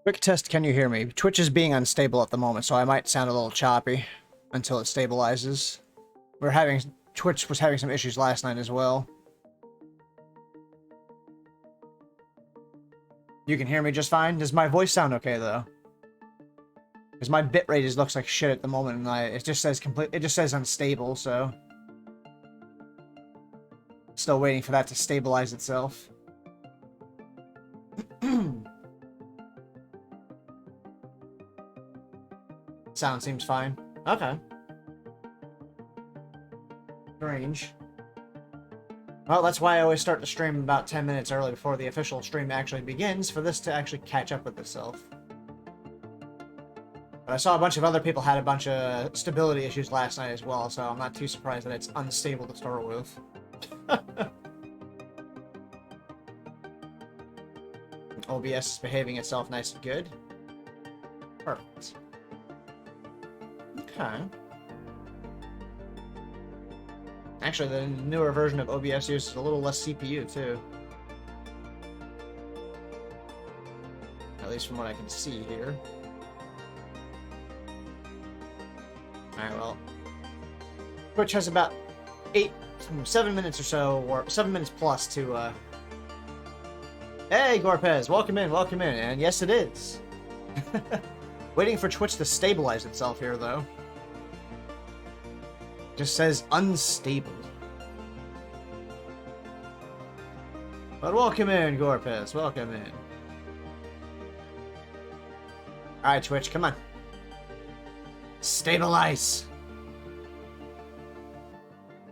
Quick test, can you hear me? Twitch is being unstable at the moment, so I might sound a little choppy until it stabilizes. Twitch was having some issues last night as well. You can hear me just fine? Does my voice sound okay, though? Because my bitrate looks like shit at the moment, and it just says unstable, so... Still waiting for that to stabilize itself. Sound seems fine. Okay. Strange. Well, that's why I always start the stream about 10 minutes early before the official stream actually begins, for this to actually catch up with itself. But I saw a bunch of other people had a bunch of stability issues last night as well, so I'm not too surprised that it's unstable to start with. OBS is behaving itself nice and good. Perfect. Okay. Actually, the newer version of OBS uses a little less CPU, too. At least from what I can see here. Alright, well. Twitch has about 7 minutes or so, or 7 minutes plus to, Hey, Gorpez! Welcome in, welcome in. And yes, it is. Waiting for Twitch to stabilize itself here, though. Just says unstable. But welcome in, Gorpez. Welcome in. Alright, Twitch, come on. Stabilize.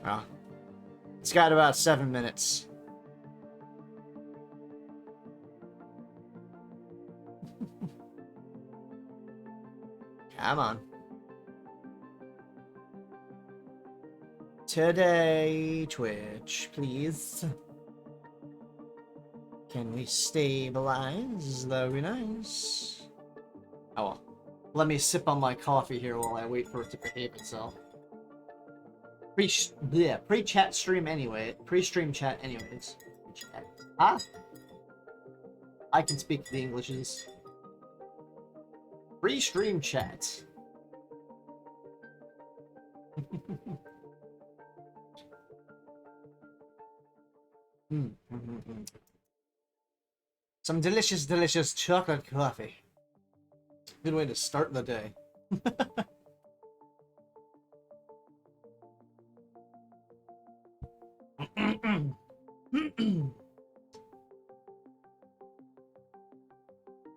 Oh. It's got about 7 minutes. Come on. Today, Twitch, please. Can we stabilize? That would be nice. Oh well. Let me sip on my coffee here while I wait for it to behave itself. Pre-chat stream anyway. Pre-stream chat anyways. Pre-chat. Huh? I can speak the Englishes. Pre-stream chat. Some delicious, delicious chocolate coffee. Good way to start the day.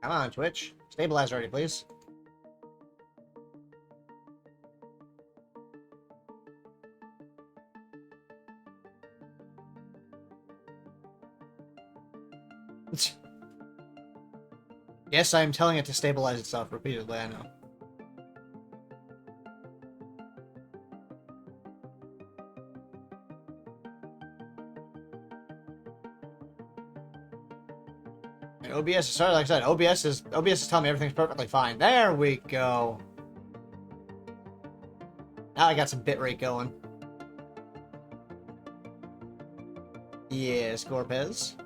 Come on, Twitch. Stabilize already, please. Yes, I am telling it to stabilize itself repeatedly, I know. And OBS, sorry, like I said, OBS is telling me everything's perfectly fine. There we go. Now I got some bitrate going. Yes, Gorpez.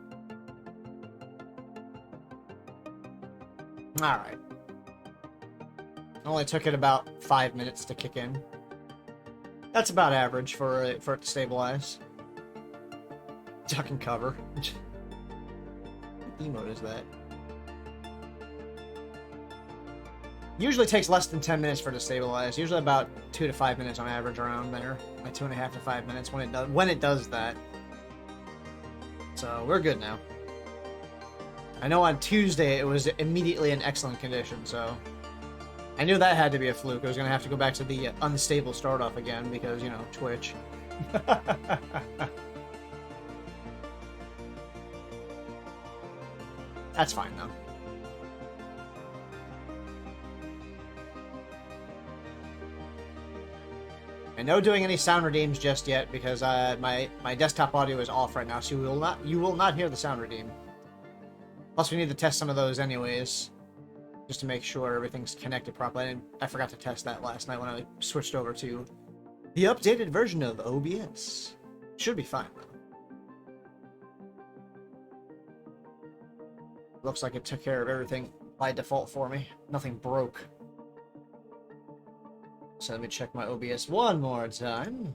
Alright. Only took it about 5 minutes to kick in. That's about average for it to stabilize. Duck and cover. What emote is that? Usually takes less than 10 minutes for it to stabilize. Usually about 2 to 5 minutes on average around there. Like 2.5 to 5 minutes when it does that. So we're good now. I know on Tuesday it was immediately in excellent condition, so I knew that had to be a fluke. I was going to have to go back to the unstable start off again because, you know, Twitch. That's fine, though. And no doing any sound redeems just yet because my desktop audio is off right now, so you will not hear the sound redeem. Plus, we need to test some of those anyways, just to make sure everything's connected properly. I forgot to test that last night when I switched over to the updated version of OBS. Should be fine, though. Looks like it took care of everything by default for me. Nothing broke. So let me check my OBS one more time.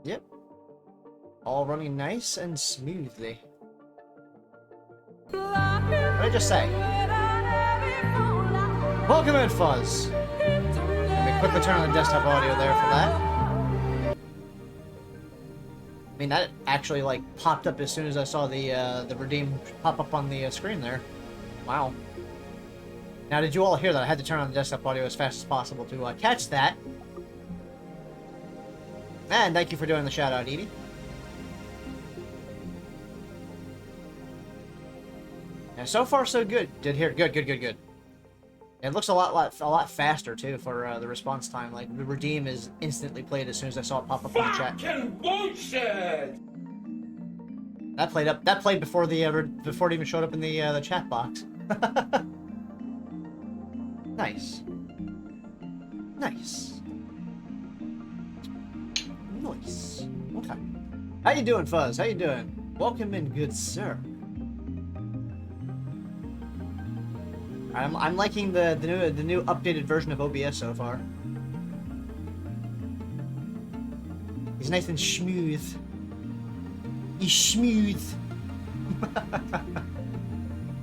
Yep. All running nice and smoothly. What did I just say? Welcome in, Fuzz. Let me quickly turn on the desktop audio there for that. I mean, that actually, like, popped up as soon as I saw the redeem pop up on the screen there. Wow. Now, did you all hear that? I had to turn on the desktop audio as fast as possible to catch that. And thank you for doing the shout-out, Edie. And so far, so good. Did hear good. It looks a lot faster too for the response time. Like the redeem is instantly played as soon as I saw it pop up in the chat. Bullshit! That played before before it even showed up in the chat box. Nice. Okay. How you doing, Fuzz? How you doing? Welcome in, good sir. I'm liking the new updated version of OBS so far. He's nice and smooth. He's smooth.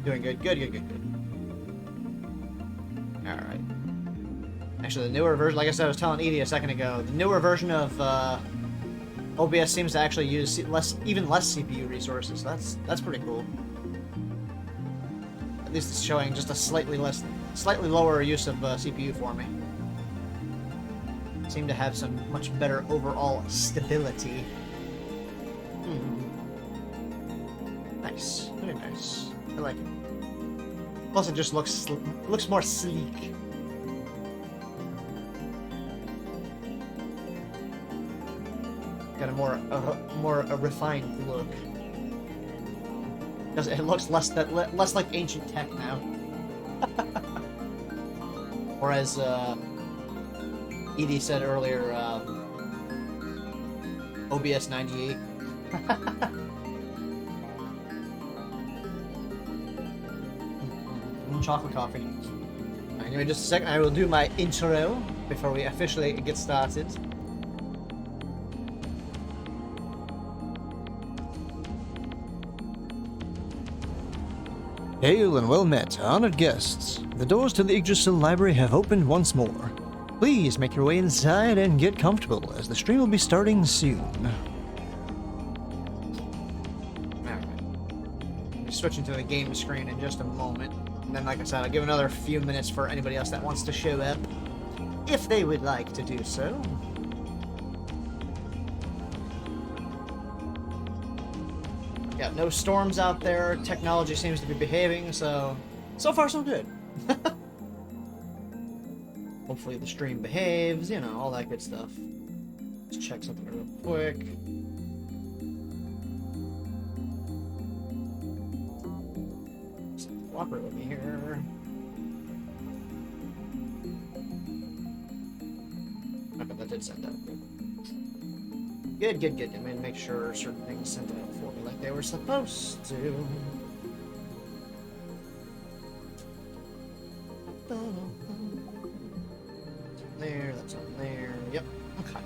Doing good. All right. Actually, the newer version, like I said, I was telling Edie a second ago, the newer version of OBS seems to actually use even less CPU resources. So that's pretty cool. At least it's showing just a slightly lower use of CPU for me. Seem to have some much better overall stability. Nice, very nice. I like it. Plus, it just looks more sleek. Got a more refined look. It looks less like ancient tech now. Whereas Edie said earlier, OBS 98. Chocolate coffee. Anyway, just a second. I will do my intro before we officially get started. Hail and well met, honored guests. The doors to the Yggdrasil Library have opened once more. Please make your way inside and get comfortable, as the stream will be starting soon. Alright. I'll be switching to the game screen in just a moment. And then, like I said, I'll give another few minutes for anybody else that wants to show up, if they would like to do so. Yeah, no storms out there. Technology seems to be behaving, so far so good. Hopefully the stream behaves, you know, all that good stuff. Let's check something real quick. Cooperate with me here. Okay, that did send out. Good. I'm gonna make sure certain things sent out for me like they were supposed to. That's on there. Yep. Okay.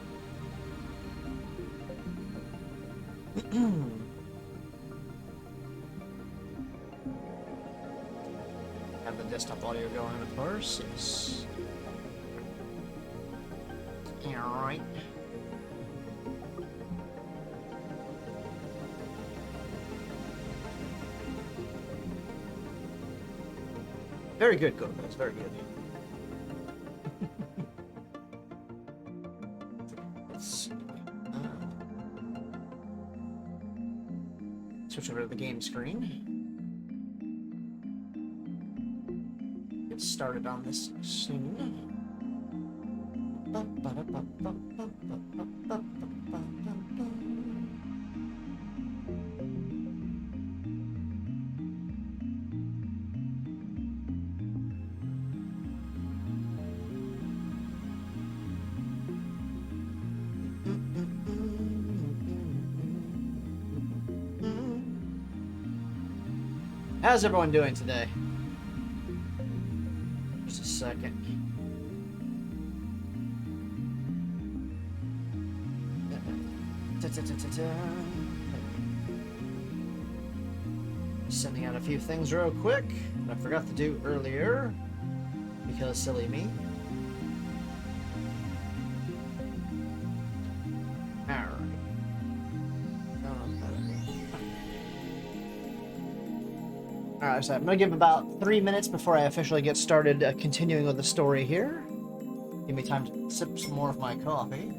Have the desktop audio going, of course. Yes. Alright. Very good, Gomez. Very good. Let's see. Switch over to the game screen. Get started on this soon. How's everyone doing today? second. Sending out a few things real quick that I forgot to do earlier because silly me. Alright, so I'm gonna give about 3 minutes before I officially get started continuing with the story here. Give me time to sip some more of my coffee.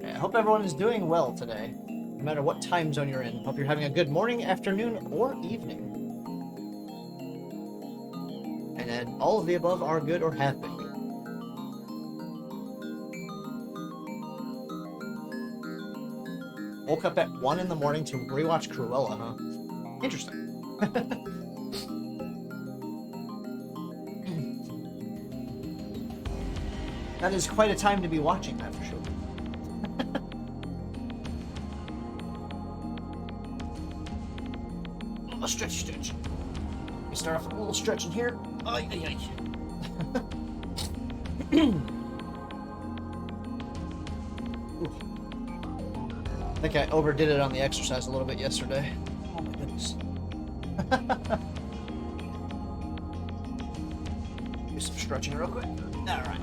I hope everyone is doing well today, no matter what time zone you're in. Hope you're having a good morning, afternoon, or evening. And then all of the above are good or have been good. Woke up at 1 in the morning to rewatch Cruella, huh? Interesting. That is quite a time to be watching that, for sure. A stretch. We start off with a little stretch in here. Ay. I think I overdid it on the exercise a little bit yesterday. Oh my goodness. Do some stretching real quick. Alright.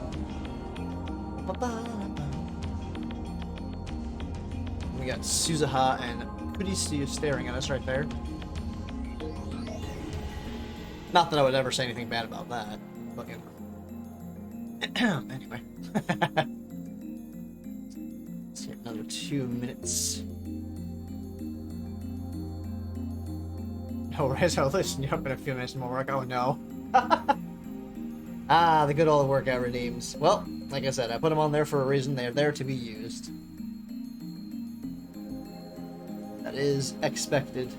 We got Suzuha and Kurisu staring at us right there. Not that I would ever say anything bad about that, but you know. Anyway. Let's get another 2 minutes. No, right, I'll listen you up in a few minutes more work. Oh no. Ah, the good old workout redeems. Well, like I said, I put them on there for a reason. They are there to be used. That is expected.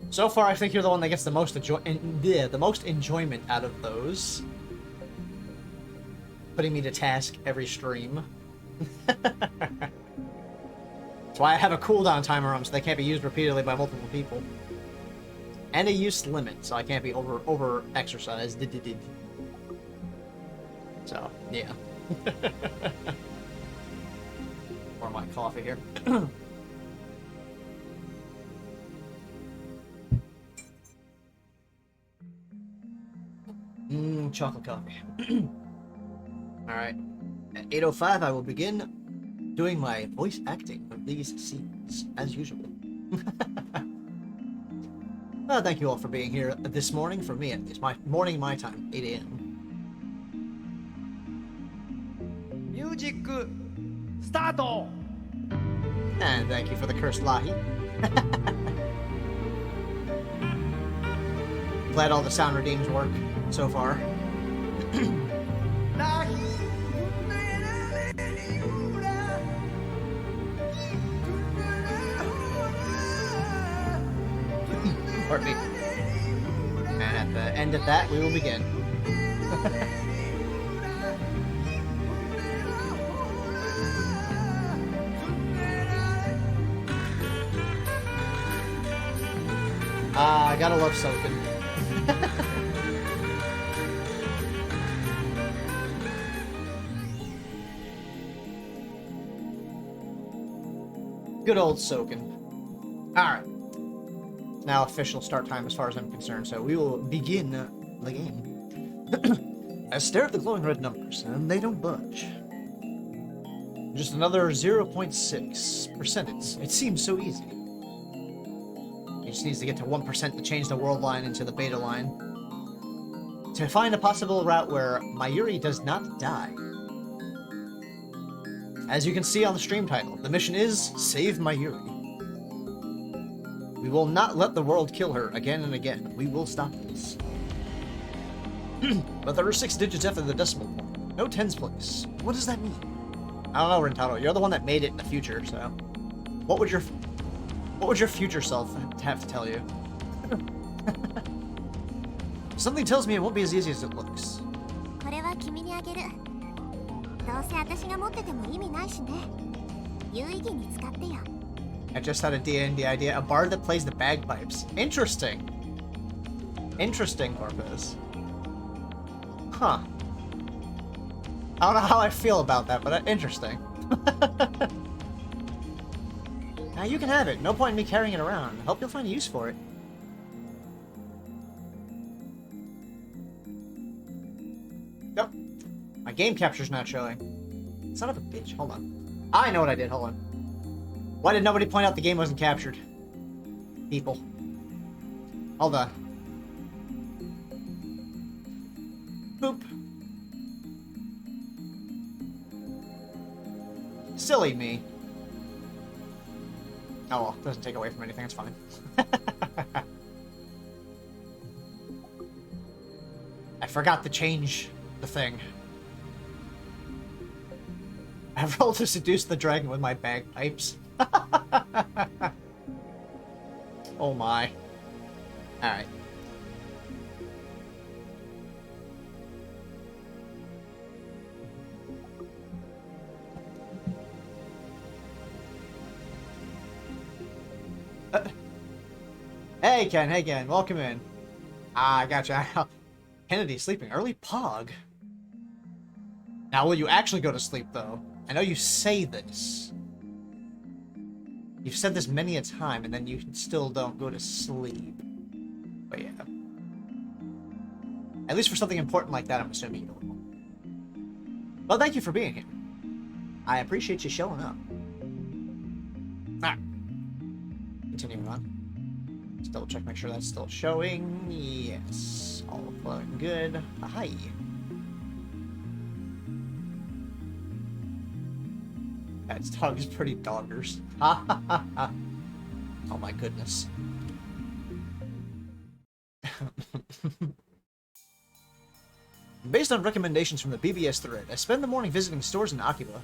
So far, I think you're the one that gets the most enjoyment out of those. Putting me to task every stream. That's why I have a cooldown timer on, so they can't be used repeatedly by multiple people. And a use limit, so I can't be over exercised. So, yeah. Pour my coffee here. Chocolate coffee. Alright. At 8:05, I will begin doing my voice acting of these scenes, as usual. Well, thank you all for being here this morning, for me at least. My morning, my time, 8 a.m. Music start. And thank you for the cursed lahi. Glad all the sound redeems work so far. Heartbeat. And at the end of that, we will begin. I gotta love Soken. Good old Soken. Alright. Now official start time as far as I'm concerned, so we will begin the game. I stare at the glowing red numbers, and they don't budge. Just another 0.6%. It seems so easy. He just needs to get to 1% to change the world line into the beta line. To find a possible route where Mayuri does not die. As you can see on the stream title, the mission is Save Mayuri. We will not let the world kill her again and again. We will stop this. But there are 6 digits after the decimal point. No tens place. What does that mean? I don't know, Rentaro. You're the one that made it in the future, so... What would your future self have to tell you? Something tells me it won't be as easy as it looks. I just had a D&D idea. A bard that plays the bagpipes. Interesting. Interesting, Corpus. Huh. I don't know how I feel about that, but interesting. Now you can have it. No point in me carrying it around. Hope you'll find use for it. Nope. My game capture's not showing. Son of a bitch. Hold on. I know what I did. Hold on. Why did nobody point out the game wasn't captured? People. Hold on. Boop. Silly me. Oh well, doesn't take away from anything, it's fine. I forgot to change the thing. I rolled to seduce the dragon with my bagpipes. Oh my. Alright. Hey Ken, welcome in. Ah, gotcha. Kennedy sleeping early? Pog. Now will you actually go to sleep though? I know you say this. You've said this many a time and then you still don't go to sleep. But yeah. At least for something important like that, I'm assuming you will. Well, thank you for being here. I appreciate you showing up. Alright. Continuing on. Let's double check, make sure that's still showing. Yes. All flowing good. Hi. That dog is pretty doggers. Ha ha ha ha. Oh my goodness. Based on recommendations from the BBS thread, I spend the morning visiting stores in Akiba.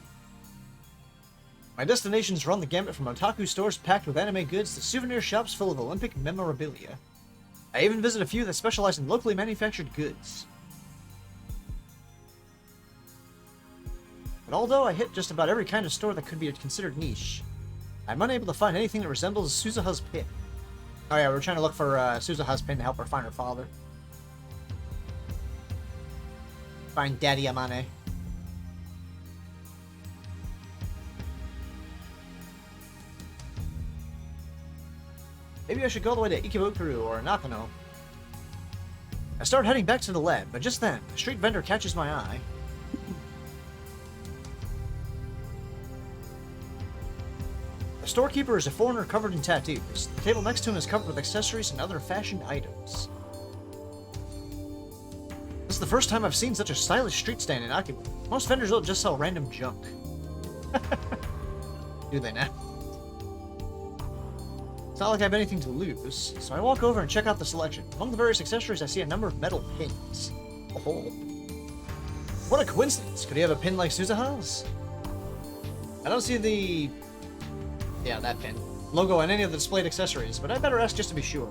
My destinations run the gamut from otaku stores packed with anime goods to souvenir shops full of Olympic memorabilia. I even visit a few that specialize in locally manufactured goods. But although I hit just about every kind of store that could be considered niche, I'm unable to find anything that resembles Suzuha's pin. Oh yeah, we're trying to look for Suzuha's pin to help her find her father. Find Daddy Amane. Maybe I should go all the way to Ikebukuro or Nakano. I start heading back to the lab, but just then, a street vendor catches my eye. The storekeeper is a foreigner covered in tattoos. The table next to him is covered with accessories and other fashion items. This is the first time I've seen such a stylish street stand in Akiba. Most vendors don't just sell random junk. Do they now? It's not like I have anything to lose, so I walk over and check out the selection. Among the various accessories, I see a number of metal pins. Oh, what a coincidence! Could he have a pin like Suzuha's? I don't see the... yeah, that pin. Logo on any of the displayed accessories, but I better ask just to be sure.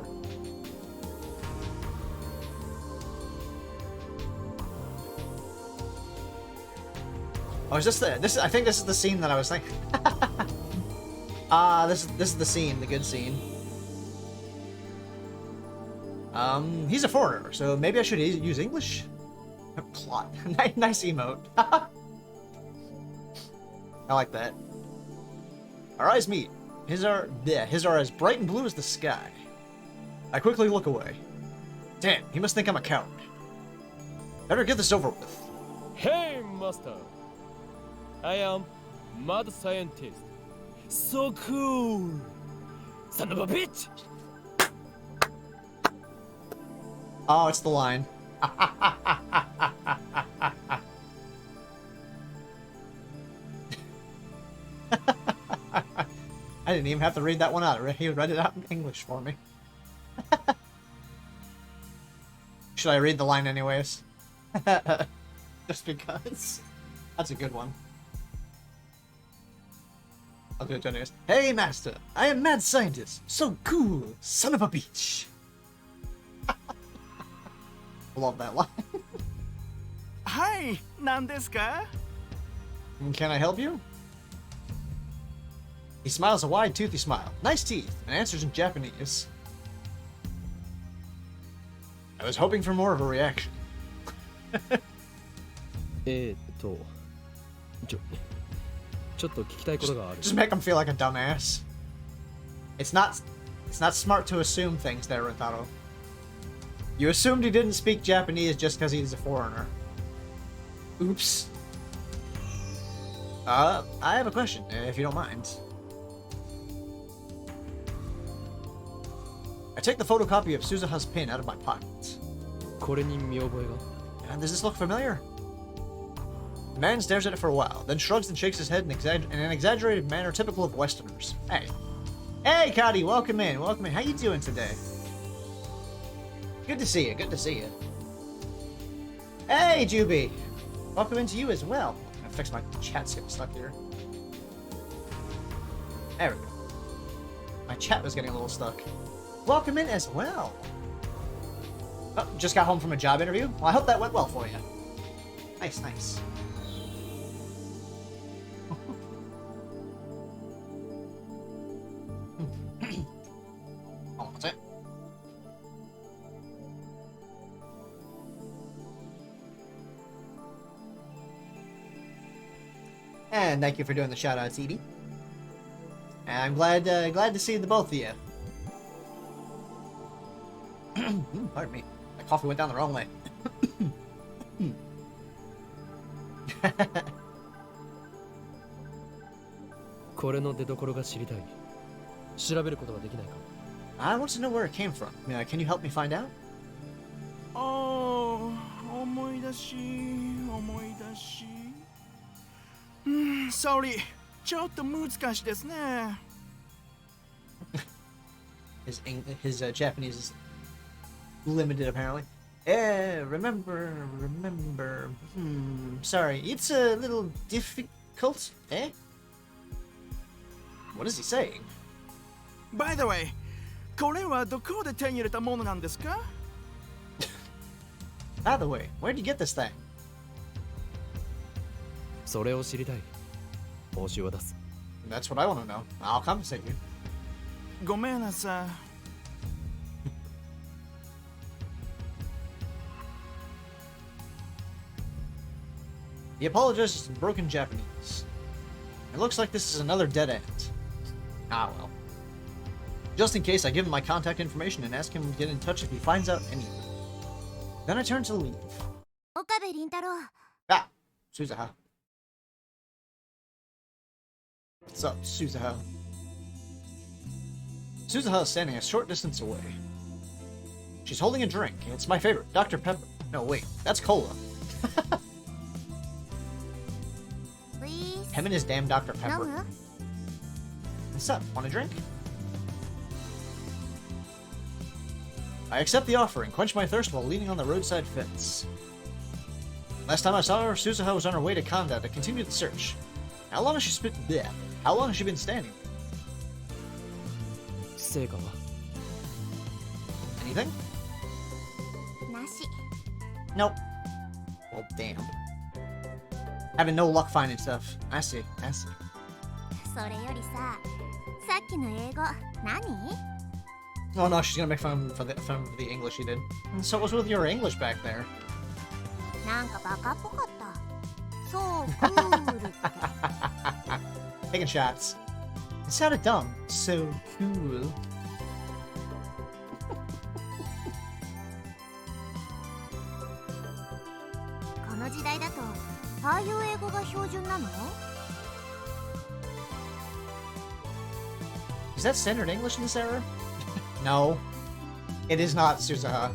Oh, is this the... I think this is the scene that I was thinking. This is the scene, the good scene. He's a foreigner, so maybe I should use English? Plot. Nice emote. I like that. Our eyes meet. His are as bright and blue as the sky. I quickly look away. Damn, he must think I'm a coward. Better get this over with. Hey, master. I am mad scientist. So cool. Son of a bitch. Oh, it's the line. I didn't even have to read that one out. He read it out in English for me. Should I read the line anyways? Just because. That's a good one. I'll do it anyways. Hey, master! I am mad scientist. So cool, son of a bitch. Love that line. Hi, 何ですか? Can I help you? He smiles a wide, toothy smile. Nice teeth, and answers in Japanese. I was hoping for more of a reaction. ちょっと聞きたいことがある。 Just make him feel like a dumbass. It's not smart to assume things there, Rentaro. You assumed he didn't speak Japanese just because he's a foreigner. Oops. I have a question, if you don't mind. I take the photocopy of Suzuha's pin out of my pocket. これに見覚えが？ Does this look familiar? The man stares at it for a while, then shrugs and shakes his head in an exaggerated manner typical of Westerners. Hey. Hey, Cody, welcome in. Welcome in. How you doing today? Good to see you. Good to see you. Hey, Juby. Welcome into you as well. I'm gonna fix my chat's getting stuck here. There we go. My chat was getting a little stuck. Welcome in as well. Oh, just got home from a job interview? Well, I hope that went well for you. Nice, nice. Oh, what's it? And thank you for doing the shout outs, Edie. And I'm glad to see the both of you. Pardon me. My coffee went down the wrong way. これの出所が知りたい。調べることができないか？ I want to know where it came from. Can you help me find out? 思い出し。Sorry. ちょっと難しいですね。His Japanese is limited, apparently. Remember. Sorry, it's a little difficult, eh? What is he saying? By the way, これはどこで手に入れたものなんですか？ By the way, where'd you get this thing? それを知りたい。報酬は出す。 That's what I want to know. I'll compensate you. ごめんなさい。He apologizes in broken Japanese. It looks like this is another dead end. Ah, well. Just in case, I give him my contact information and ask him to get in touch if he finds out anything. Then I turn to leave. Ah, Suzuha. What's up, Suzuha? Suzuha is standing a short distance away. She's holding a drink. It's my favorite, Dr. Pepper. No, wait, that's cola. Him and his damn Dr. Pepper. What's up? Want a drink? I accept the offer and quench my thirst while leaning on the roadside fence. Last time I saw her, Suzuha was on her way to Kanda to continue the search. How long has she been standing? 成果は？ Anything? Nope. Well, damn. Having no luck finding stuff. I see. それよりさ、さっきの英語何？ Oh no, she's gonna make fun of the English he did. And so what's with your English back there? なんかバカっぽかった。そうクールって。Taking shots. It sounded dumb. So cool. この時代だと、ああいう英語が標準なの？ Is that standard English in this era? No. It is not, Suzuha.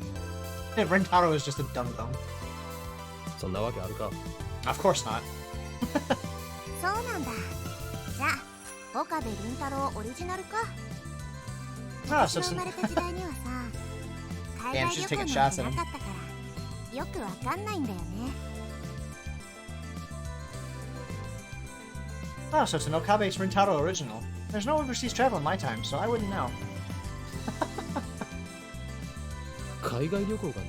Rentaro is just a dum-dum. そんなわけあるか？ Of course not. そうなんだ。じゃあ、岡部倫太郎オリジナルか。 Ah, 私 so の生まれた時代にはさ、海 Damn, 外 she's 旅 taking 行 shots なん at て him. なかったから、よくわかんないんだよね。 Oh, so it's an Okabe's Rentaro original. There's no overseas travel in my time, so I wouldn't know. 海外旅行がな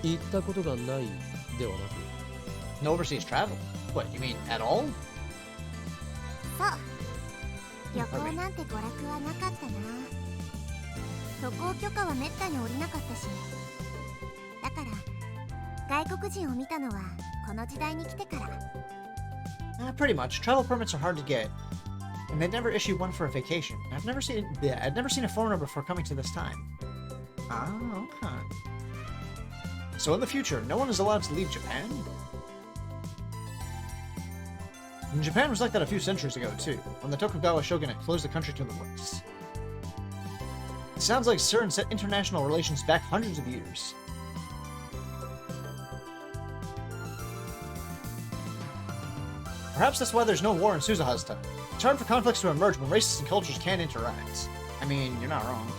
い？行ったことがないではなく。 No overseas travel? What, you mean at all? そう、旅行なんて娯楽はなかったな。渡航許可はめったに下りなかったし、だから外国人を見たのはこの時代に来てから。Pretty much. Travel permits are hard to get, and they never issue one for a vacation. I'd never seen a foreigner before coming to this time. Ah, okay. So in the future, no one is allowed to leave Japan? And Japan was like that a few centuries ago, too, when the Tokugawa shogunate closed the country to the West. It sounds like CERN set international relations back hundreds of years. Perhaps that's why there's no war in Suzuha's time. It's hard for conflicts to emerge when races and cultures can't interact. I mean, you're not wrong.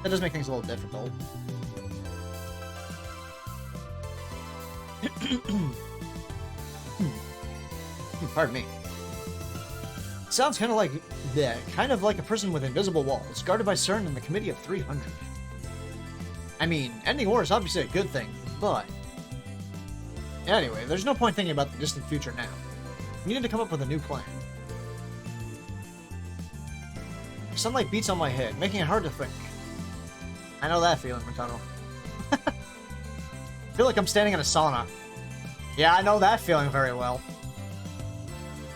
That does make things a little difficult. Pardon me. Sounds kind of like a prison with invisible walls, guarded by CERN and the Committee of 300. I mean, ending war is obviously a good thing, but anyway, there's no point thinking about the distant future now. We need to come up with a new plan. Sunlight beats on my head, making it hard to think. I know that feeling, Mikado. I feel like I'm standing in a sauna. Yeah, I know that feeling very well.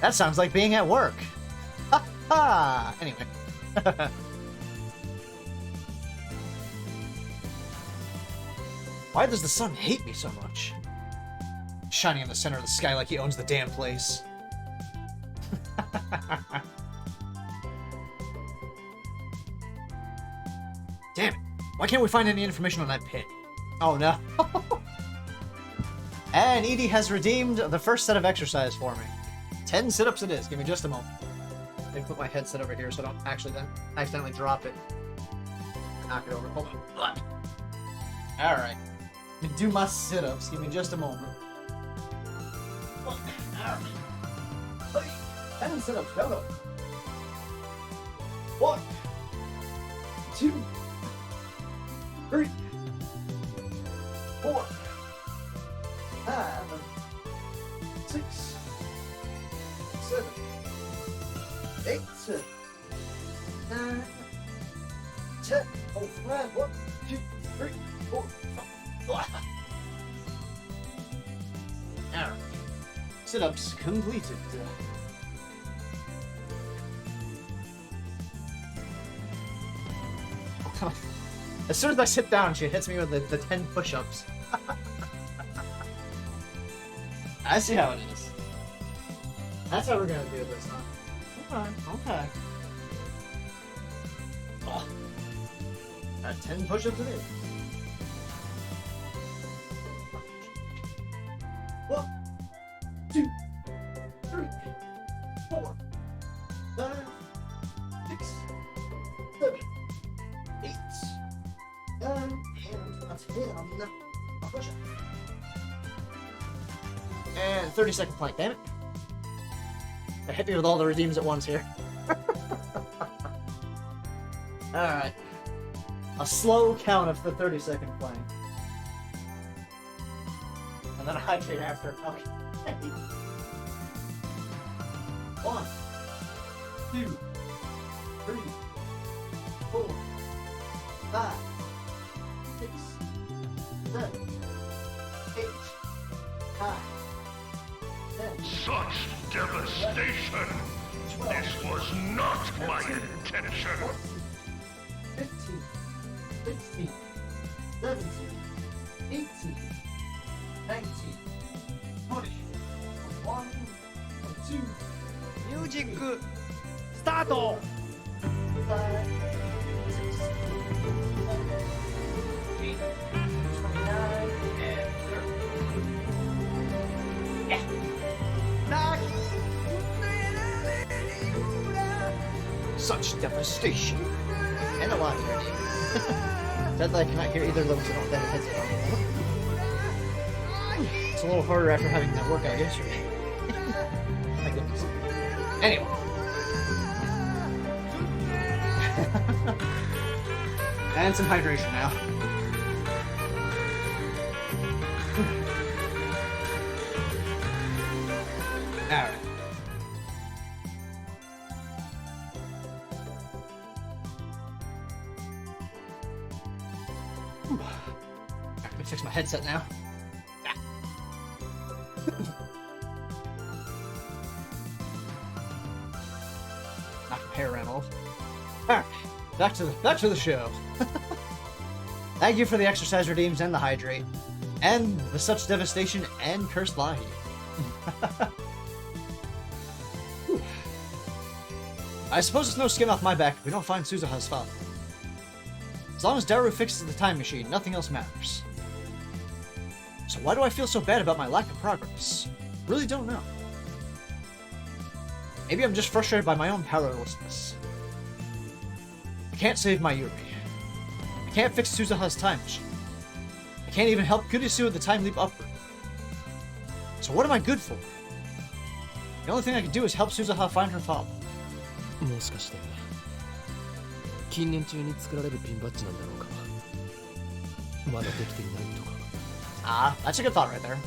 That sounds like being at work. Ha ha! Anyway. Why does the sun hate me so much? Shining in the center of the sky like he owns the damn place. Damn it. Why can't we find any information on that pin? Oh no. And Edie has redeemed the first set of exercise for me. 10 sit-ups it is. Give me just a moment. Let me put my headset over here so I don't actually then accidentally drop it. Knock it over. Hold on. Alright. Let me do my sit-ups. Give me just a moment. Alright. 10 sit-ups. Go. 1, 2, 3, 4, 5, 6, 7, 8, 9, 10. Oh, 5, 1, 2, 3, 4, 5. Alright. Sit-ups completed. As soon as I sit down, she hits me with the 10 push-ups. I see how it is. That's how we're gonna do this, huh? Okay. Oh. 10 push-ups it is. 1, 2, 3, 4, 5, 6, 7, 8, 9, and a 10. A push-up. And 30-second plank, damn it. I hit me with all the redeems at once here. Alright. A slow count of the 30-second plank. And then a hydrate after. Okay. 1, 2, 3, 4, 5, 6, 7, 8, 9, 10. Such devastation! 12, This was not my intention! 15, 16, 17, 18, 19, 20, 21, 22, ミュージックスタート。 25, 28, 29, and 30. Yeah. Such devastation. And a lot here. Sadly, I cannot hear either of them because I don't have a headset on. It's a little harder after having that workout yesterday. My goodness. Anyway. And some hydration now. Alright. headset now. Yeah. Not compare Reynolds. Alright, back to the show. Thank you for the exercise redeems and the hydrate. And the such devastation and cursed Lahi. I suppose it's no skin off my back if we don't find Suzuha's father. As long as Daru fixes the time machine, nothing else matters. So why do I feel so bad about my lack of progress? Really don't know. Maybe I'm just frustrated by my own powerlessness. I can't save Mayuri. I can't fix Suzuha's time machine. I can't even help Kurisu with the time leap upward. So what am I good for? The only thing I can do is help Suzuha find her father. もしかして近年中に作られるピンバッジなんだろうか。まだできていないとか。Ah, that's a good thought right there.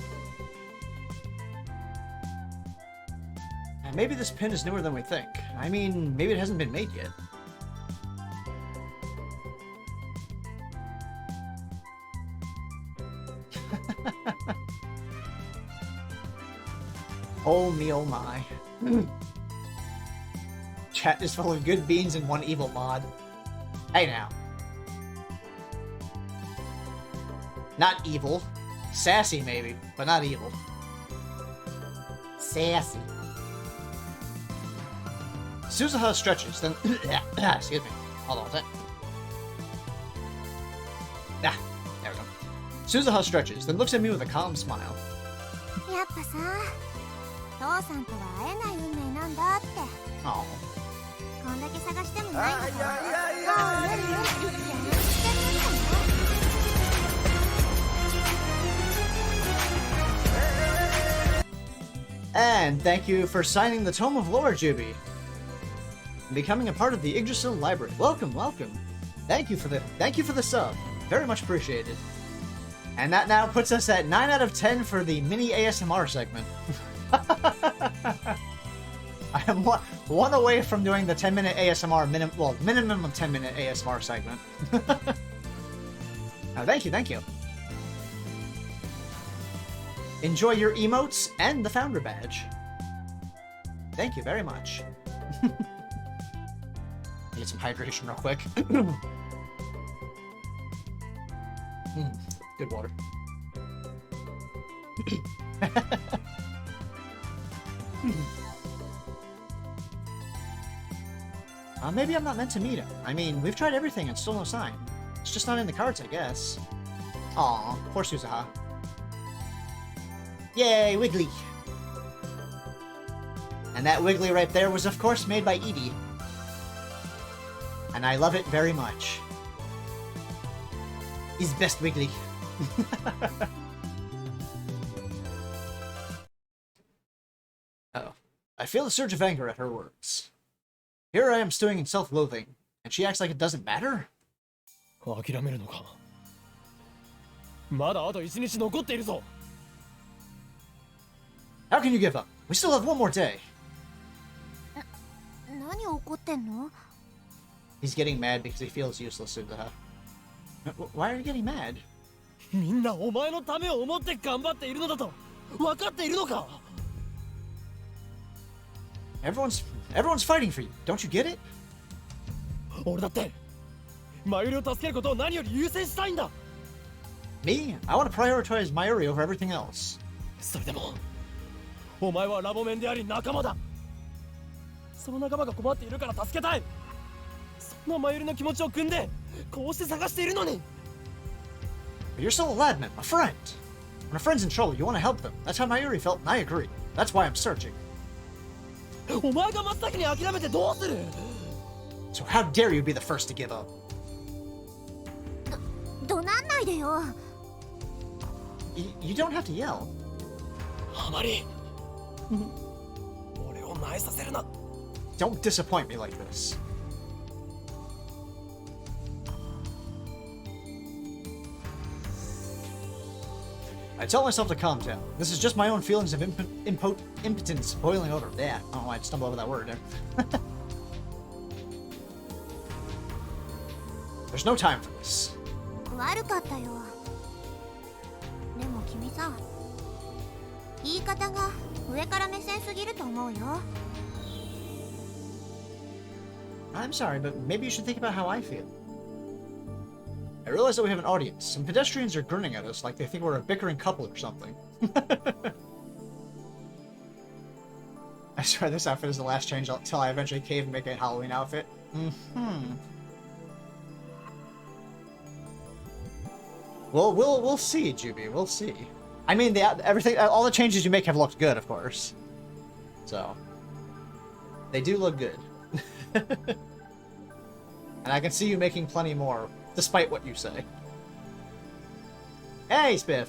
And maybe this pin is newer than we think. I mean, maybe it hasn't been made yet. Oh me, oh my. Chat is full of good beans and one evil mod. Hey now. Not evil. Sassy maybe, but not evil. Sassy. Suzuha stretches, then excuse me. Hold on a sec. Ah, there we go. Suzuha stretches, then looks at me with a calm smile. やっぱさ、父さんとは会えない運命なんだって。 Oh. こんだけ探してもないんだから。無理無理。やめてみてね。 And thank you for signing the Tome of Lore, Juby. And becoming a part of the Yggdrasil Library. Welcome, welcome. Thank you for the sub. Very much appreciated. And that now puts us at 9 out of 10 for the mini ASMR segment. I am one away from doing the 10-minute ASMR minimum of 10-minute ASMR segment. Thank you, thank you. Enjoy your emotes and the founder badge. Thank you very much. Get some hydration real quick. Good water. Maybe I'm not meant to meet him. I mean, we've tried everything and still no sign. It's just not in the cards, I guess. Aw, poor Suzuha. Yay, Wiggly! And that Wiggly right there was of course made by Edie. And I love it very much. He's best Wiggly. Uh-oh. I feel a surge of anger at her words. Here I am stewing in self-loathing, and she acts like it doesn't matter? 諦めるのか。まだあと1日残っているぞ。 How can you give up? We still have one more day. 何怒ってんの? He's getting mad because he feels useless, Suzuha. Why are you getting mad? みんなお前のためを思って頑張っているのだと分かっているのか? Everyone's fighting for you. Don't you get it? 俺だってマユリを助けることを何より優先したいんだ。 Me? I want to prioritize Mayuri over everything else. それでもお前はラボメンであり仲間だ。その仲間が困っているから助けたい。そんなマユリの気持ちを汲んでこうして探しているのに。 But you're still a lad man, a friend. When a friend's in trouble, you want to help them. That's how Mayuri felt, and I agree. That's why I'm searching. お前が真っ先に諦めてどうする? So how dare you be the first to give up? 怒鳴んないでよ。 You don't have to yell. あまり俺を萎えさせるな。 Don't disappoint me like this. I tell myself to calm down. This is just my own feelings of impotence boiling over. Yeah, I don't know why I stumbled over that word there. There's no time for this. 悪かったよ。さ。言い方が上から目線すぎると思うよ。 I'm sorry, but maybe you should think about how I feel. I realize that we have an audience. Some pedestrians are grinning at us like they think we're a bickering couple or something. I swear this outfit is the last change until I eventually cave and make a Halloween outfit. Well, we'll see, Juby. We'll see. I mean, everything, all the changes you make have looked good, of course. So, they do look good. And I can see you making plenty more, despite what you say. Hey, Spiff!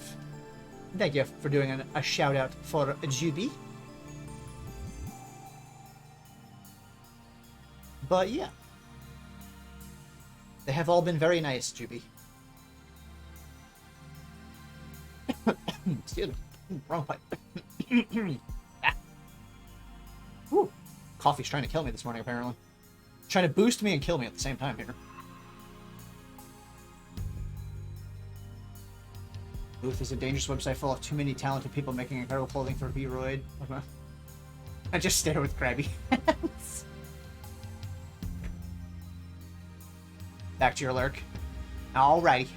Thank you for doing a shout-out for Juby. But yeah. They have all been very nice, Juby. Excuse me. Wrong pipe. Whew. Coffee's trying to kill me this morning, apparently. Trying to boost me and kill me at the same time here. Booth is a dangerous website full of too many talented people making incredible clothing for B-Roid. I just stare with crabby hands. Back to your lurk. Alrighty.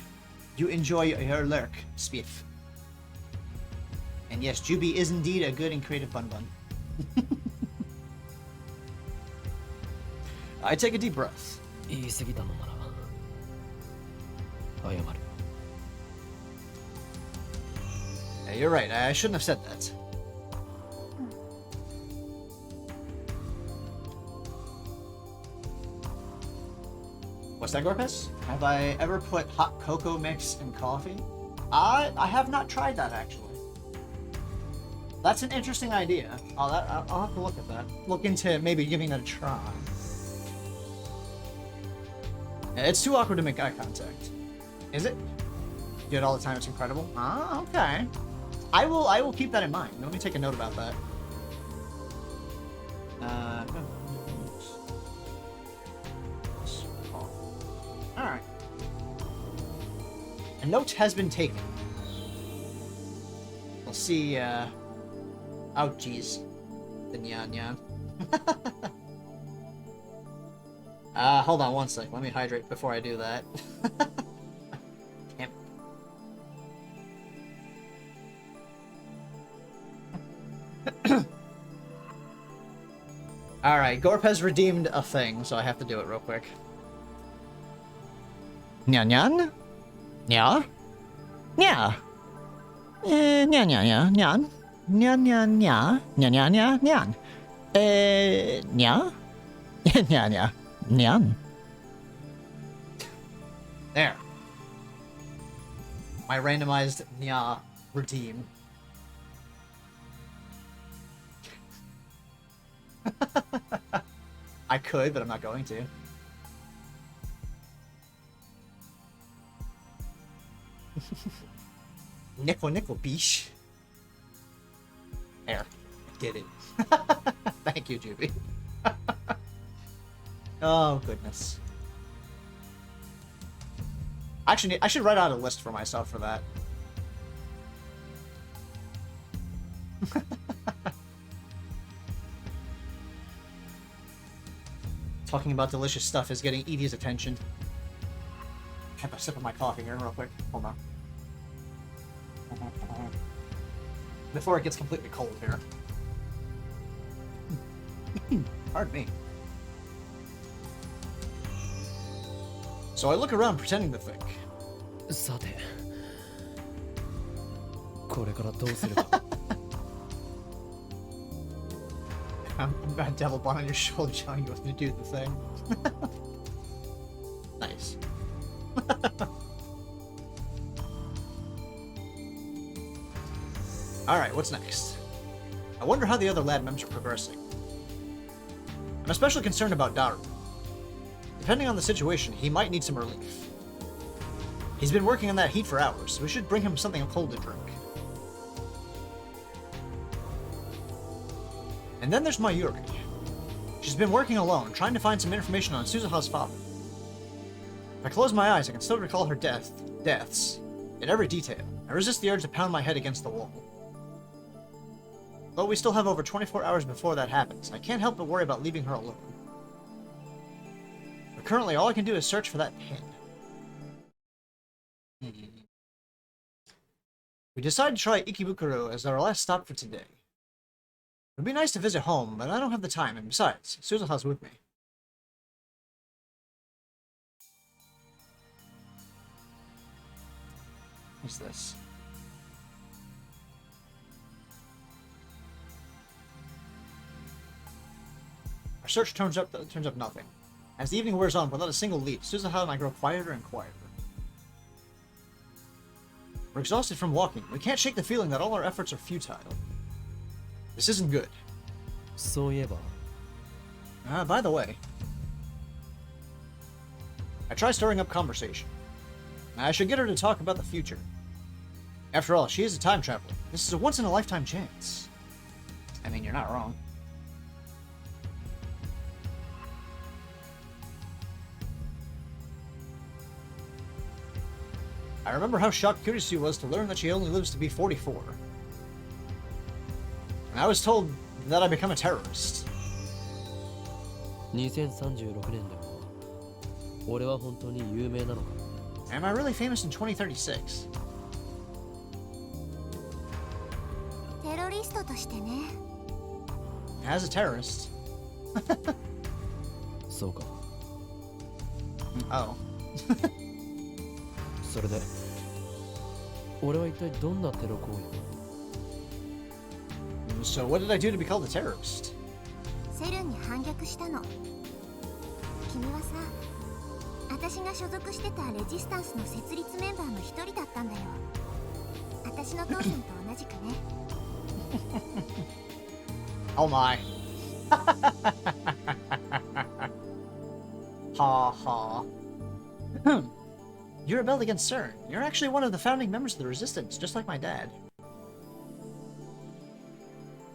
You enjoy your lurk, Spiff. And yes, Juby is indeed a good and creative bun-bun. I take a deep breath. 言い過ぎたのなら謝る。 Yeah, you're right. I shouldn't have said that. What's that, Gorpus? Have I ever put hot cocoa mix in coffee? I have not tried that, actually. That's an interesting idea. I'll have to look at that. Look into maybe giving that a try. Yeah, it's too awkward to make eye contact. Is it? You do it all the time. It's incredible. Ah, okay. I will keep that in mind. Let me take a note about that. All right. A note has been taken. We'll see. Oh, jeez. The nyan nyan. Hold on one sec. Let me hydrate before I do that. Damn. Alright, Gorp has redeemed a thing, so I have to do it real quick. Nyan nyan? Nya? Nya? Nyan nyan nyan nyan? Nyan nyan nya? Nyan nyan nyan nyan? Nya? Nyan nyan. Nyan. There. My randomized nya redeem. I could, but I'm not going to. Nickel beesh. There. I did it. Thank you, Juby. Oh, goodness. Actually, I should write out a list for myself for that. Talking about delicious stuff is getting Edie's attention. Have a sip of my coffee here real quick. Hold on. Before it gets completely cold here. Pardon me. So I look around pretending to think. さて、これからどうすれば。I'm got devil bun on your shoulder telling you what to do the thing. Nice. Alright, what's next? I wonder how the other lab members are progressing. I'm especially concerned about Daru. Depending on the situation, he might need some relief. He's been working on that heat for hours, so we should bring him something cold to drink. And then there's Mayuri. She's been working alone, trying to find some information on Suzuha's father. If I close my eyes, I can still recall her deaths in every detail, I resist the urge to pound my head against the wall. Though we still have over 24 hours before that happens, I can't help but worry about leaving her alone. But currently, all I can do is search for that pin. We decided to try Ikebukuro as our last stop for today. It would be nice to visit home, but I don't have the time, and besides, Suzuha's with me. What's this? Our search turns up nothing. As the evening wears on, without a single lead, Suzuha and I grow quieter and quieter. We're exhausted from walking. We can't shake the feeling that all our efforts are futile. This isn't good. そういえば By the way, I try stirring up conversation. I should get her to talk about the future. After all, she is a time traveler. This is a once-in-a-lifetime chance. I mean, you're not wrong. I remember how shocked Kurisu was to learn that she only lives to be 44. And I was told that I become a terrorist. 2036年でも俺は本当に有名なのか Am I really famous in 2036? テロリストとしてね。 As a terrorist. そうか Oh. それで俺は一体どんなテロ行為 So what did I do to be called a terrorist? セルンに反逆したの。君はさ、私が所属してたレジスタンスの設立メンバーの一人だったんだよ。私の父さんと同じくね。Oh my. Ha ha. You rebelled against CERN. You're actually one of the founding members of the Resistance, just like my dad.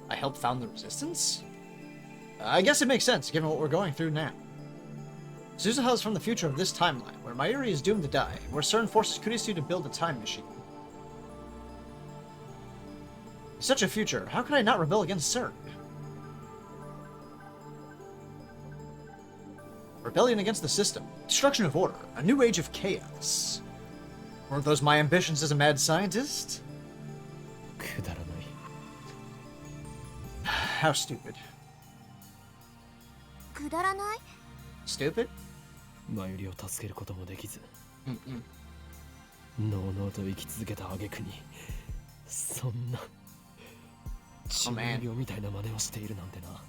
I helped found the Resistance? I guess it makes sense, given what we're going through now. Suzuha is from the future of this timeline, where Mayuri is doomed to die, where CERN forces Kurisu to build a time machine. In such a future, how could I not rebel against CERN? Rebellion against the system, destruction of order, a new age of chaos. Weren't those my ambitions as a mad scientist? くだらない How stupid. くだらない？ Stupid? マユリを助けることもできず Mm-mm. のうのうと生き続けた挙句にそんな中二病みたいな真似をしているなんてな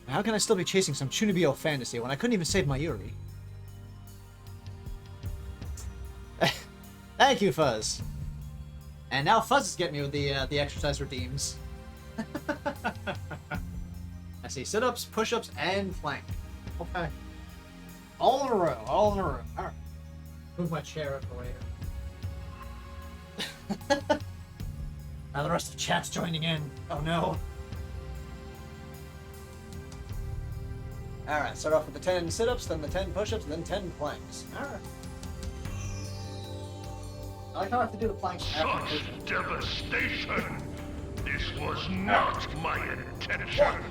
How can I still be chasing some Chunibyo fantasy when I couldn't even save Mayuri? Thank you, Fuzz. And now Fuzz is getting me with the exercise redeems. I see sit-ups, push-ups, and plank. Okay. All in a row, all in a row. Alright. Move my chair up the way here. Now the rest of chat's joining in. Oh no. Alright, start off with the 10 sit-ups, then the 10 push-ups, then 10 planks. Alright. I like how I have to do the planks after the Such push-ups. devastation! This was not my intention!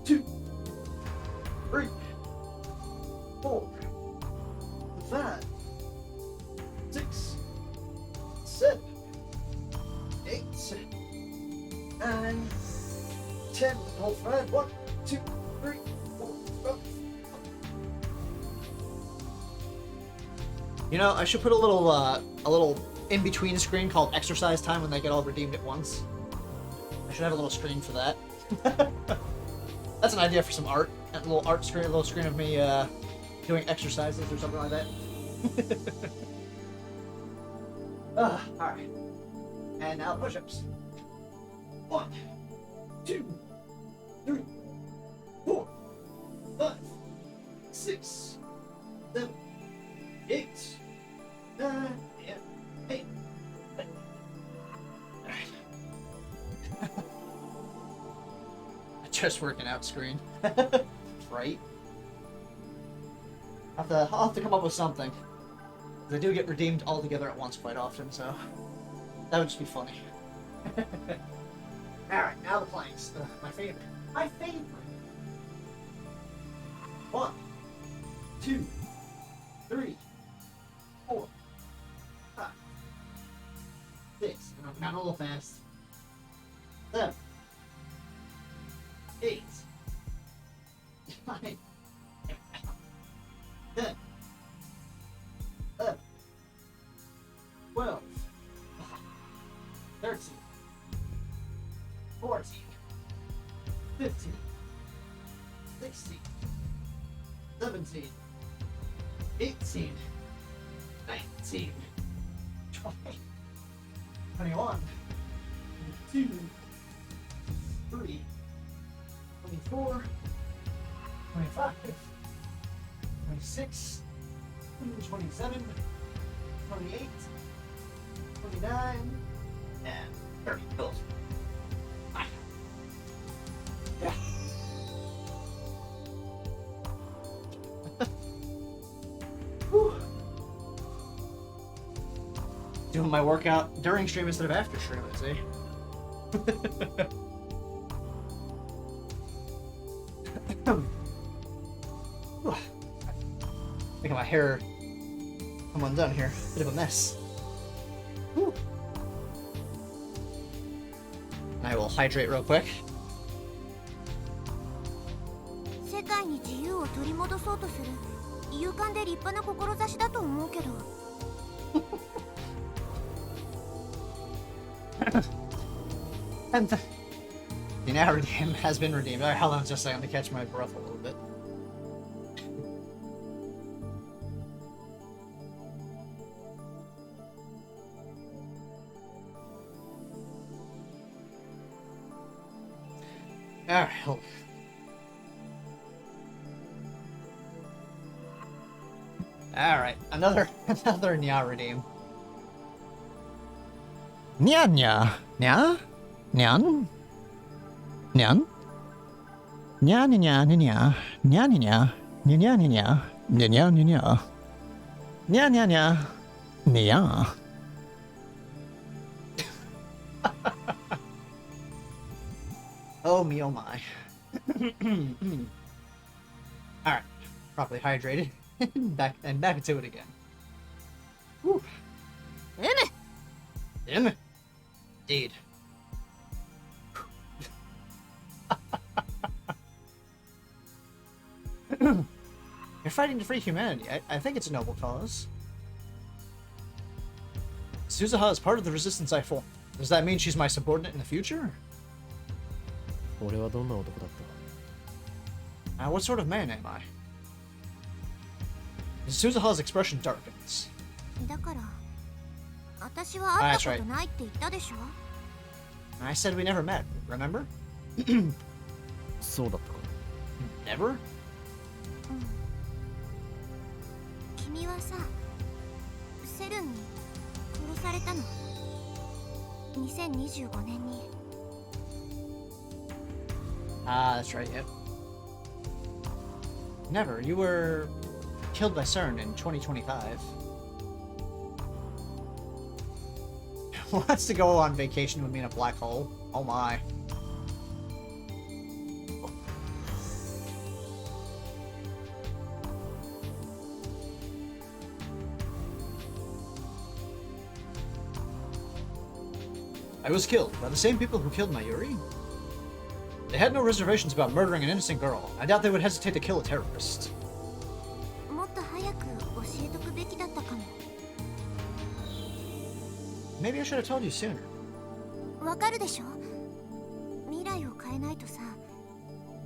2, 3, 4, 5, 6, 7, 8, 9, 10. Hold 5. 1, 2, 3, 4, 5. You know, I should put a little in-between screen called exercise time when they get all redeemed at once. I should have a little screen for that. That's an idea for some art. A little art screen, a little screen of me doing exercises or something like that. Alright. And now push-ups. 1, 2, 3, 4, 5, 6, 7, 8, 9, and 8. Alright. Just working out screen. Right? I'll have to come up with something. They do get redeemed all together at once quite often, so that would just be funny. Alright, now the planks. Ugh, my favorite. My favorite! 1, 2, 3, 4, 5, 6, and I'm counting a little fast. 7, 8, 9, 10, 11, 12, 13, 14, 15, 16, 17, 18, 19, 20, 21, 22, 23, 24, 25, 26, 27, 28, 29, and 30. Cool. Yeah. Whew. Doing my workout during stream instead of after stream, I see. Look at my hair come undone here. Bit of a mess. Whew. I will hydrate real quick. 世界に自由を取り戻そうとする勇敢で立派な志だと思うけど。And the now redeem has been redeemed. Alright, hold on just a second to catch my breath a little bit. Alright, hold on. Alright, another Nya redeem. Nya nya. Nya? Nyan? Nyan? Nya nya nya nya. Nya nya nya. Nya nya nya. Nya nya nya. Nya nya nya. Nya. Oh me, oh my. Alright, properly hydrated. back into it again. Whew. Indeed. You're fighting to free humanity. I think it's a noble cause. Suzuha is part of the resistance I formed. Does that mean she's my subordinate in the future? 俺はどんな男だった What sort of man am I? Suzuha's expression darkens. だから私は会ったことないって言ったでしょ。I said we never met, remember? そうだったか Never? 君はさ、セルンに殺されたの。2025年に。Ah, that's right, yep. Never. You were killed by CERN in 2025. Wants to go on vacation with me in a black hole? Oh my. I was killed by the same people who killed Mayuri. They had no reservations about murdering an innocent girl. I doubt they would hesitate to kill a terrorist. もっと早く教えとくべきだったかも。Maybe I should have told you sooner. わかるでしょ？未来を変えないとさ、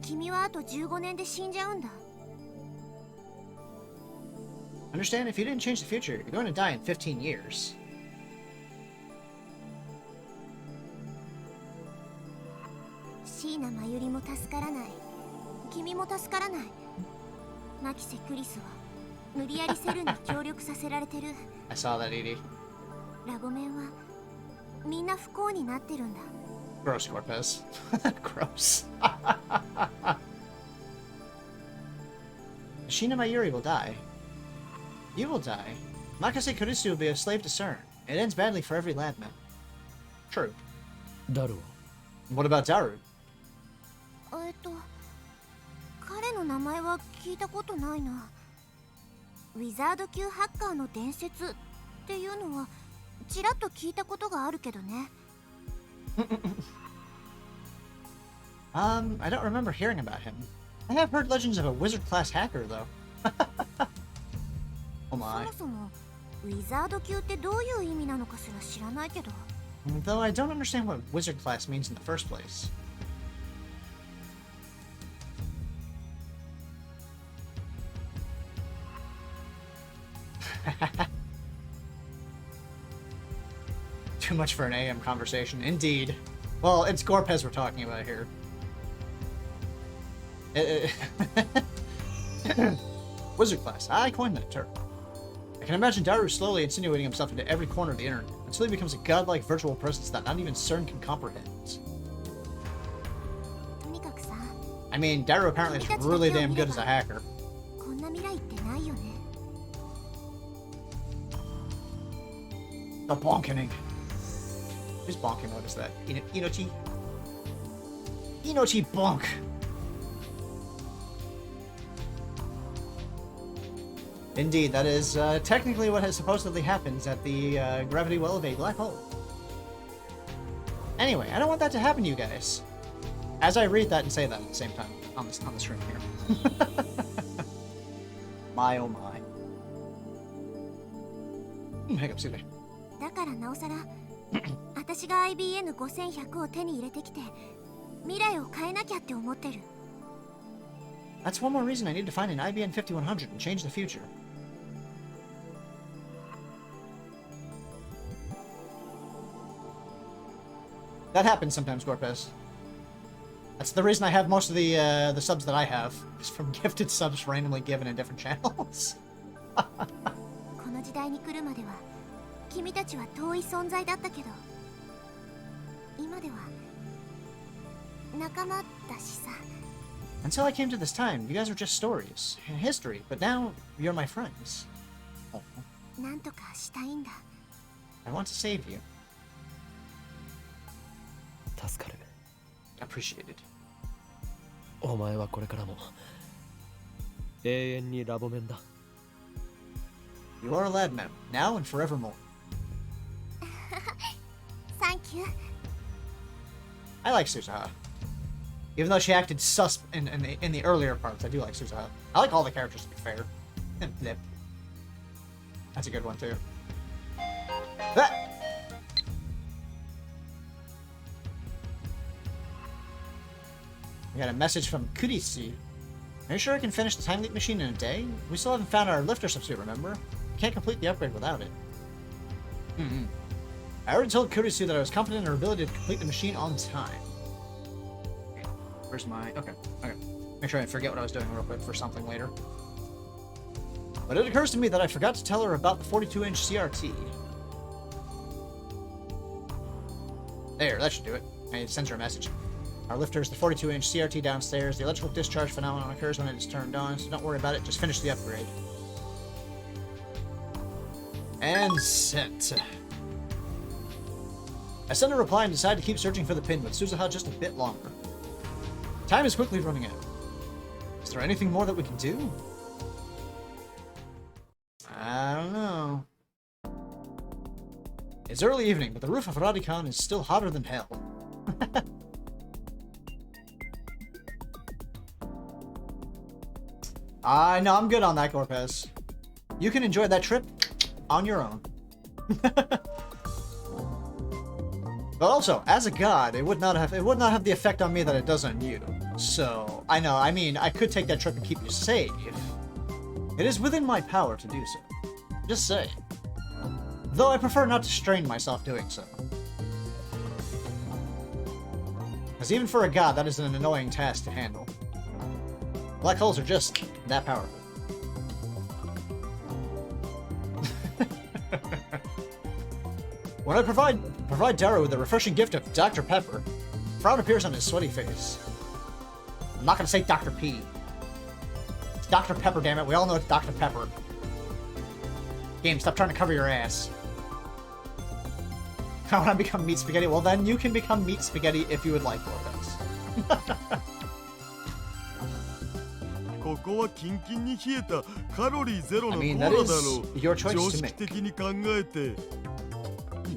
君はあと15年で死んじゃうんだ。Understand? If you didn't change the future, you're going to die in 15 years. 椎名真由里も助からない。君も助からない。マキセ・クリスは無理やりセルに協力させられてる。I saw that, Edie. ラゴメンはみんな不幸になってるんだ。Gross, Corpez. Gross. Shina Mayuri will die. You will die. Makase Kurisu will be a slave to CERN. It ends badly for every labman. True. ダルは What about Daru? 彼の名前は聞いたことないな。ウィザード級ハッカーの伝説っていうのはちらっと聞いたことがあるけどね。I don't remember hearing about him. I have heard legends of a wizard-class hacker, though. Oh そ my. もそもウィザード級ってどういう意味なのかすら知らないけど。 Though I don't understand what wizard class means in the first place. Too much for an AM conversation, indeed. Well, it's Gorpez we're talking about here. Wizard class. I coined that term. I can imagine Daru slowly insinuating himself into every corner of the internet until he becomes a godlike virtual presence that not even CERN can comprehend. とにかくさ、 I mean, Daru apparently is really damn good as a hacker. こんな未来ってないよね。 The bonkening. Whose bonking mode is that? Inochi? Inochi bonk! Indeed, that is technically what has supposedly happens at the gravity well of a black hole. Anyway, I don't want that to happen to you guys. As I read that and say that at the same time on the screen here. My oh my. Hang up, excuse me. だからなおさら私が IBN5100 を手に入れてきて未来を変えなきゃって思ってる。 That's one more reason I need to find an IBN 5100 and change the future. That happens sometimes, Gorpez. That's the reason I have most of the subs that I have. Is from gifted subs randomly given in different channels. この時代に来るまでは君たちは遠い存在だったけど今では仲間だしさ。 Until I came to this time, you guys were just stories, history, but now you're my friends. Oh, なんとかしたいんだ。 I want to save you. 助かる。 Appreciated. お前はこれからも永遠にラボメンだ。 You are a lab man, now and forevermore. Thank you. I like Suzuha. Even though she acted sus in the earlier parts, I do like Suzuha. I like all the characters, to be fair. And Blip. That's a good one, too. Ah! We got a message from Kurisi. Are you sure I can finish the time leap machine in a day? We still haven't found our lifter substitute, remember? Can't complete the upgrade without it. I already told Kurisu that I was confident in her ability to complete the machine on time. Okay, where's my... Okay. Make sure I forget what I was doing real quick for something later. But it occurs to me that I forgot to tell her about the 42-inch CRT. There, that should do it. I sent her a message. Our lifter is the 42-inch CRT downstairs. The electrical discharge phenomenon occurs when it is turned on, so don't worry about it. Just finish the upgrade. And sent. I sent a reply and decided to keep searching for the pin with Suzuha just a bit longer. Time is quickly running out. Is there anything more that we can do? I don't know. It's early evening, but the roof of Radicon is still hotter than hell. No, I'm good on that, Gorpez. You can enjoy that trip on your own. But also, as a god, it would not have the effect on me that it does on you. So, I know, I mean, I could take that trip and keep you safe. It is within my power to do so. Just saying. Though I prefer not to strain myself doing so. Because even for a god, that is an annoying task to handle. Black holes are just that powerful. When I provide Daru with the refreshing gift of Dr. Pepper, a frown appears on his sweaty face. I'm not gonna say Dr. P. It's Dr. Pepper, damn it. We all know it's Dr. Pepper. Game, stop trying to cover your ass. I want to become meat spaghetti. Well, then you can become meat spaghetti if you would like, Lopez. ここはキンキンに冷えたカロリーゼロの I コ mean, ーラ that だ is ろう。 your choice 常 to 識 make. 的に考えて。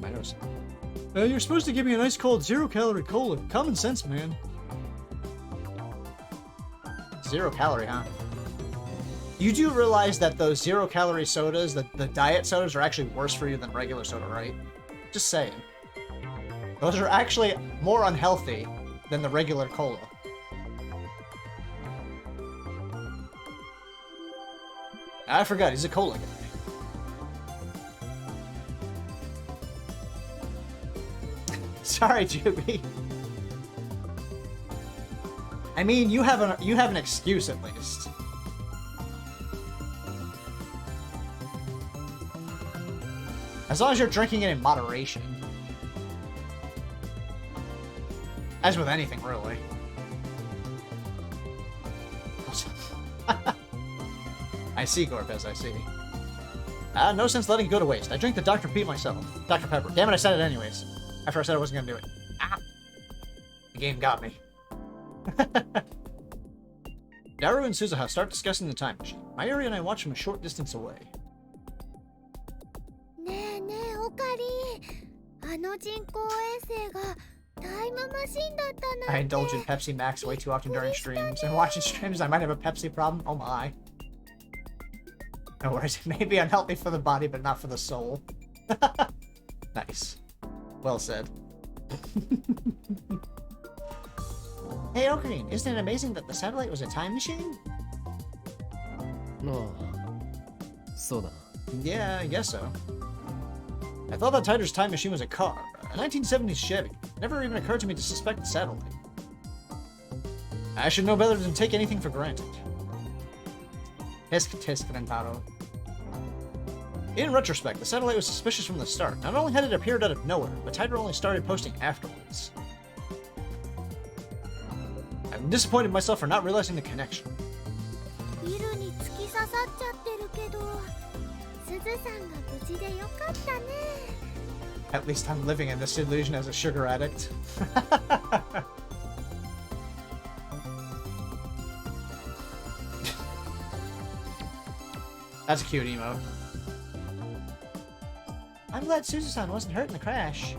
My nose. You're supposed to give me a nice cold 0-calorie cola. Common sense, man. 0-calorie, huh? You do realize that those 0-calorie sodas, the diet sodas, are actually worse for you than regular soda, right? Just saying. Those are actually more unhealthy than the regular cola. I forgot, he's a cola guy. Sorry, Juby. I mean, you have an excuse at least. As long as you're drinking it in moderation. As with anything, really. I see, Gorpez, I see. No sense letting it go to waste. I drink the Dr. Pete myself. Dr. Pepper. Damn it, I said it anyways. After I said I wasn't gonna do it. Ah! The game got me. Daru and Suzuha start discussing the time machine. Mayuri and I watch from a short distance away. ねえねえオカリン、あの人工衛星がタイムマシンだったなん I て。 indulge in Pepsi Max way too often during streams. And watching streams, I might have a Pepsi problem. Oh my. No worries. It may be unhealthy for the body, but not for the soul. Nice. Well said. Hey, Ocarine, isn't it amazing that the satellite was a time machine? ああ、そうだな。 Yeah, I guess so. I thought that Tiger's time machine was a car, a 1970s Chevy. Never even occurred to me to suspect the satellite. I should know better than take anything for granted. Tisk tisk, Rentaro. In retrospect, the satellite was suspicious from the start. Not only had it appeared out of nowhere, but Tiger only started posting afterwards. I'm disappointed in myself for not realizing the connection. ビルに突き刺さっちゃってるけど、すずさんが無事でよかったね。 At least I'm living in this illusion as a sugar addict. That's a cute emote. I'm glad Suzu-san wasn't hurt in the crash.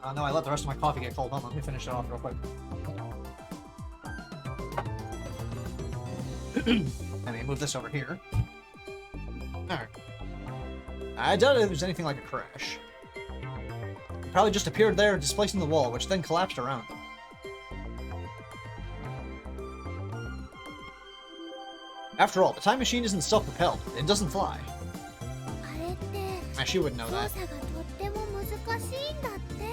Oh no, I let the rest of my coffee get cold. Hold on, let me finish it off real quick. Let me move this over here. Alright. I doubt it was anything like a crash. It probably just appeared there, displacing the wall, which then collapsed around it. After all, the time machine isn't self-propelled. It doesn't fly. あれって She wouldn't know 操 that. 作がとっても難しいんだって。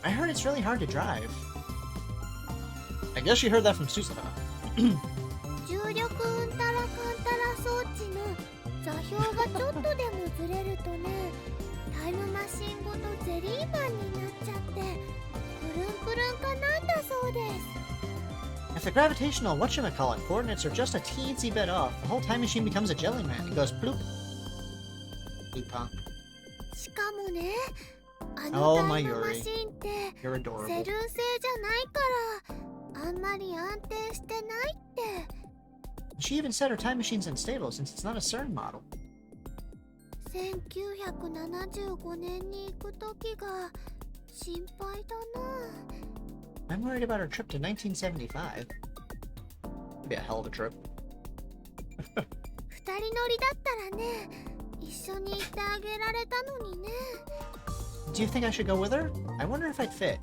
I heard it's really hard to drive. I guess you heard that from Suzuha. 重力うんたらかんたら装置の座標がちょっとでもずれるとね、タイムマシンごとゼリーマンになっちゃってプルンプルンかなんだそうです。 If the gravitational whatchamacallit coordinates are just a teensy bit off, the whole time machine becomes a jelly man. It goes bloop. Bloop, huh? しかもね、あ Oh, のタ my イムマ Yuri. シンって You're セ adorable. ルン製じゃないからあんまり安定してないって。 She even said her time machine's unstable since it's not a CERN model. 1975年に行く時が心配だな。 I'm worried about her trip to 1975. It'd be a hell of a trip. 二人乗りだったらね、一緒に行ってあげられたのにね。 Do you think I should go with her? I wonder if I'd fit.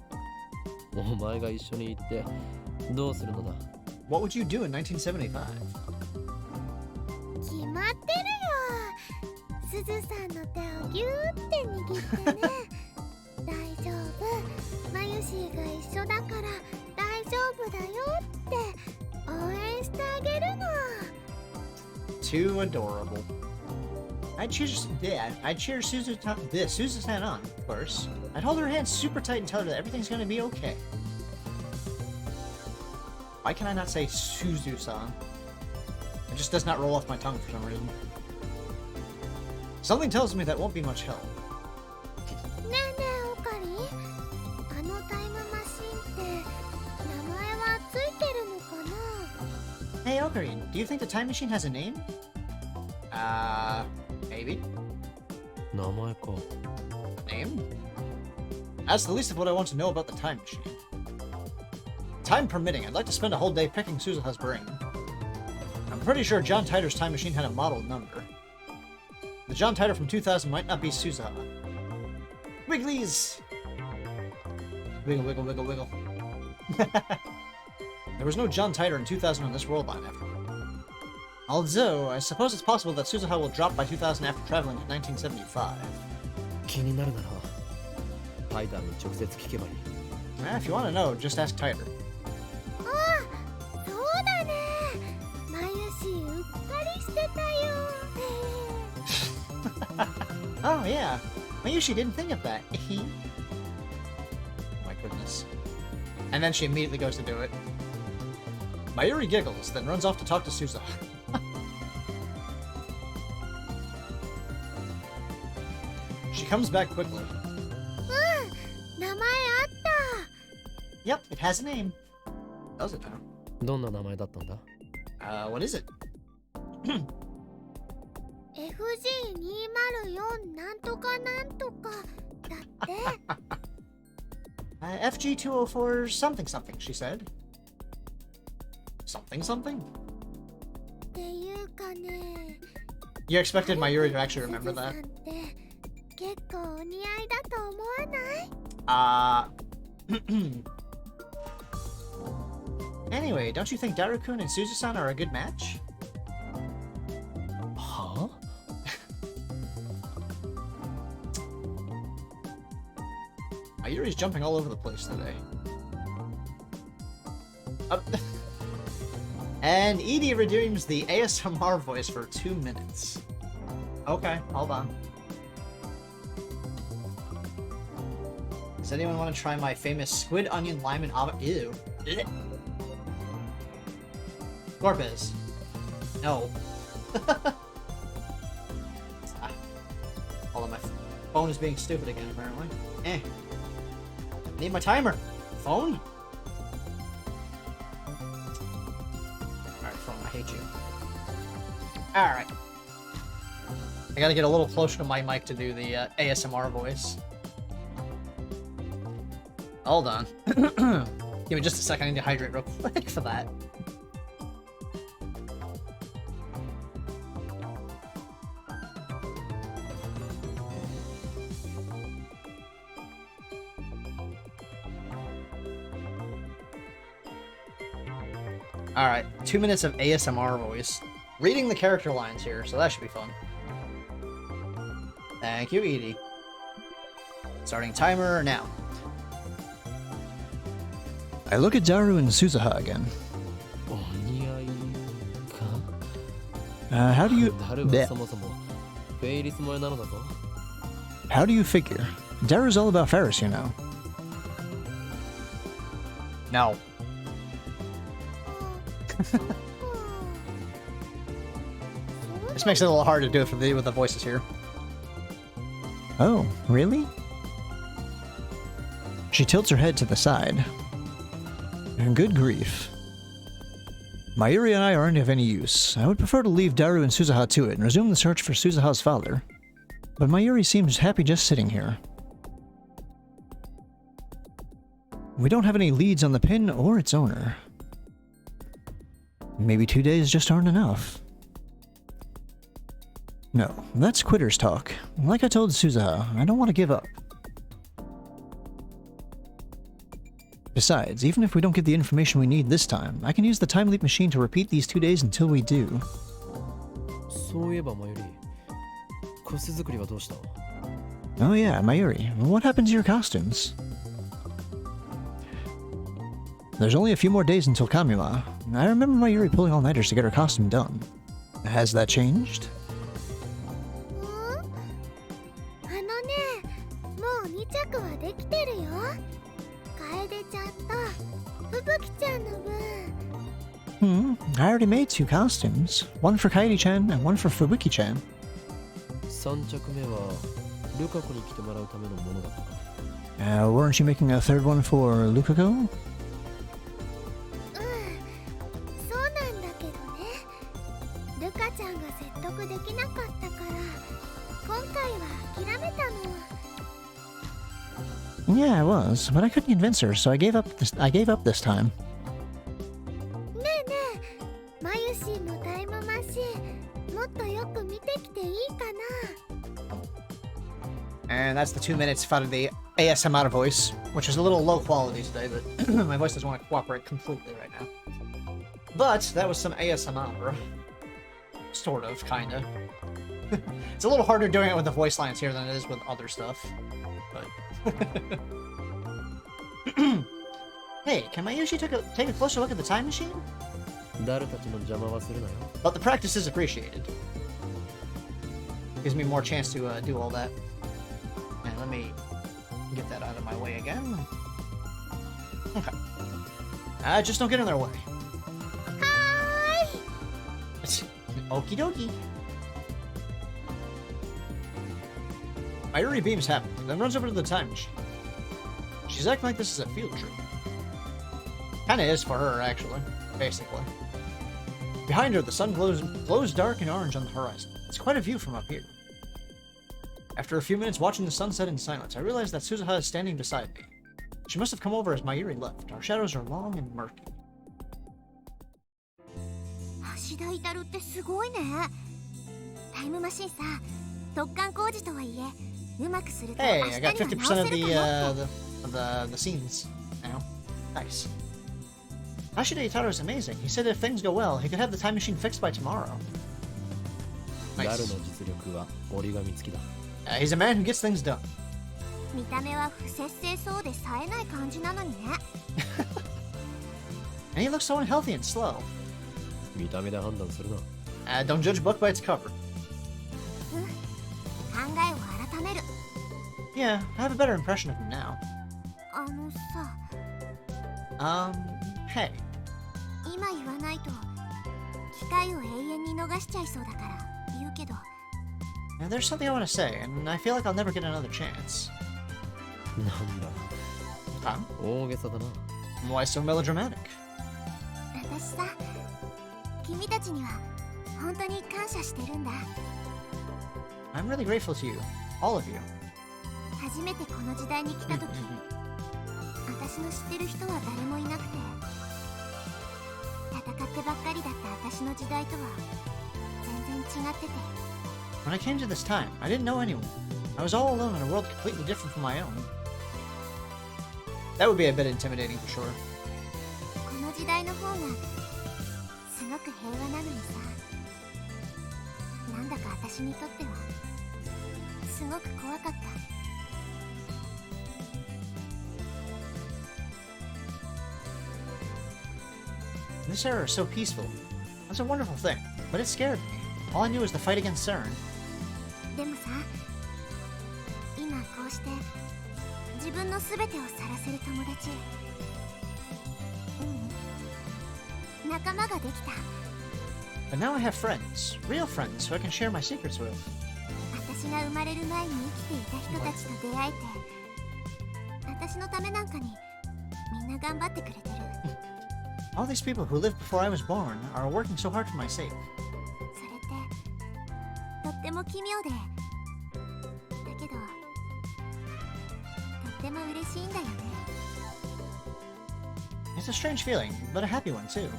お前が一緒に行ってどうするのだ。 What would you do in 1975? 決まってるよ。すずさんの手をギューって握ってね。大丈夫。マユシーが一緒だから大丈夫だよって応援してあげるの。 Too adorable. I'd cheer Suzu-san on, of course. I'd hold her hand super tight and tell her that everything's gonna be okay. Why can I not say Suzuha? It just does not roll off my tongue for some reason. Something tells me that won't be much help. ねえねえオカリン、あのタイムマシンって名前はついてるのかな？ Hey Ocarine, do you think the time machine has a name? Maybe. 名前か。 Name? That's the least of what I want to know about the time machine. Time permitting, I'd like to spend a whole day picking Suzuha's brain. I'm pretty sure John Titor's time machine had a model number. The John Titor from 2000 might not be Suzuha. Wigglies! Wiggle, wiggle, wiggle, wiggle. There was no John Titor in 2000 on this world line after all. Although, I suppose it's possible that Suzuha will drop by 2000 after traveling to 1975. 気になるならタイターに直接聞けばいい。If you want to know, just ask Titor. あ、そうだね。マユシうっかりしてたよ。Oh, yeah. Mayushi didn't think of that. Oh my goodness. And then she immediately goes to do it. Mayuri giggles, then runs off to talk to Suzuha. She comes back quickly. 名前あった。 Yep, it has a name. Does it now? どんな名前だったんだ？ What is it? FG204 なんとかなんとかだって。FG204 something something, she said. Something something? っていうかね。 You expected Mayuri to actually remember that? 結構お似合いだと思わない？ Anyway, don't you think Daru-kun and Suzu-san are a good match? はあ？ Mayuri's jumping all over the place today. And Edie redeems the ASMR voice for 2 minutes. Okay, hold on. Does anyone want to try my famous squid, onion, lime, and avocado? Ew. Ugh. Corpus. No. Hold on, my phone is being stupid again, apparently. Need my timer. Phone? Alright, phone, I hate you. Alright. I gotta get a little closer to my mic to do the ASMR voice. Hold on. Give me just a second, I need to hydrate real quick for that. Alright, 2 minutes of ASMR voice. Reading the character lines here, so that should be fun. Thank you, Edie. Starting timer now. I look at Daru and Suzuha again. お似合いか？ How do you... ダルはそもそもフェイリス萌えなのだぞ。 How do you figure? Daru's all about Ferris, you know. No. This makes it a little hard to do it with the voices here. Oh, really? She tilts her head to the side. Good grief. Mayuri and I aren't of any use. I would prefer to leave Daru and Suzuha to it and resume the search for Suzuha's father. But Mayuri seems happy just sitting here. We don't have any leads on the pin or its owner. Maybe 2 days just aren't enough. No, that's quitter's talk. Like I told Suzuha, I don't want to give up. Besides, even if we don't get the information we need this time, I can use the time leap machine to repeat these 2 days until we do. そういえばマユリ、コス作りはどうした？ Oh yeah, Mayuri, what happened to your costumes? There's only a few more days until Kamiwa. I remember Mayuri pulling all-nighters to get her costume done. Has that changed? あのね、もう2着はできてるよ。楓ちゃんと吹雪ちゃんの分 already made 2 costumes. One for Kairi-chan and one for Fubuki-chan. 3着目はルカ子に着てもらうためのものだったか。Weren't you making a third one for Lukako? うん、そうなんだけどね。ルカちゃんが説得できなかったから今回は諦めたの。 Yeah, I was, but I couldn't convince her, so I gave up this time. ねえねえ、マユシーのタイムマシンもっとよく見てきていいかな。 And that's the 2 minutes out of the ASMR voice, which is a little low quality today, but my voice doesn't want to cooperate completely right now. But that was some ASMR. Sort of, kinda. It's a little harder doing it with the voice lines here than it is with other stuff. But hey, can Mayushi take a closer look at the time machine? 誰たちの邪魔はするなよ。 But the practice is appreciated. Gives me more chance to do all that. And let me get that out of my way again. Okay. Just don't get in their way. Okie dokie. Mayuri beams happy, then runs over to the time machine. She's acting like this is a field trip. Kinda is for her, actually. Basically. Behind her, the sun glows dark and orange on the horizon. It's quite a view from up here. After a few minutes watching the sunset in silence, I realized that Suzuha is standing beside me. She must have come over as Mayuri left. Our shadows are long and murky. 橋田至ってすごいね。タイムマシンさ、突貫工事とはいえ、うまくすると明 Hey, 日 I には got 直 50% せ of る the, かもって the scenes now. Nice. Ashida Itaro is amazing. He said if things go well, he could have the time machine fixed by tomorrow. ギャル Nice. の実力は折り紙付きだ。He's a man who gets things done. 見た目は不節制そうで冴えない感じなのにね。 And he looks so unhealthy and slow. 見た目で判断するな。Don't judge a book by its cover. うん、考えを改める。 Yeah, I have a better impression of him now. あのさ、 Hey. 今言わないと機会を永遠に逃しちゃいそうだから言うけど。 Now, there's something I want to say, and I feel like I'll never get another chance. なんだ、 Huh? 大げさだな。 Why so melodramatic? 私さ、君たちには本当に感謝してるんだ。 I'm really grateful to you, all of you. 初めてこの時代に来た時、私の知ってる人は誰もいなくて、戦ってばっかりだった私の時代とは全然違ってて。 When I came to this time, I didn't know anyone. I was all alone in a world completely different from my own. That would be a bit intimidating for sure. この時代の方がすごく平和なのにさ、なんだか私にとってはすごく怖かった。 This era is so peaceful. That's a wonderful thing, but it scared me. All I knew was the fight against CERN. でもさ、今こうして自分の全てをさらせる友達、仲間ができた。 But now I have friends, real friends, who I can share my secrets with. 私が生まれる前に生きていた人たちと出会えて、私のためなんかにみんな頑張ってくれてる。 All these people who lived before I was born are working so hard for my sake. それってとっても奇妙で、だけどとっても嬉しいんだよね。 It's a strange feeling, but a happy one too.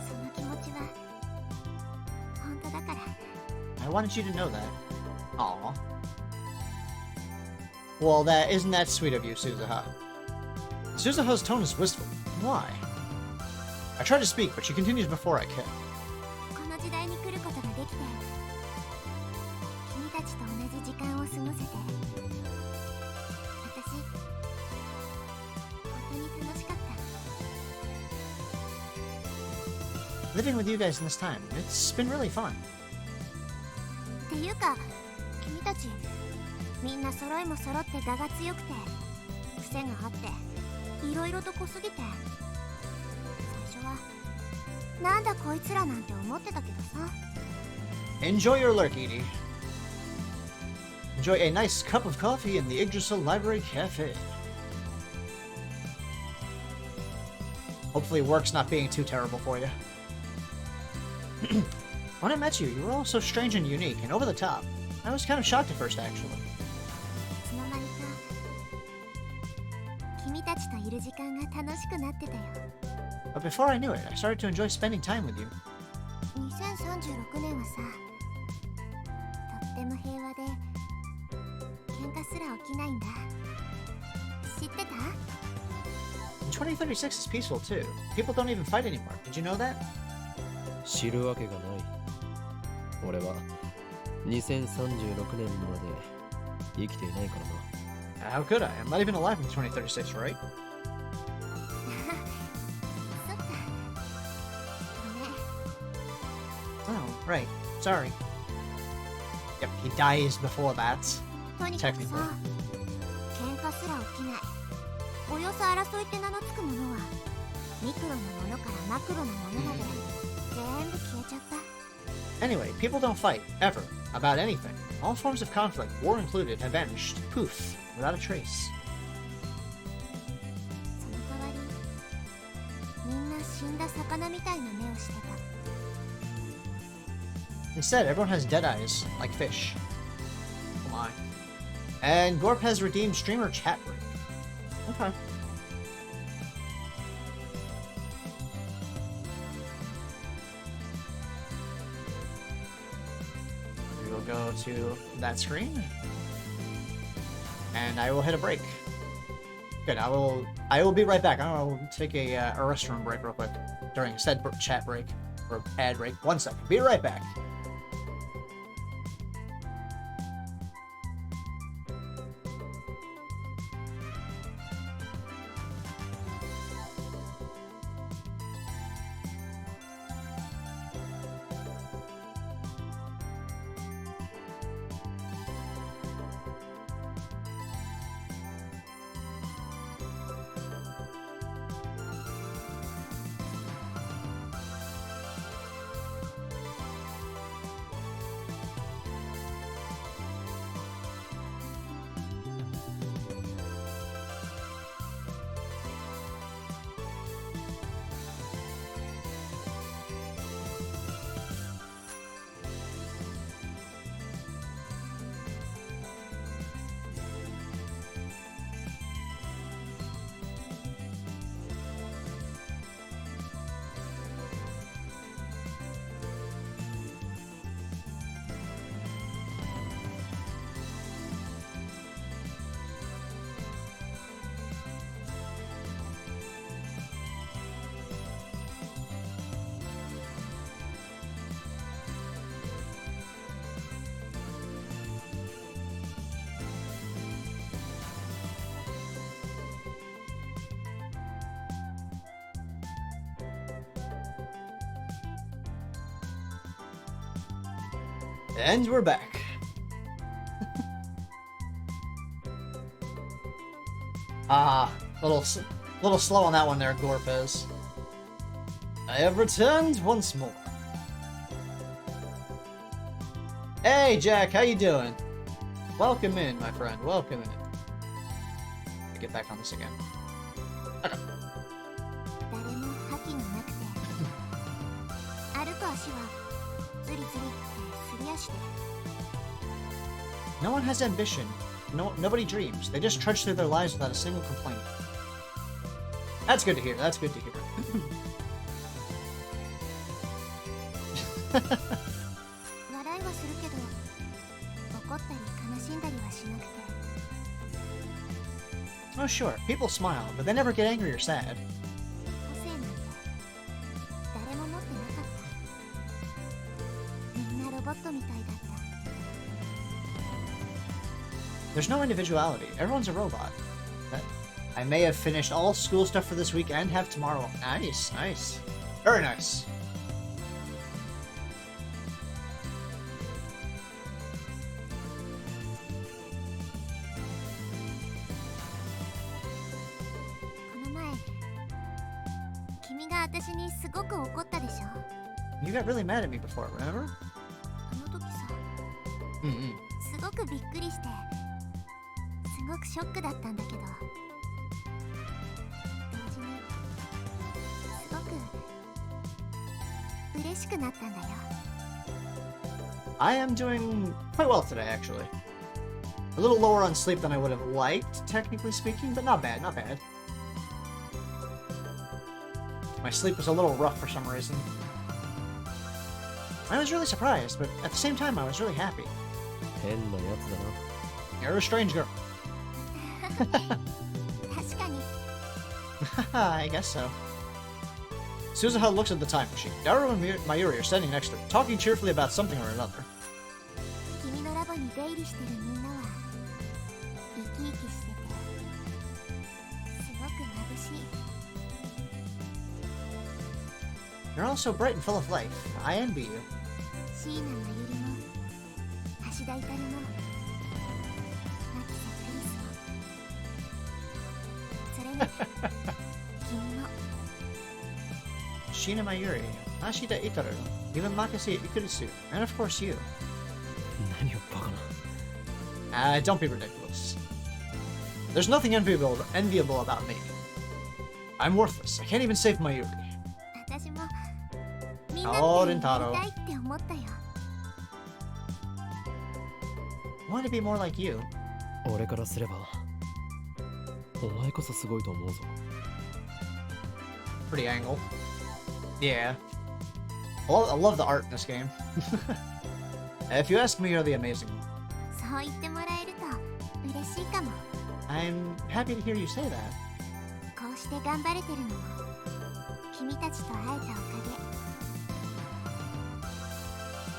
その気持ちは本当だから。 I wanted you to know that. Aww. Well, isn't that sweet of you, Suzuha? Suzuha's tone is wistful. Why? I try to speak, but she continues before I can. この時代に来ることができて、君たちと同じ時間を過ごせて、私本当に楽しかった。 Living with you guys in this time, it's been really fun. っていうか、君たちみんな揃いも揃って我が強くて、癖があっていろいろと濃すぎて、最初はなんだこいつらなんて思ってたけどさ。 Enjoy your lurk, Edie. Enjoy a nice cup of coffee in the Yggdrasil Library Cafe. Hopefully work's not being too terrible for you. When I met you, you were all so strange and unique and over the top. I was kind of shocked at first, actually. いつの間にか君たちといる時間が楽しくなってたよ。 But before I knew it, I started to enjoy spending time with you. 2036年はさ、とっても平和で喧嘩すら起きないんだ。知ってた？ 2036 is peaceful too. People don't even fight anymore. Did you know that? 知るわけがない。俺は2036年まで生きていないからな。 How could I? I'm not even alive in 2036, right? そっか。ごめん。 Oh, right. Sorry. Yep, he dies before that. とにかくさ、喧嘩すら起きない。およそ争いって名の付くものは、ミクロなものからマクロなものまで全部消えちゃった。 Anyway, people don't fight, ever, about anything. All forms of conflict, war included, have vanished, poof, without a trace. その代わり、みんな死んだ魚みたいな目をしてた。 Instead, everyone has dead eyes, like fish. Oh my. And Gorp has redeemed streamer chat room. Okay. We will go to that screen. And I will hit a break. Good, I will be right back. I will take a restroom break real quick during said chat break or ad break. 1 second. Be right back. And we're back. Little slow on that one there, Gorpez. I have returned once more. Hey, Jack, how you doing? Welcome in, my friend. Welcome in. Get back on this again. Okay. 誰も覇気がなくて歩く足はズリズリってすり足で No one has ambition. Nobody dreams. They just trudge through their lives without a single complaint. That's good to hear. That's good to hear. 笑いはするけど怒ったり悲しんだりはしなくて Oh, sure. People smile, but they never get angry or sad. 個性なんて誰も持ってなかったみんなロボットみたいだった There's no individuality. Everyone's a robot. I may have finished all school stuff for this week and have tomorrow. Nice, nice. Very nice. This 私にすごく怒ったでしょ。 You got really mad at me before, remember? あの時さ、Mm-mm. すごくびっくりして、すごくショックだったんだけど、同時にすごく嬉しくなったんだよ。 I am doing quite well today, actually. A little lower on sleep than I would have liked, technically speaking, but not bad, not bad. My sleep was a little rough for some reason. I was really surprised, but at the same time, I was really happy. 変なやつだな。 You're a strange girl. 確かに。 I guess so. Suzuha looks at the time machine. Daru and Mayuri are standing next to her, talking cheerfully about something or another. 君のラボに出入りしてるみんなは生き生きしててすごく眩しい。 You're all so bright and full of life. I envy you. 椎名まゆりも橋田至も牧瀬クリスもそれに君も。 Shina Mayuri, Ashida Itaru, even Makase Ikurisu, and of course you. 何をバカな。 Don't be ridiculous. There's nothing enviable about me. I'm worthless. I can't even save Mayuri. 私もみんなおーみたいレンタロウになりたいって思ったよ。 I want to be more like you. 俺からすれば、お前こそすごいと思うぞ。 Pretty angle. Yeah. I love the art in this game. If you ask me, you're the amazing one. そう言ってもらえると嬉しいかも。 I'm happy to hear you say that. こうして頑張れてるのも君たちと会えたおかげ。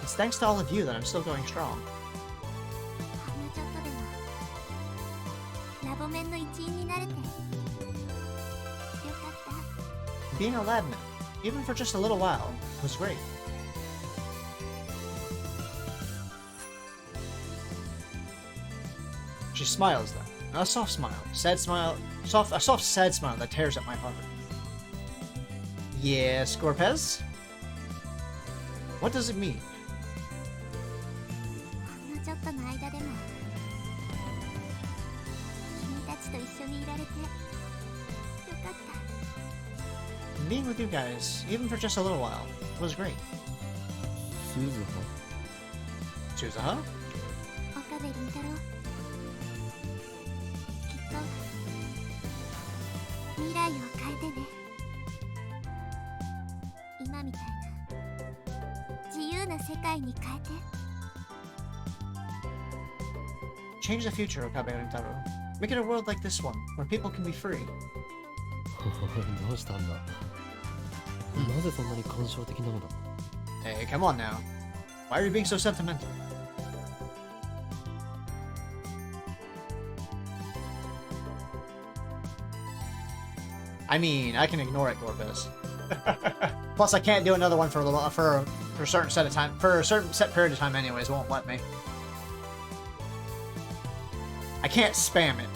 It's thanks to all of you that I'm still going strong. ほんのちょっとでもラボメンの一員になれてよかった。 Being a labman, even for just a little while, was great. She smiles then. A soft smile. Sad smile. A soft sad smile that tears at my heart. Yes, Gorpez? What does it mean? ほんのちょっとの間でも君たちと一緒にいられてよかった。 Being with you guys, even for just a little while, was great. スズハ Suzuha? 岡部倫太郎、きっと未来を変えてね。今みたいな自由な世界に変えて。 Change the future, Okabe Rintaro. Make it a world like this one, where people can be free. どうしたんだ。なぜそんなに感傷的なのだ。 Hey, come on now. Why are you being so sentimental? I mean, I can ignore it, Gorbez. Plus, I can't do another one for a little, for a certain set of time, for a certain set period of time. Anyways, won't let me. I can't spam it.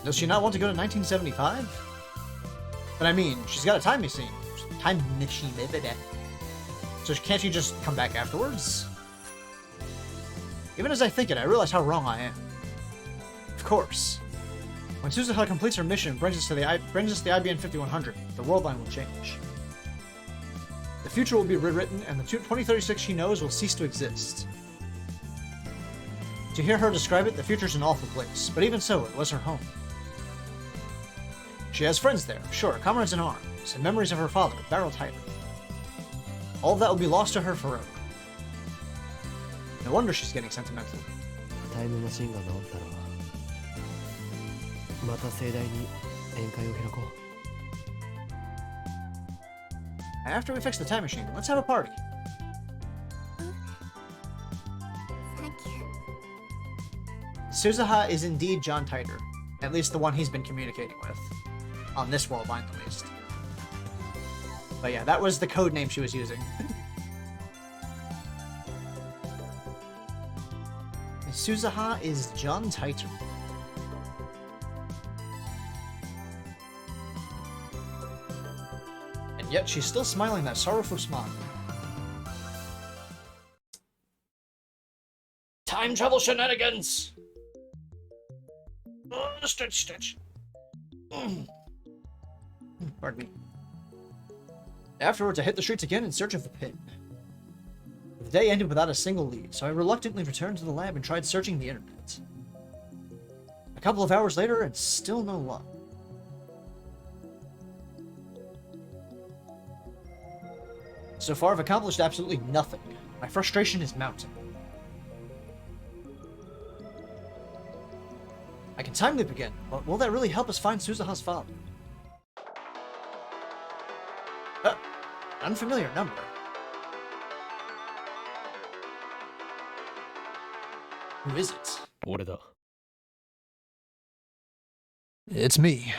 Does she not want to go to 1975? But I mean, she's got a time machine. Time machine, baby. So can't she just come back afterwards? Even as I think it, I realize how wrong I am. Of course. When Suzuha completes her mission and brings us to the IBN 5100, the world line will change. The future will be rewritten, and the 2036 she knows will cease to exist. To hear her describe it, the future's an awful place, but even so, it was her home. She has friends there, sure, comrades in arms, and memories of her father, Barrel Tiger. All of that will be lost to her forever. No wonder she's getting sentimental. タイムマシンが治ったらまた盛大に宴会を開こう。 After we fix the time machine, let's have a party. Thank you. Suzuha is indeed John Titor, at least the one he's been communicating with. On this world line, at least. But yeah, that was the code name she was using. Suzuha is John Titor. And Yet she's still smiling that sorrowful smile. Time travel shenanigans! Stitch. Pardon me. Afterwards, I hit the streets again in search of the pin. The day ended without a single lead, so I reluctantly returned to the lab and tried searching the internet. A couple of hours later, and still no luck. So far, I've accomplished absolutely nothing. My frustration is mounting. I can time loop again, but will that really help us find Suzuha's father? Unfamiliar number. Who is it? 俺だ。 It's me.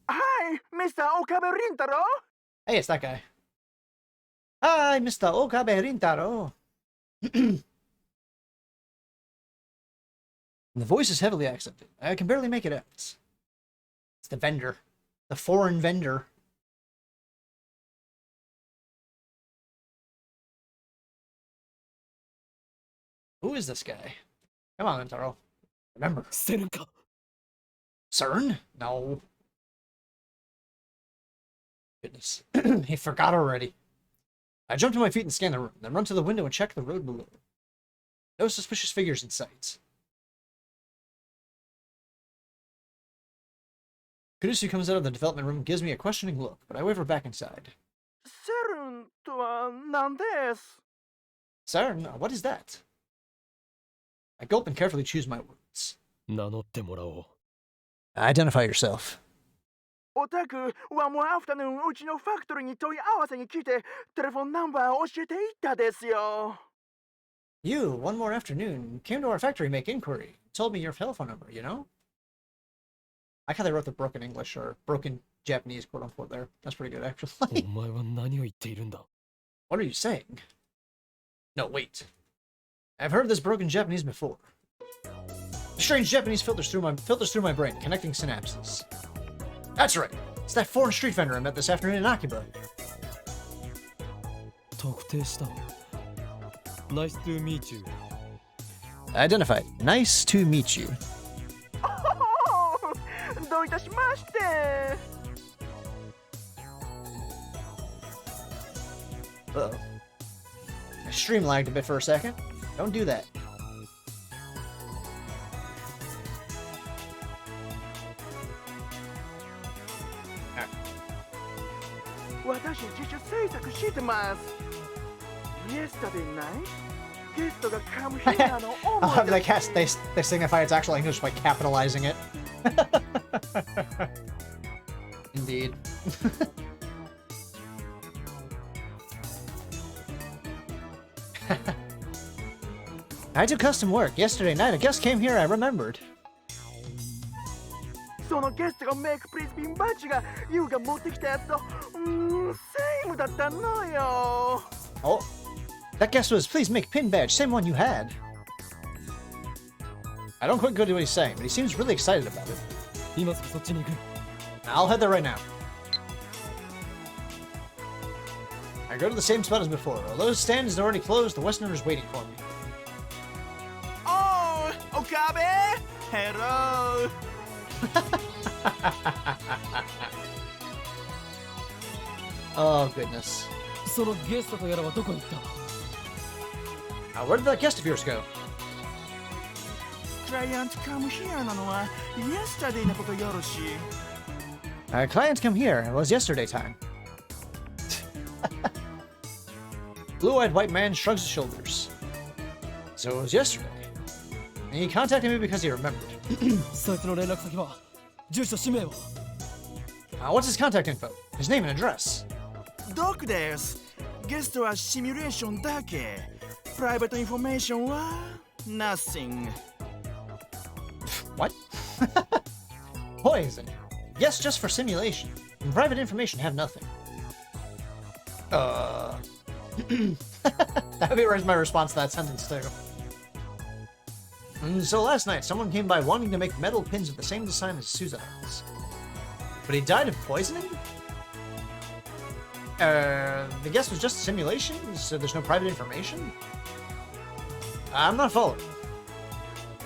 Hi, Mr. Okabe Rintaro. Hey, it's that guy. Hi, Mr. Okabe Rintaro. The voice is heavily accented. I can barely make it out. It's the vendor. The foreign vendor. Who is this guy? Come on, Rintaro. Remember. セルンか。 CERN? No. Goodness. He forgot already. I jump to my feet and scan the room, then run to the window and check the road below. No suspicious figures in sight. Kurusu comes out of the development room and gives me a questioning look, but I waver back inside. セルンとは何です CERN? What is that? I gulp and carefully choose my words. 名乗ってもらおう。 Identify yourself. おたくワンモアアフタヌーンうちのファクトリーに問い合わせに来てテレフォンナンバーを教えていったですよ You, one more afternoon, came to our factory to make inquiry. Told me your telephone number, you know? I like how they wrote the broken English, or broken Japanese, quote unquote, there. That's pretty good, actually. お前は何を言っているんだ。 What are you saying? No, wait. I've heard this broken Japanese before. The strange Japanese filters through my brain, connecting synapses. That's right. It's that foreign street vendor I met this afternoon in Akiba. 特定した。Nice to meet you. Identified. Nice to meet you. どういたしまして Uh-oh. I stream lagged a bit for a second. Don't do that. 私自主制作してます Yesterday night ゲストがカムヒアの I'll have the cast. They signify it's actual English by capitalizing it. Indeed. I do custom work. Yesterday night, a guest came here. I remembered. そのゲストがメイクプリンスピンバッジがユウが持ってきたやつとセームだったのよ Oh, that guest was. Please make pin badge. Same one you had. I don't quite get what he's saying, but he seems really excited about it. 今すぐそっちに行く。 I'll head there right now. I go to the same spot as before. Although the stand is already closed, the Westerner is waiting for me. Oh, Okabe! Hello! Oh, goodness. そのゲストとやらはどこに行った。 Where did that guest of yours go? クライアントカムヒアなのは Yesterday のことよろしい Clients come here. It was yesterday time. Blue-eyed white man shrugs his shoulders. So it was yesterday. And he contacted me because he remembered. そいつの連絡先は住所氏名は What's his contact info? His name and address. ドクですゲストはシミュレーションだけプライベートインフォメーションは Nothing What? Poison. Yes, just for simulation. And private information have nothing. That would be my response to that sentence, too. So last night, someone came by wanting to make metal pins of the same design as Suzuha's. But he died of poisoning? The guest was just a simulation, so there's no private information? I'm not following.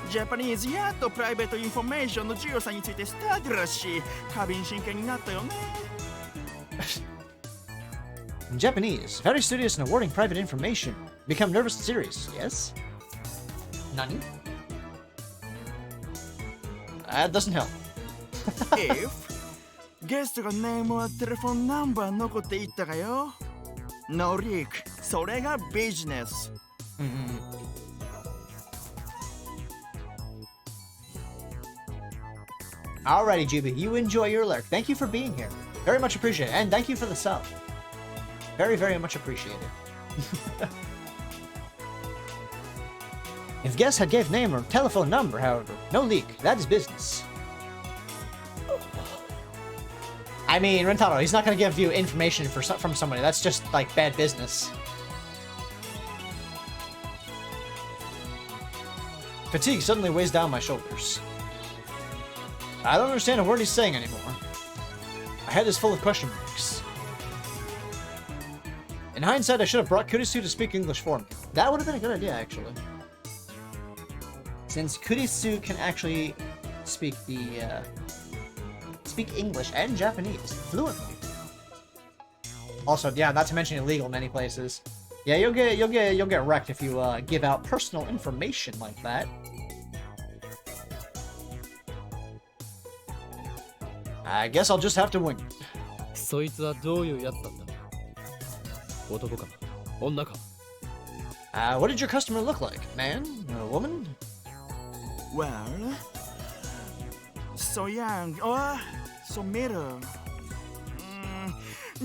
ジャパニーズやっとプライベートインフォメーションの重要さについてスタディらしい過敏真剣になったよね In Japanese, very studious in awarding private information. Become nervous and serious, yes? Nani? That doesn't help. If ゲストがネームはテレフォンナンバー残っていったかよ No leak それがビジネス Alrighty, Juby, you enjoy your lurk. Thank you for being here. Very much appreciated. And thank you for the sub. Very, very much appreciated. If guests had gave name or telephone number, however, no leak. That is business. I mean, Rentaro, he's not going to give you information from somebody. That's just, like, bad business. Fatigue suddenly weighs down my shoulders. I don't understand a word he's saying anymore. My head is full of question marks. In hindsight, I should have brought Kurisu to speak English for me. That would have been a good idea, actually. Since Kurisu can actually speak speak English and Japanese fluently. Also, yeah, not to mention illegal in many places. Yeah, you'll get wrecked if you give out personal information like that. I guess I'll just have to wing it. そいつはどういうやつだった？男か？女か？ What did your customer look like? Man? A woman? Well So young or so middle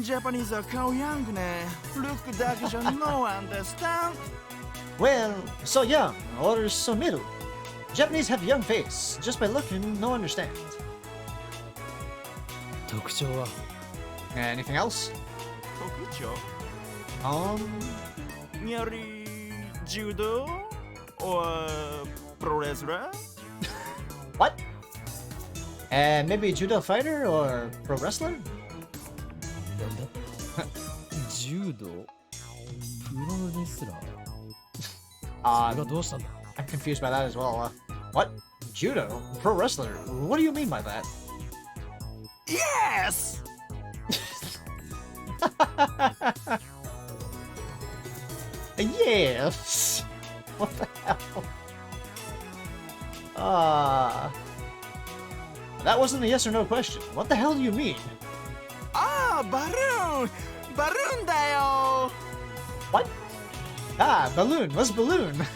Japanese は顔 young ね Look だけじゃ no understand Well, so young, or so middle. Japanese have a young face. Just by looking, no understand. 特徴は？ Anything else? 特徴 Nearly judo or pro wrestler? What? Maybe a judo fighter or pro wrestler? なんだ？柔道？プロレスラー？それがどうしたんだ？ I'm confused by that as well. What? Judo? Pro wrestler? What do you mean by that? Yes! Yes! What the hell? That wasn't a yes or no question. What the hell do you mean? Ah, balloon! Balloon だよ What? Ah, balloon. What's balloon? What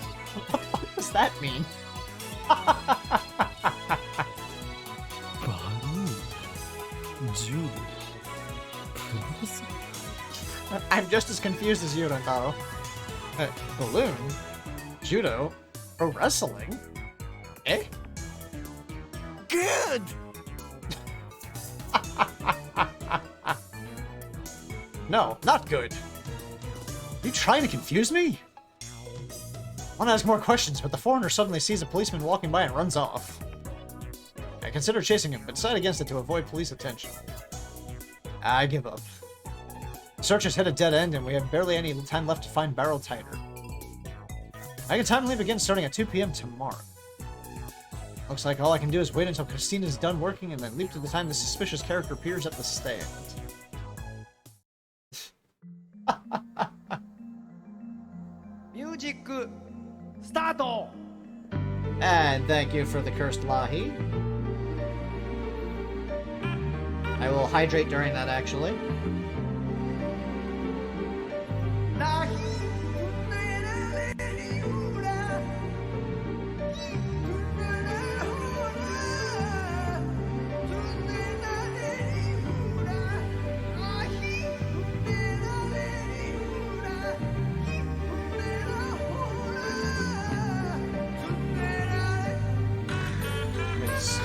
the fuck does that mean? バルーン？柔道？プロレス？ I'm just as confused as you, Rentaro. Balloon? Judo? Pro wrestling? Eh? Good! No, not good. You trying to confuse me? I want to ask more questions, but the foreigner suddenly sees a policeman walking by and runs off. I consider chasing him, but decide against it to avoid police attention. I give up. The search has hit a dead end, and we have barely any time left to find Barrel Tighter. I can time leave again starting at 2 p.m. tomorrow. Looks like all I can do is wait until Christina's done working and then leap to the time the suspicious character appears at the stand. Music start. And thank you for the cursed Lahi. I will hydrate during that, actually.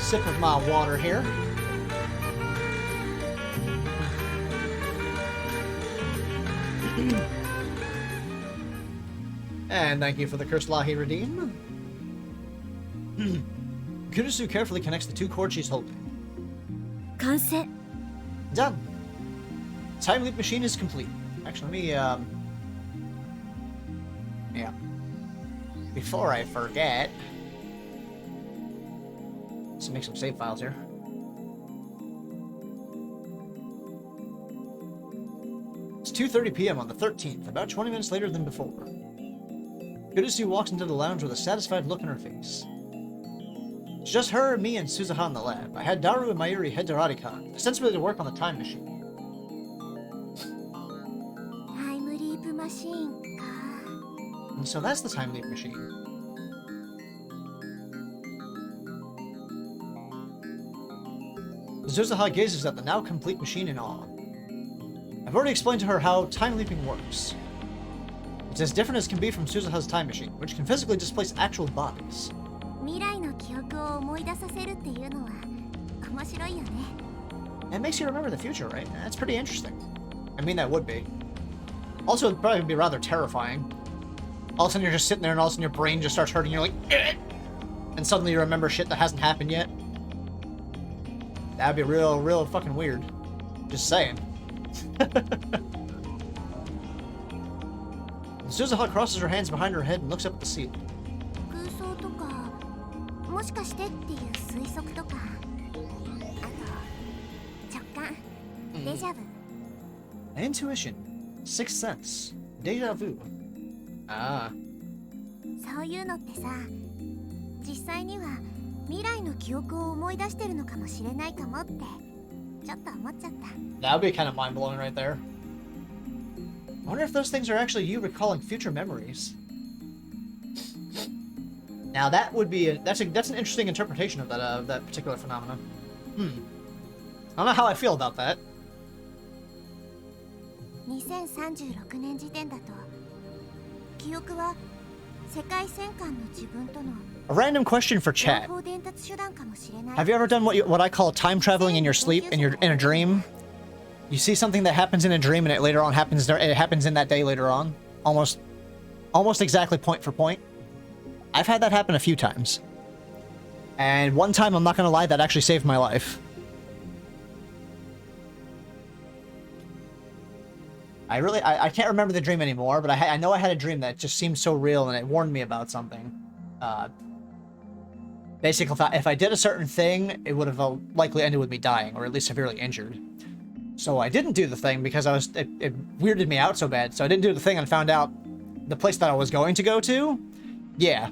Sip of my water here. And thank you for the cursed Lahi redeem. Kurisu carefully connects the two cords she's holding. 完成 Done. Time leap machine is complete. Actually, let me, yeah. Before I forget, let's make some save files here. It's 2:30 p.m. on the 13th, about 20 minutes later than before. Kurusu walks into the lounge with a satisfied look on her face. It's just her, me, and Suzuha in the lab. I had Daru and Mayuri head to Radican, ostensibly to work on the time machine. タイムリープマシーンか。 And so that's the time leap machine. Suzuha gazes at the now complete machine in awe. I've already explained to her how time leaping works. It's as different as can be from Suzuha's time machine, which can physically displace actual bodies. 未来の記憶を思い出させるっていうのは面白いよね。 It makes you remember the future, right? That's pretty interesting. I mean, that would be. Also, it'd probably be rather terrifying. All of a sudden, you're just sitting there, and all of a sudden, your brain just starts hurting. You're like, eh! And suddenly, you remember shit that hasn't happened yet. That'd be real fucking weird. Just saying. Suzuha crosses her hands behind her head and looks up at the ceiling. 空想とかもしかしてっていう推測とか、あと直感、デジャブ。 Intuition, sixth sense, deja vu. Ah. そういうのってさ、実際には未来の記憶を思い出してるのかもしれないかもってちょっと思っちゃった。 That would be kind of mind-blowing right there. I wonder if those things are actually you recalling future memories. Now that would be that's an interesting interpretation of that particular phenomenon. I don't know how I feel about that. 2036年時点だと記憶は世界戦艦の自分との A random question for 情 chat. 報伝達手段かもしれない。 Have you ever done what I call time traveling in your sleep in a dream? You see something that happens in a dream and it later on happens in that day later on, almost exactly point for point. I've had that happen a few times. And one time, I'm not gonna lie, that actually saved my life. I can't remember the dream anymore, but I know I had a dream that just seemed so real and it warned me about something. Basically, if I did a certain thing, it would have likely ended with me dying, or at least severely injured. So I didn't do the thing because it weirded me out so bad. So I didn't do the thing and found out the place that I was going to go to. Yeah.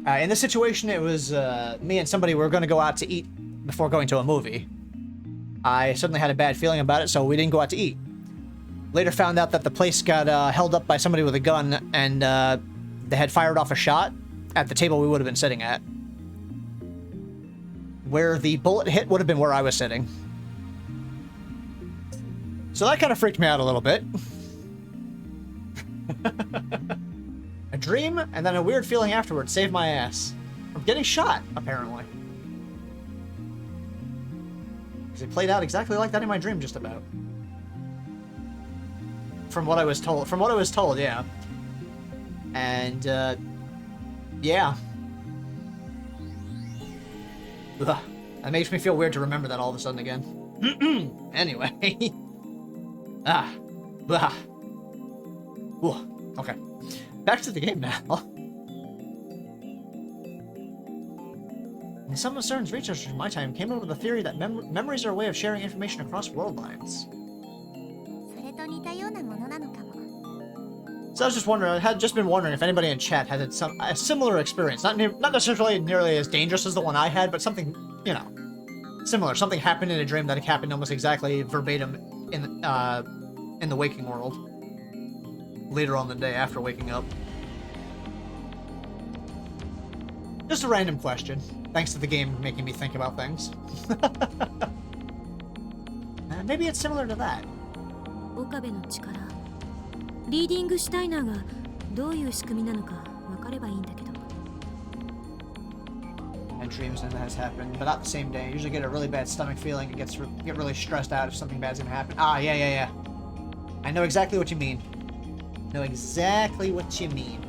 In this situation, it was me and somebody were going to go out to eat before going to a movie. I suddenly had a bad feeling about it, so we didn't go out to eat. Later found out that the place got held up by somebody with a gun, and they had fired off a shot at the table we would have been sitting at. Where the bullet hit would have been where I was sitting. So that kind of freaked me out a little bit. A dream, and then a weird feeling afterwards saved my ass. From getting shot, apparently. Because it played out exactly like that in my dream, just about. From what I was told, yeah. And, yeah. Ugh. That makes me feel weird to remember that all of a sudden again. Anyway. Blah. Ooh, okay. Back to the game now. And some of CERN's researchers in my time came up with the theory that memories are a way of sharing information across world lines. それと似たようなものなのかも。 So I was just wondering, I had just been wondering if anybody in chat had a similar experience. Not necessarily nearly as dangerous as the one I had, but something, you know, similar. Something happened in a dream that happened almost exactly verbatim in the waking world. Later on the day after waking up. Just a random question. Thanks to the game making me think about things. Maybe it's similar to that. 岡部の力リーディングシュタイナーがどういう仕組みなのか分かればいいんだけど And dreams and that has happened, but not the same day. I usually get a really bad stomach feeling and get really stressed out if something bad's gonna happen. Ah, yeah. I know exactly what you mean. Know exactly what you mean.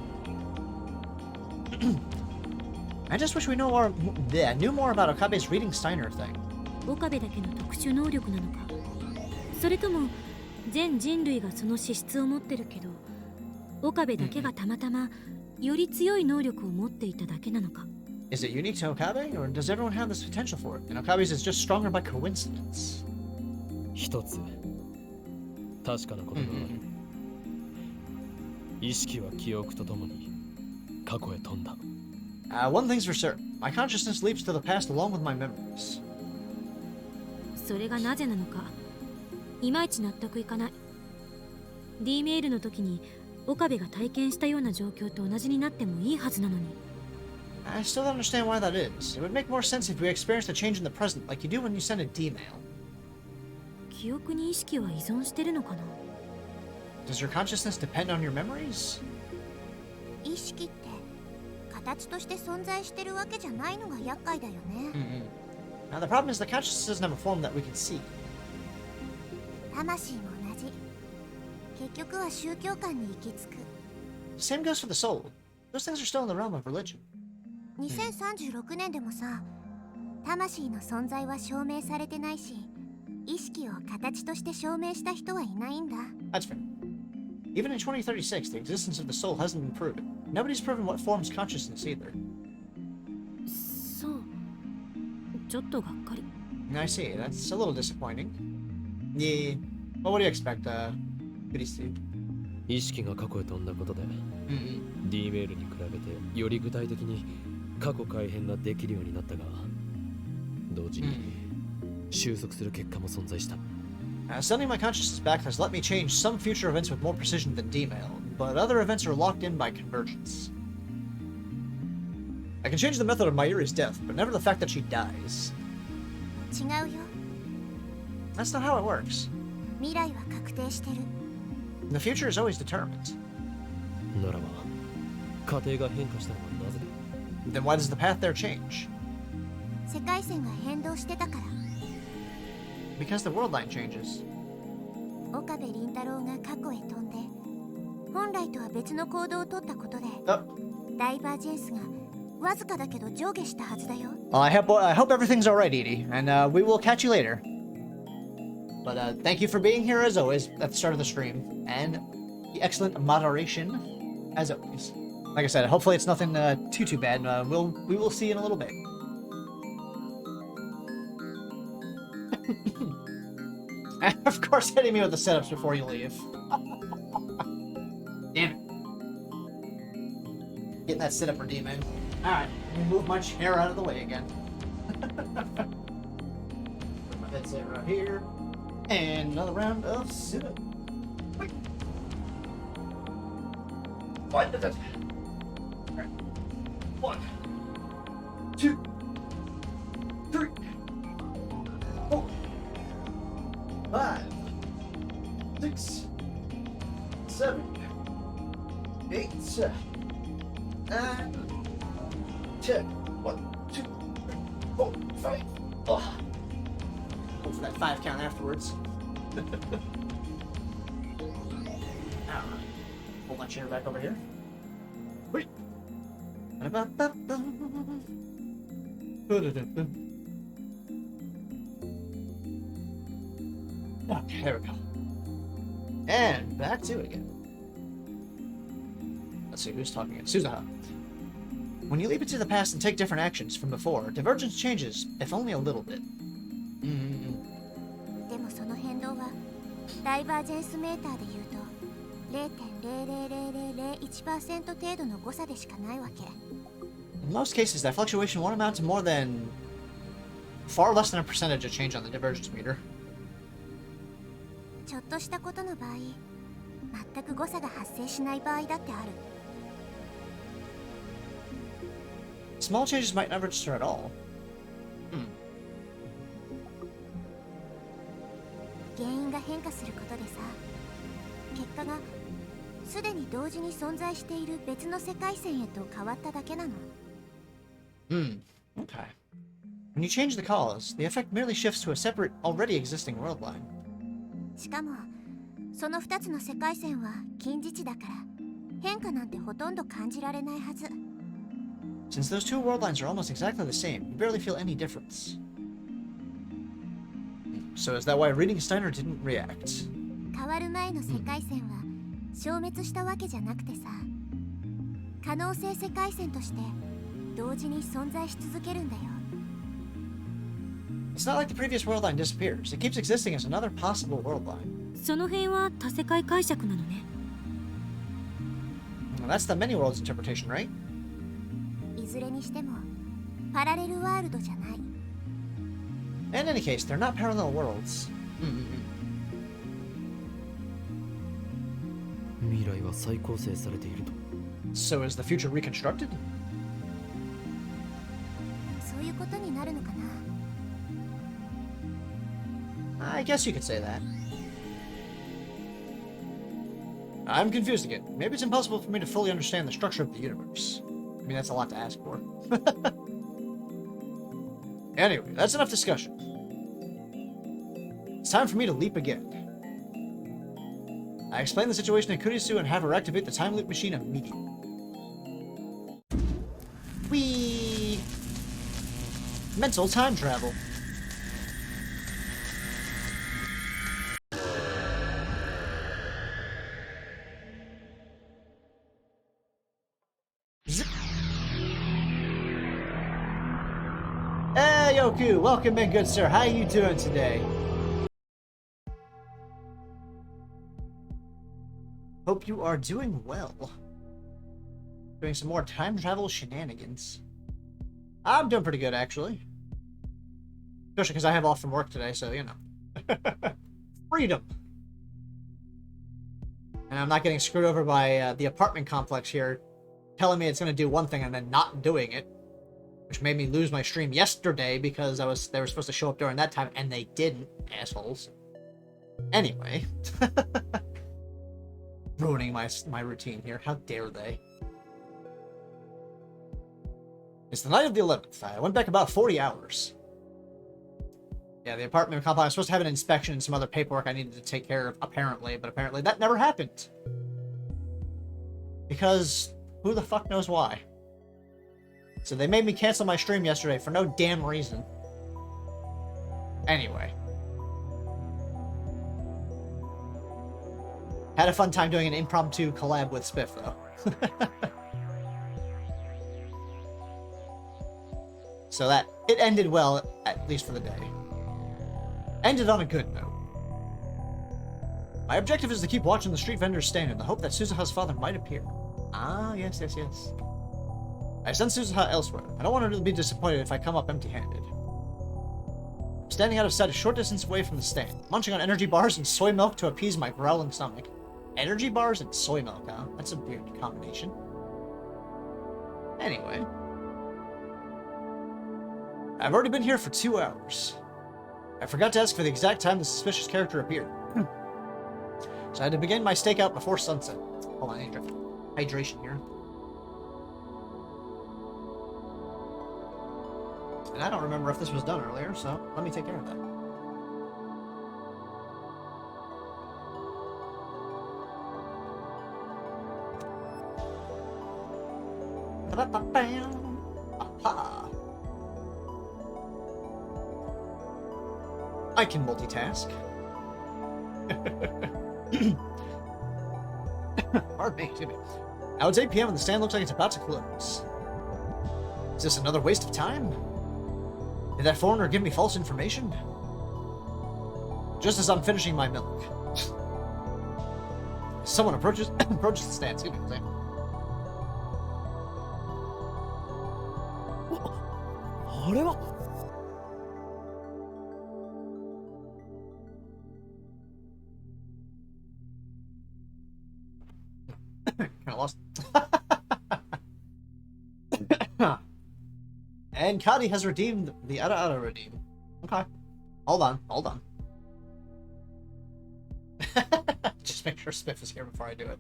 I just wish we knew more about Okabe's reading Steiner thing. 岡部だけの特殊能力なのかそれとも全人類がその資質を持ってるけど、岡部だけがたまたまより強い能力を持っていただけなのか。Is it unique to Okabe, or does everyone have this potential for it? And Okabe's is just stronger by coincidence. 一つ確かなことがある。意識は記憶とともに過去へ飛んだ。One thing's for certain. My consciousness leaps to the past along with my memories. それがなぜなのか、いまいち納得いかない。D メールの時に岡部が体験したような状況と同じになってもいいはずなのに。I still don't understand why that is. It would make more sense if we experienced a change in the present, like you do when you send a D-mail. 記憶に意識は依存してるのかな。 Does your consciousness depend on your memories? 意識って形として存在してるわけじゃないのが厄介だよね。Now the problem is the consciousness doesn't have a form that we can see. 魂も同じ。結局は宗教観に行き着く。 Same goes for the soul. Those things are still in the realm of religion. 2036年でもさ、魂の存在は証明されてないし、意識を形として証明した人はいないんだ。That's fair. Even in 2036, the existence of the soul hasn't been proven. Nobody's proven what forms consciousness either. そう、ちょっとがっかり。I see. That's a little disappointing. Yeah. Well, what do you expect, Christy? 意識が過去へ飛んだことで、D メールに比べてより具体的に過去改変ができるようになったが、同時に収束する結果も存在した。Sending my consciousness back has let me change some future events with more precision than D-mail, but other events are locked in by convergence. I can change the method of Mayuri's death, but never the fact that she dies. 違うよ。 That's not how it works. 未来は確定してる。The future is always determined. ならば、家庭が変化したのはなぜだ？ Then why does the path there change? 世界線が変動してたから。Because the world line changes. 岡部倫太郎が過去へ飛んで、本来とは別の行動をとったことで、ダイバージェンスがわずかだけど上下したはずだよ。Well, I hope everything's alright, Edie, and we will catch you later. But thank you for being here as always at the start of the stream, and the excellent moderation as always. Like I said, hopefully it's nothing too bad. We will see in a little bit. And of course, hitting me with the setups before you leave. Damn it. Getting that setup redeemed, man. Alright, let me move my chair out of the way again. Put my headset right here. And another round of sit-up. Wait. What the... Alright. 1, 2, 3, 4, 5, 6, 7, 8, 9, 10. 1, 2, 3, 4, 5. Oh. Go for that 5 count afterwards. Alright. Pull my chair back over here. Wait. Okay, there we go. And back to it again. Let's see who's talking again. Suzuha. When you leap into the past and take different actions from before, divergence changes, if only a little bit. でもその変動はダイバージェンスメーターで言うと 0.00001% 程度の誤差でしかないわけ。 In most cases, that fluctuation won't amount to more than far less than a percentage of change on the divergence meter. ちょっとしたことの場合、全く誤差が発生しない場合だってある。 Small changes might not register at all. 原因が変化することでさ、結果がすでに同時に存在している別の世界線へと変わっただけなの。Okay. When you change the cause, the effect merely shifts to a separate, already existing world line. しかも、その2つの世界線は近似値だから、変化なんてほとんど感じられないはず。 Since those two world lines are almost exactly the same, you barely feel any difference. So is that why reading Steiner didn't react? 変わる前の世界線は消滅したわけじゃなくてさ、可能性世界線として同時に存在し続けるんだよ。 It's not like the previous world line disappears. It keeps existing as another possible world line. その辺は多世界解釈なのね。Well, that's the many worlds interpretation, right? いずれにしてもパラレルワールドじゃない。 In any case, they're not parallel worlds. 未来は再構成されていると。 So is the future reconstructed? そういうことになるのかな。 I guess you could say that. I'm confused again. Maybe it's impossible for me to fully understand the structure of the universe. I mean, that's a lot to ask for. Anyway, that's enough discussion. It's time for me to leap again. I explain the situation to Kurisu and have her activate the time loop machine immediately. Whee! Mental time travel. Hey, Yoku! Welcome in, good sir. How you doing today? Hope you are doing well. Doing some more time travel shenanigans. I'm doing pretty good, actually. Especially because I have off from work today, so, you know. Freedom! And I'm not getting screwed over by the apartment complex here, telling me it's going to do one thing and then not doing it. Which made me lose my stream yesterday because they were supposed to show up during that time and they didn't, assholes. Anyway. Ruining my routine here. How dare they? It's the night of the 11th. I went back about 40 hours. Yeah, the apartment complex. I was supposed to have an inspection and some other paperwork I needed to take care of, apparently, but apparently that never happened. Because who the fuck knows why? So they made me cancel my stream yesterday for no damn reason. Anyway. Had a fun time doing an impromptu collab with Spiff, though. So that, it ended well, at least for the day. Ended on a good note. My objective is to keep watching the street vendors stand in the hope that Suzuha's father might appear. Ah, yes, yes, yes. I sent Suzuha elsewhere. I don't want her to be disappointed if I come up empty-handed. I'm standing out of sight a short distance away from the stand, munching on energy bars and soy milk to appease my growling stomach. Energy bars and soy milk, huh? That's a weird combination. Anyway. I've already been here for 2 hours. I forgot to ask for the exact time the suspicious character appeared. So I had to begin my stakeout before sunset. Hold on, I need hydration here. And I don't remember if this was done earlier, so let me take care of that. Aha. I can multitask. Pardon me, excuse me. Now it's 8 p.m. and the stand looks like it's about to close. Is this another waste of time? Did that foreigner give me false information? Just as I'm finishing my milk. Someone approaches the stand. Excuse me. Kinda lost. And Kadi has redeemed the Ara redeem. Okay. Hold on. Just make sure Spiff is here before I do it.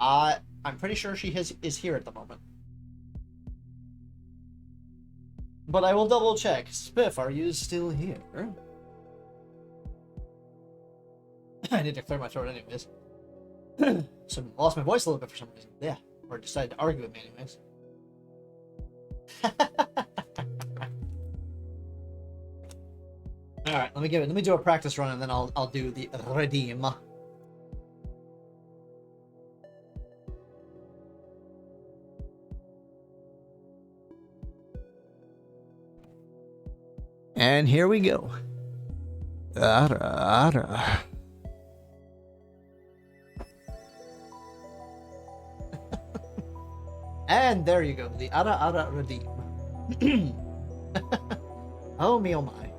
I'm pretty sure she is here at the moment. But I will double check. Spiff, are you still here? I need to clear my throat anyways. So I lost my voice a little bit for some reason. Yeah. Or decided to argue with me anyways. Alright, let me do a practice run and then I'll do the redeem. And here we go. Ara, ara. And there you go, the Ara Ara Redeem. Oh me, oh my.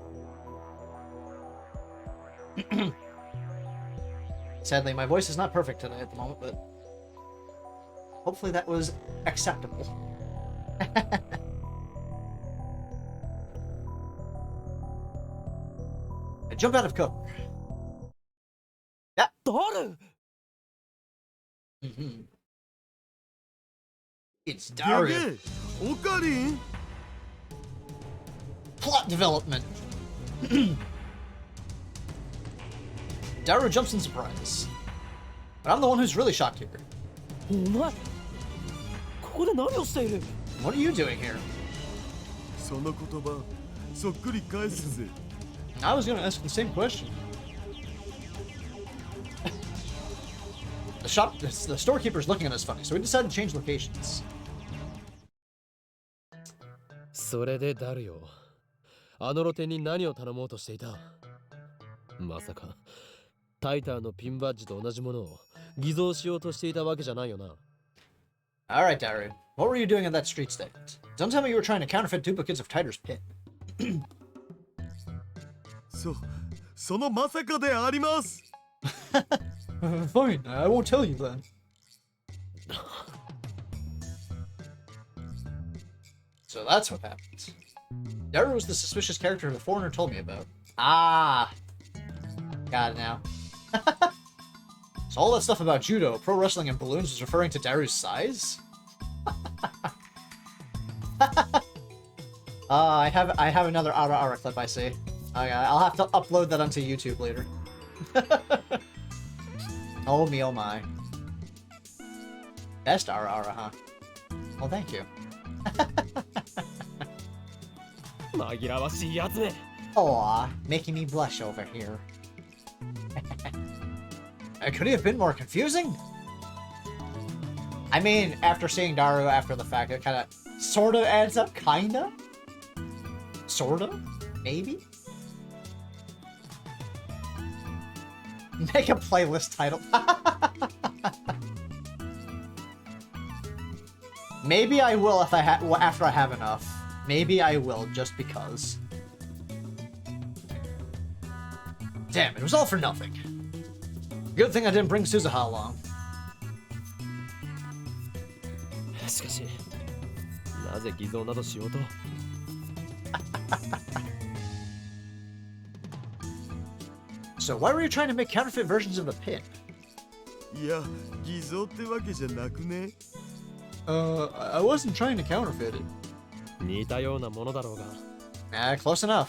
Sadly, my voice is not perfect today at the moment, but hopefully that was acceptable. I jump out of cover. Yeah. Mm-hmm. It's ゲ Daru. ゲオカリン Plot development. Daru jumps in surprise. But I'm the one who's really shocked here. お前ここで何をしている What are you doing here? その言葉そっくり返すぜ I was gonna ask the same question. The storekeeper's looking at us funny, so we decided to change locations. それでダルよあの露店に何を頼もうとしていたまさかタイターのピンバッジと同じものを偽造しようとしていたわけじゃないよな Alright, Daru. What were you doing at that street stand? Don't tell me you were trying to counterfeit duplicates of Tiger's pin. そのまさかであります Fine, I won't tell you then. So that's what happened. Daru was the suspicious character the foreigner told me about. Ah! Got it now. So all that stuff about judo, pro wrestling, and balloons was referring to Daru's size? I have another Ara Ara clip, I see. Okay, I'll have to upload that onto YouTube later. Oh me, oh my. Best Ara Ara, huh? Well, thank you. 紛らわしいやつめ Aw, making me blush over here. Could he have been more confusing? I mean, after seeing Daru after the fact, it kind of sort of adds up, kinda? Sorta? Maybe? Make a playlist title. Maybe I will if after I have enough. Maybe I will, just because. Damn, it was all for nothing. Good thing I didn't bring Suzuha along. しかしなぜ偽造などしようと So why were you trying to make counterfeit versions of the pin? いや偽造ってわけじゃなくね I wasn't trying to counterfeit it. 似たようなものだろうが Close enough.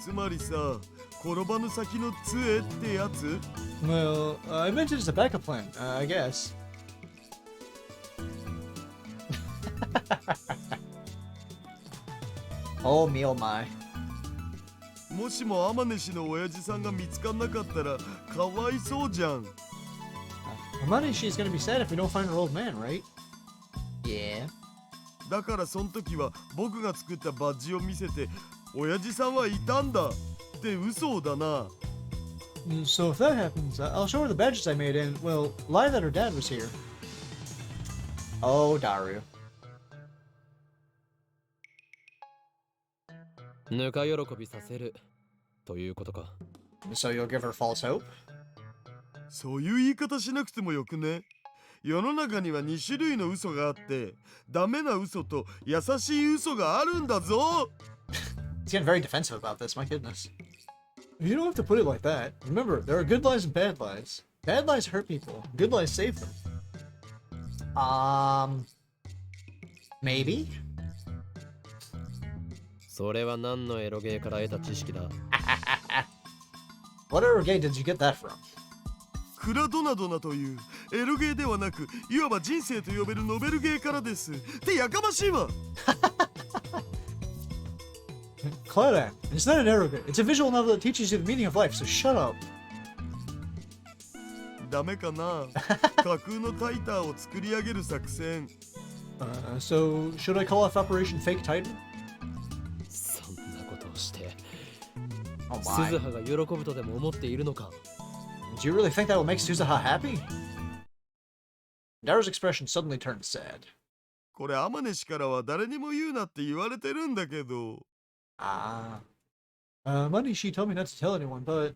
つまりさ転ばぬ先の杖ってやつ Well, I meant it as a backup plan, I guess. Oh me, oh my. もしも天主の親父さんが見つかんなかったらかわいそうじゃん Amanishi's gonna be sad if we don't find her old man, right? Yeah. だからその時は僕が作ったバッジを見せて親父さんはいたんだって嘘だな So if that happens, I'll show her the badges I made and, well, lie that her dad was here. Oh, Daru. ぬか喜びさせるということか So you'll give her false hope? そういう言い方しなくてもよくね世の中には2種類の嘘があってダメな嘘と優しい嘘があるんだぞ He's getting very defensive about this, my goodness. You don't have to put it like that. Remember, there are good lies and bad lies. Bad lies hurt people. Good lies save them. Maybe? それは何のエロゲーから得た知識だ What Erogate did you get that from? クラドナドナというエロゲーではなくいわば人生と呼べるノベルゲーからですってやかましいわ Clara, it's not an Erogate. It's a visual novel that teaches you the meaning of life, so shut up. ダメかな架空のタイターを作り上げる作戦 So, should I call off Operation Fake Titan? そんな Oh 鈴 my. 葉が喜ぶとでも思っているのか。 Do you really think that will make Suzuha happy? Daru's expression suddenly turned sad. これアマネ氏からは誰にも言うなって言われてるんだけど。Ah. Manishi told me not to tell anyone, but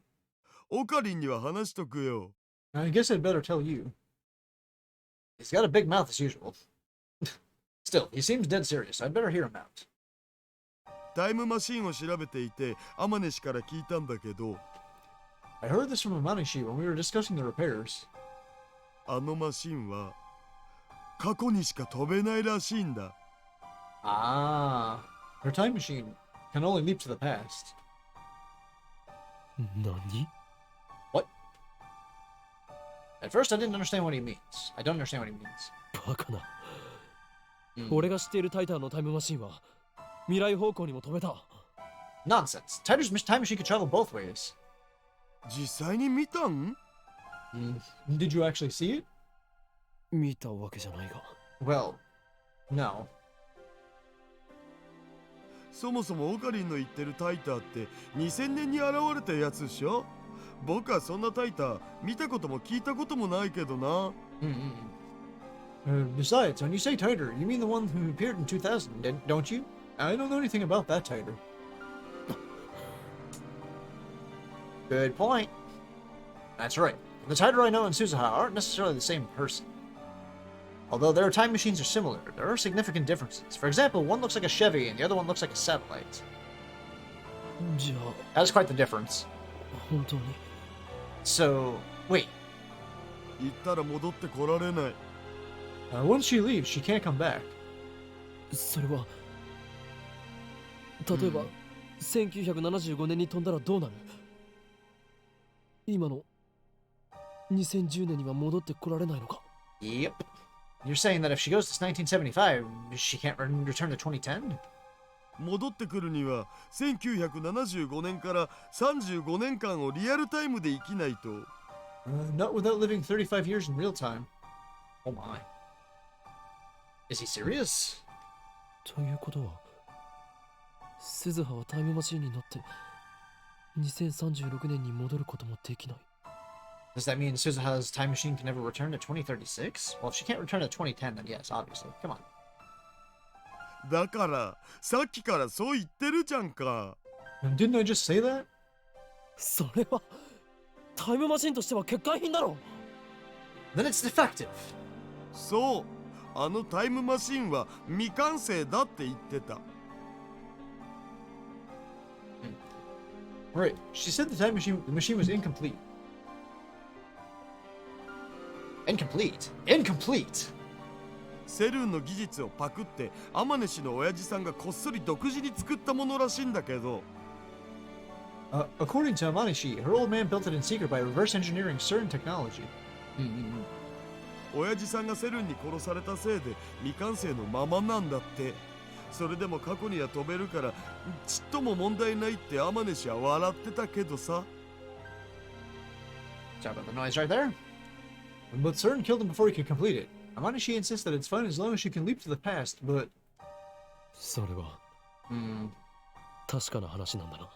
オカリンには話しとくよ。I guess I'd better tell you. He's got a big mouth as usual. Still, he seems dead serious. I'd better hear him out. タイムマシンを調べていてアマネ氏から聞いたんだけど、 I heard this from Manishi when we were discussing the repairs. あのマシンは過去にしか飛べないらしいんだ。 Ah. Her time machine can only leap to the past. 何？ At first, I didn't understand what he means. I don't understand what he means. バカな。Hmm. 俺が知っているタイターのタイムマシンは未来方向にも飛べた。 Nonsense. Tiger's time machine could travel both ways. 実際に見たん？ Did you actually see it? 見たわけじゃないが。Well, no. そもそもオカリンの言ってるタイターって2000年に現れたやつでしょ？僕はそんなタイター見たことも聞いたこともないけどな。Besides, when you say Tiger, you mean the one who appeared in 2000, don't you? I don't know anything about that Tiger. Good point. That's right. The Tiger I know and Suzuha aren't necessarily the same person. Although their time machines are similar, there are significant differences. For example, one looks like a Chevy and the other one looks like a satellite. じゃ That's quite the difference. あ本当に。 So, wait. 行ったら戻ってこられない。Once she leaves, she can't come back. それは例えば、1975年に飛んだらどうなる？今の2010年には戻ってこられないのか？ Yep. You're saying that if she goes to 1975, she can't return to 2010? 戻ってくるには1975年から35年間をリアルタイムで生きないと。Not without living 35 years in real time. Oh my. Is he serious? ということは鈴葉はタイムマシンに乗って2036年に戻ることもできない。 Does that mean Suzuha's time machine can never return to 2036? Well, if she can't return to 2010, then yes, obviously. Come on. だからさっきからそう言ってるじゃんか。 Didn't I just say that? それはタイムマシンとしては欠陥品だろ。 Then it's defective. そう、あのタイムマシンは未完成だって言ってた。 Right. She said the machine was incomplete. Incomplete. Incomplete. セルンの技術をパクってアマネ氏の親父さんがこっそり独自に作ったものらしいんだけど。 According to Amanishi, her old man built it in secret by reverse engineering certain technology. 親父さんがセルンに殺されたせいで未完成のままなんだって。それでも過去には飛べるからちっとも問題ないってアマネ氏は笑ってたけどさ。 Sorry about the noise right there. But CERN killed him before he could complete it. Amanishi insists that it's fine as long as she can leap to the past, but... それは確かな話なんだな。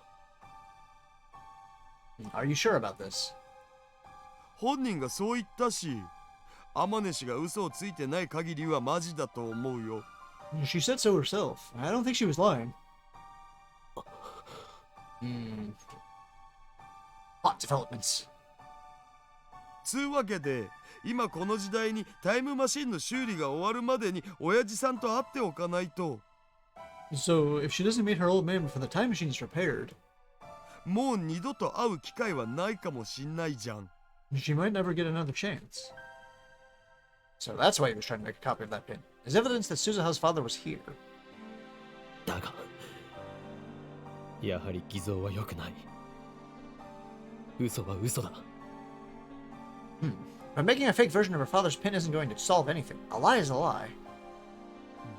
Are you sure about this? 本人がそう言ったし、アマネ氏が嘘をついてない限りはマジだと思うよ。 She said so herself. I don't think she was lying. Hot developments. つうわけで、今この時代にタイムマシンの修理が終わるまでに親父さんと会っておかないと。 So, if she doesn't meet her old man before the time machine's repaired, もう二度と会う機会はないかもしんないじゃん。 she might never get another chance. So that's why he was trying to make a copy of that pin. As evidence that Suzuha's father was here. だがやはり偽造は良くない。嘘は嘘だ。 But making a fake version of her father's pin isn't going to solve anything. A lie is a lie.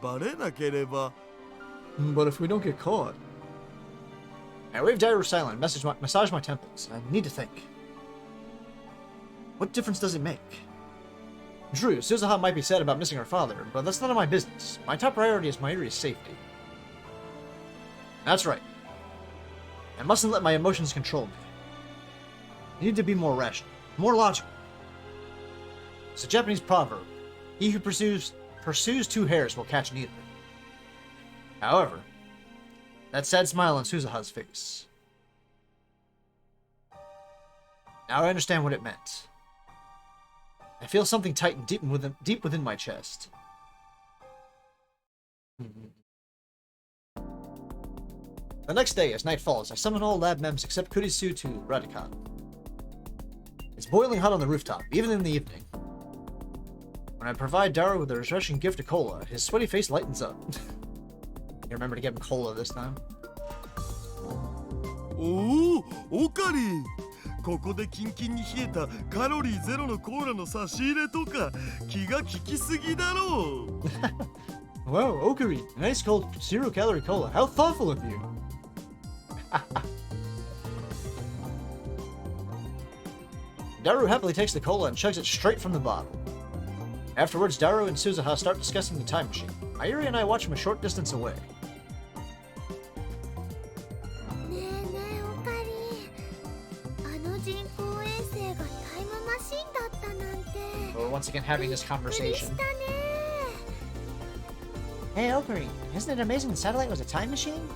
バレなければ。 But if we don't get caught... I waved Daru silent, massage my temples. I need to think. What difference does it make? True, Suzuha might be sad about missing her father, but that's none of my business. My top priority is Mayuri's safety. That's right. I mustn't let my emotions control me. I need to be more rational, more logical. It's a Japanese proverb. He who pursues two hares will catch neither. However, that sad smile on Suzuha's face. Now I understand what it meant. I feel something tighten deep within my chest. The next day, as night falls, I summon all lab members except Kurisu to Radican. It's boiling hot on the rooftop, even in the evening. When I provide Daru with a refreshing gift of cola, his sweaty face lightens up. You remember to give him cola this time. おお、オカリン。ここでキンキンに冷えたカロリーゼロのコーラの差し入れとか気が利きすぎだろう。Wow, Okari, nice cold zero-calorie cola. How thoughtful of you. Daru happily takes the cola and chugs it straight from the bottle. Afterwards, Daru and Suzuha start discussing the time machine. Mayuri and I watch from a short distance away. We're once again having this conversation. Hey, Okari, isn't it amazing the satellite was a time machine?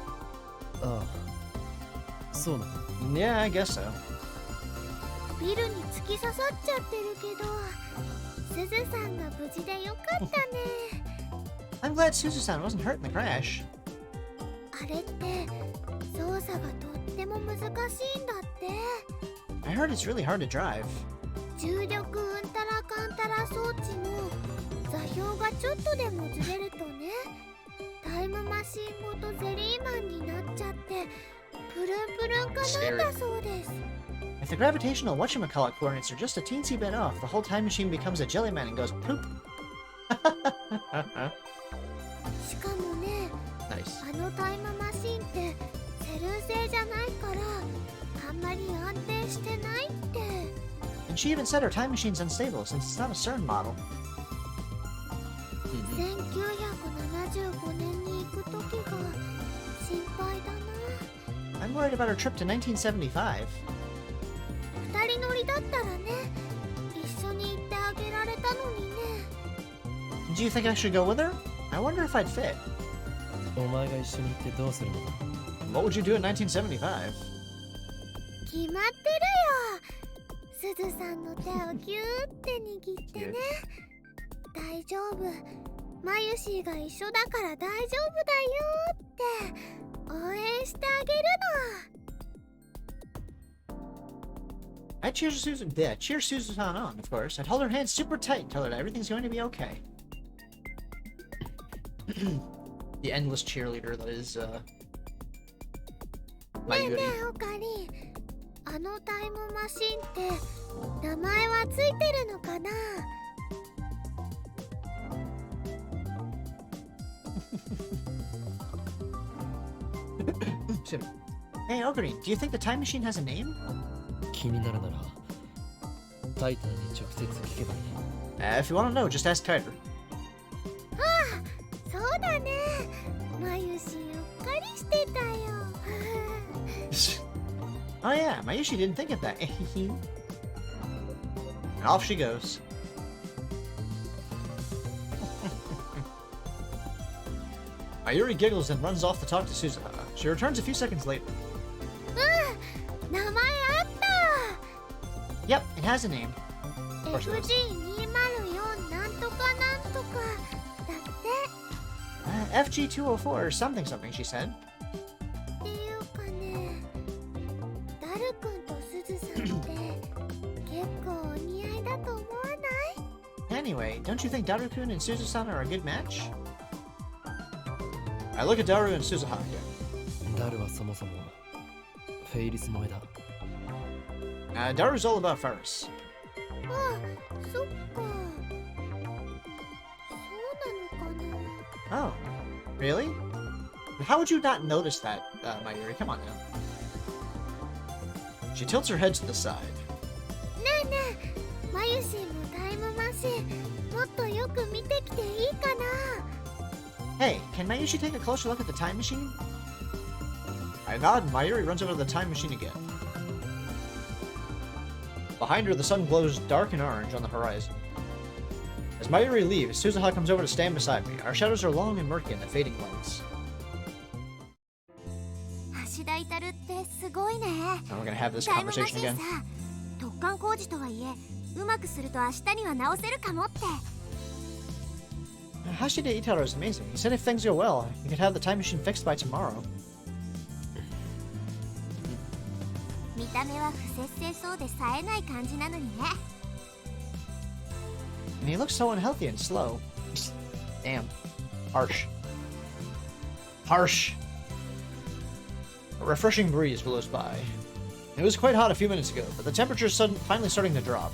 Yeah, I guess so. I'm glad Suzu-san wasn't hurt in the crash. I heard it's really hard to drive. If the gravitational whatchamacallit coordinates are just a teensy bit off, the whole time machine becomes a jelly man and goes poop. Nice. And she even said her time machine's unstable since it's not a CERN model. I'm worried about her trip to 1975. Do you think I should go with her? I wonder if I'd fit. What would you do in 1975? I'd cheer Susan on, of course. I'd hold her hand super tight and tell her that everything's going to be okay. The endless cheerleader that is, Mayuri. Hey, Okari, do you think the time machine has a name? If you want to know, just ask Kaider. Oh yeah, Mayushi didn't think of that. And off she goes. Mayuri giggles and runs off to talk to Suzuha. She returns a few seconds later. Yep, it has a name. FG204 or something, she said. Anyway, don't you think Daru-kun and Suzu-san are a good match? I look at Daru and Suzuha again. Daru's all about Ferris. Oh, really? How would you not notice that, Mayuri? Come on now. She tilts her head to the side. Hey, can Mayushi take a closer look at the time machine? I nod, and Mayuri runs over to the time machine again. Behind her, the sun glows dark and orange on the horizon. As Mayuri leaves, Suzuha comes over to stand beside me. Our shadows are long and murky in the fading lights. 橋田至ってすごいね。 Now we're gonna have this タイムマシ conversation ン again. さ、突貫工事とはいえ、うまくすると明日には直せるかもって。Hashida Itaro is amazing. He said if things go well, he could have the time machine fixed by tomorrow. 見た目は不節制そうで冴えない感じなのにね。 And he looks so unhealthy and slow. Damn. Harsh. Harsh. A refreshing breeze blows by. It was quite hot a few minutes ago, but the temperature is finally starting to drop.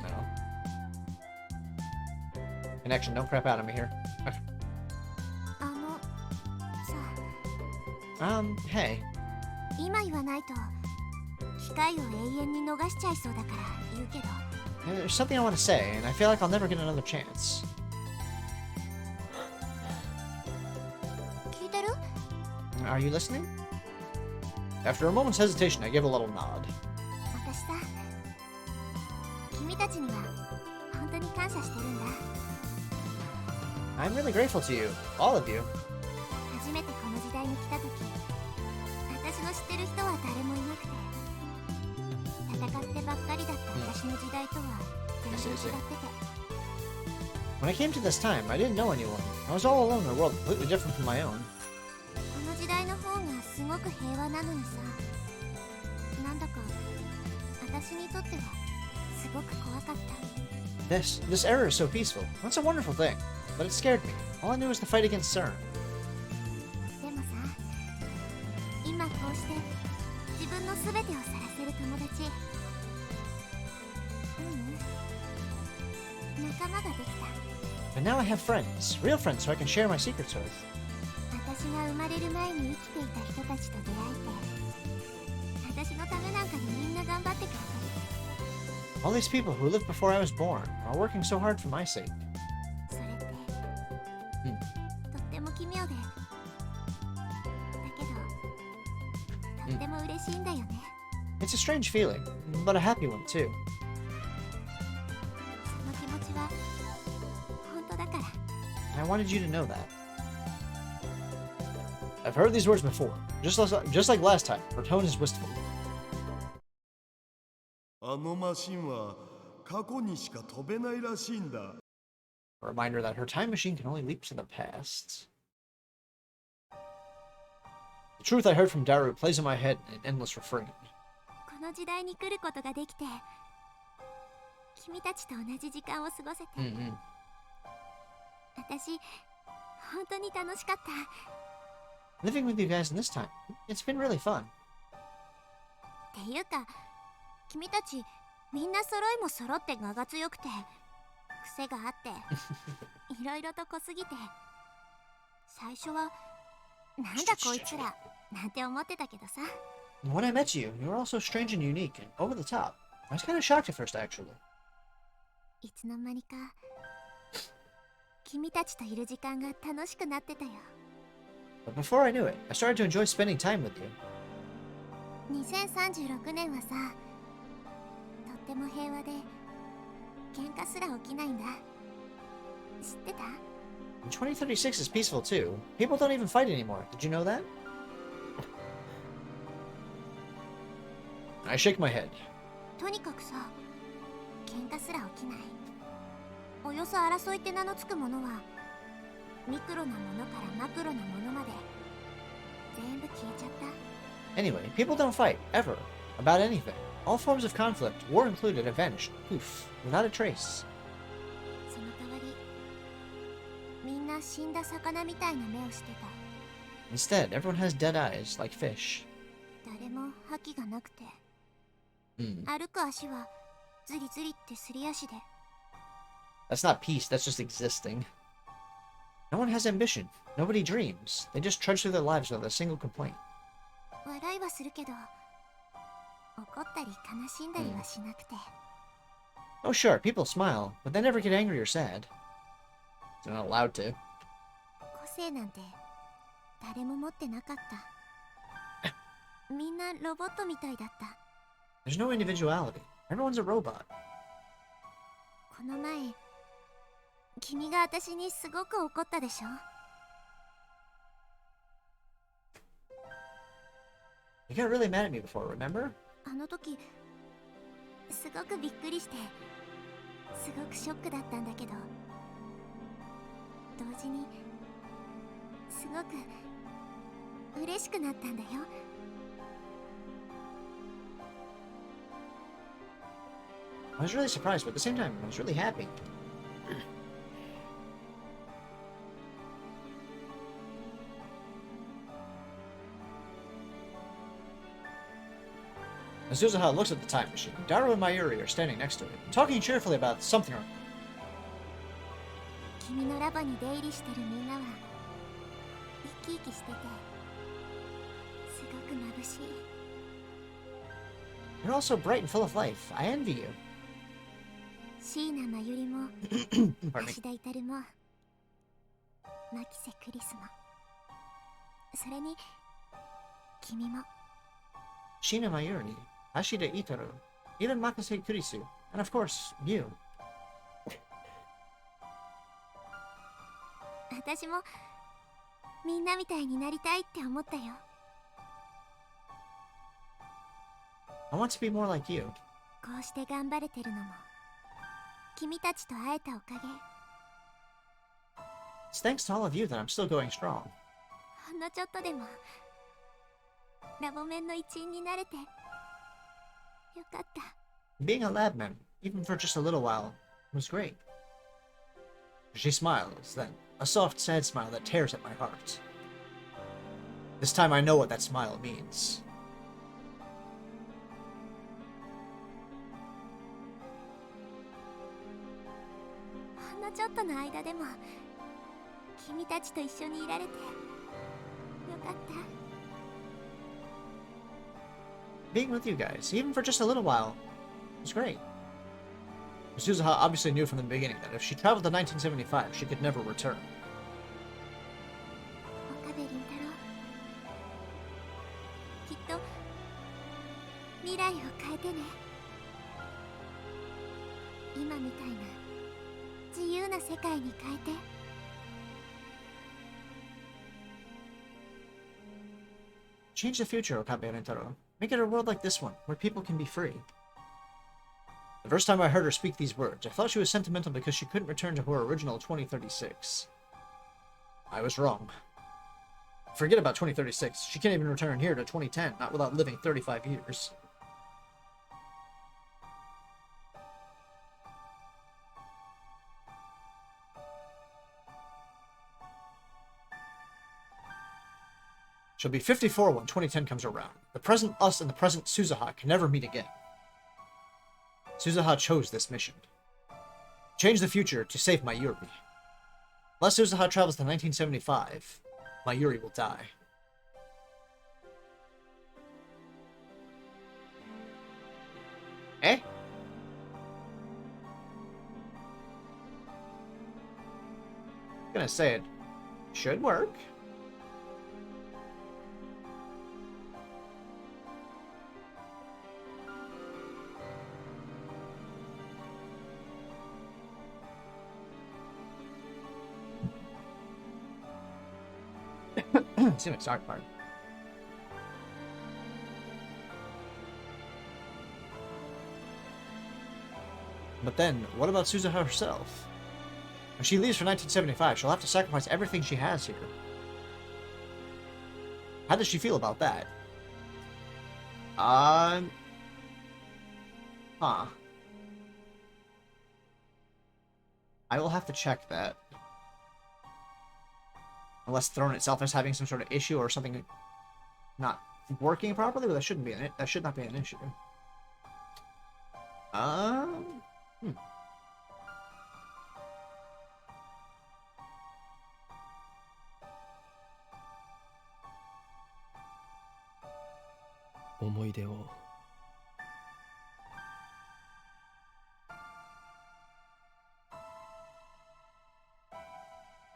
No. Connection, don't crap out on me here. あのさ、 Hey. 今言わないと機会を永遠に逃しちゃいそうだから言うけど。 There's something I want to say, and I feel like I'll never get another chance. 聞いてる？ Are you listening? After a moment's hesitation, I give a little nod. 私さ、君たちには本当に感謝してるんだ。 I'm really grateful to you, all of you. 初めてこの時代に来た時、私の知ってる人は誰もいなくて、戦ってばっかりだった私の時代とは全然違ってて。 When I came to this time, I didn't know anyone. I was all alone in a world completely different from my own. この時代の方がすごく平和なのにさ、なんだか私にとってはすごく怖かった。 This era is so peaceful. That's a wonderful thing. But it scared me. All I knew was the fight against CERN. でもさ、今こうして自分の全てをさらせる友達、仲間ができた。 And now I have friends, real friends, so I can share my secrets with. 私が生まれる前に生きていた人たちと出会えて、私のためなんかにみんな頑張ってくれた。 All these people who lived before I was born are working so hard for my sake. それって、とっても奇妙で、だけどとっても嬉しいんだよね。 It's a strange feeling, but a happy one too. その気持ちは本当だから。 And I wanted you to know that. I've heard these words before, just like last time. Her tone is wistful. あのマシンは過去にしか飛べないらしいんだ。 A reminder that her time machine can only leap to the past. The truth I heard from Daru plays in my head in an endless refrain. この時代に来ることができて、君たちと同じ時間を過ごせて、私本当に楽しかった。 Living with you guys in this time, it's been really fun. っていうか、君たちみんな揃いも揃って我が強くて、癖があっていろいろと濃すぎて、最初はなんだこいつらなんて思ってたけどさ。 When I met you, you were all so strange and unique and over the top. I was kind of shocked at first, actually. いつの間にか君たちといる時間が楽しくなってたよ。 But before I knew it, I started to enjoy spending time with you. 2036年はさ、とっても平和で喧嘩すら起きないんだ。知ってた？ And 2036 is peaceful too. People don't even fight anymore. Did you know that? I shake my head. とにかくさ、喧嘩すら起きない。およそ争いって名のつくものは、ミクロなものからマクロなものまで全部消えちゃった。 Anyway, people don't fight, ever, about anything. All forms of conflict, war included, have vanished, poof, without a trace. その代わり、みんな死んだ魚みたいな目をしてた。 Instead, everyone has dead eyes, like fish. 誰も覇気がなくて、 Hmm. 歩く足はズリズリってすり足で。 That's not peace, that's just existing. No one has ambition. Nobody dreams. They just trudge through their lives without a single complaint. 笑いはするけど、怒ったり悲しんだりはしなくて。 Oh sure, people smile, but they never get angry or sad. They're not allowed to. 個性なんて誰も持ってなかった。みんなロボットみたいだった。 There's no individuality. Everyone's a robot. この前君が私にすごく怒ったでしょ。 You got really mad at me before, remember? あの時すごくびっくりしてすごくショックだったんだけど、同時にすごく嬉しくなったんだよ。 I was really surprised, but at the same time, I was really happy. As Suzuha looks at the time machine, Daru and Mayuri are standing next to it, talking cheerfully about something. 君のラボに出入りしてるみんなは生き生きしててすごく眩しい。 You're all so bright and full of life. I envy you. 椎名真由里も Pardon me. 芦田至も牧瀬クリスもそれに君も。 Shina Mayuri, Ashida Itaru, even Makase Kurisu, and of course, you. 私もみんなみたいになりたいって思ったよ。 I want to be more like you. こうして頑張れてるのも君たちと会えたおかげ。 It's thanks to all of you that I'm still going strong. ほんのちょっとでもラボメンの一員になれてよかった。 Being a labman, even for just a little while, was great. She smiles, then a soft, sad smile that tears at my heart. This time I know what that smile means. ほんのちょっとの間でも君たちと一緒にいられてよかった。 Being with you guys, even for just a little while, was great. Suzuha obviously knew from the beginning that if she traveled to 1975, she could never return. 岡部倫太郎、きっと未来を変えてね。今みたいな自由な世界に変えて。 Change the future, Okabe Rentaro. Make it a world like this one, where people can be free. The first time I heard her speak these words, I thought she was sentimental because she couldn't return to her original 2036. I was wrong. Forget about 2036. She can't even return here to 2010, not without living 35 years. She'll be 54 when 2010 comes around. The present us and the present Suzuha can never meet again. Suzuha chose this mission. Change the future to save Mayuri. Unless Suzuha travels to 1975, Mayuri will die. Eh? I'm gonna say it should work. See my sorry part. But then, what about Suzuha herself? When she leaves for 1975, she'll have to sacrifice everything she has here. How does she feel about that? Huh. I will have to check that. Unless Throne itself is having some sort of issue or something not working properly, but that shouldn't be that should not be an issue. Hmm. 思い出を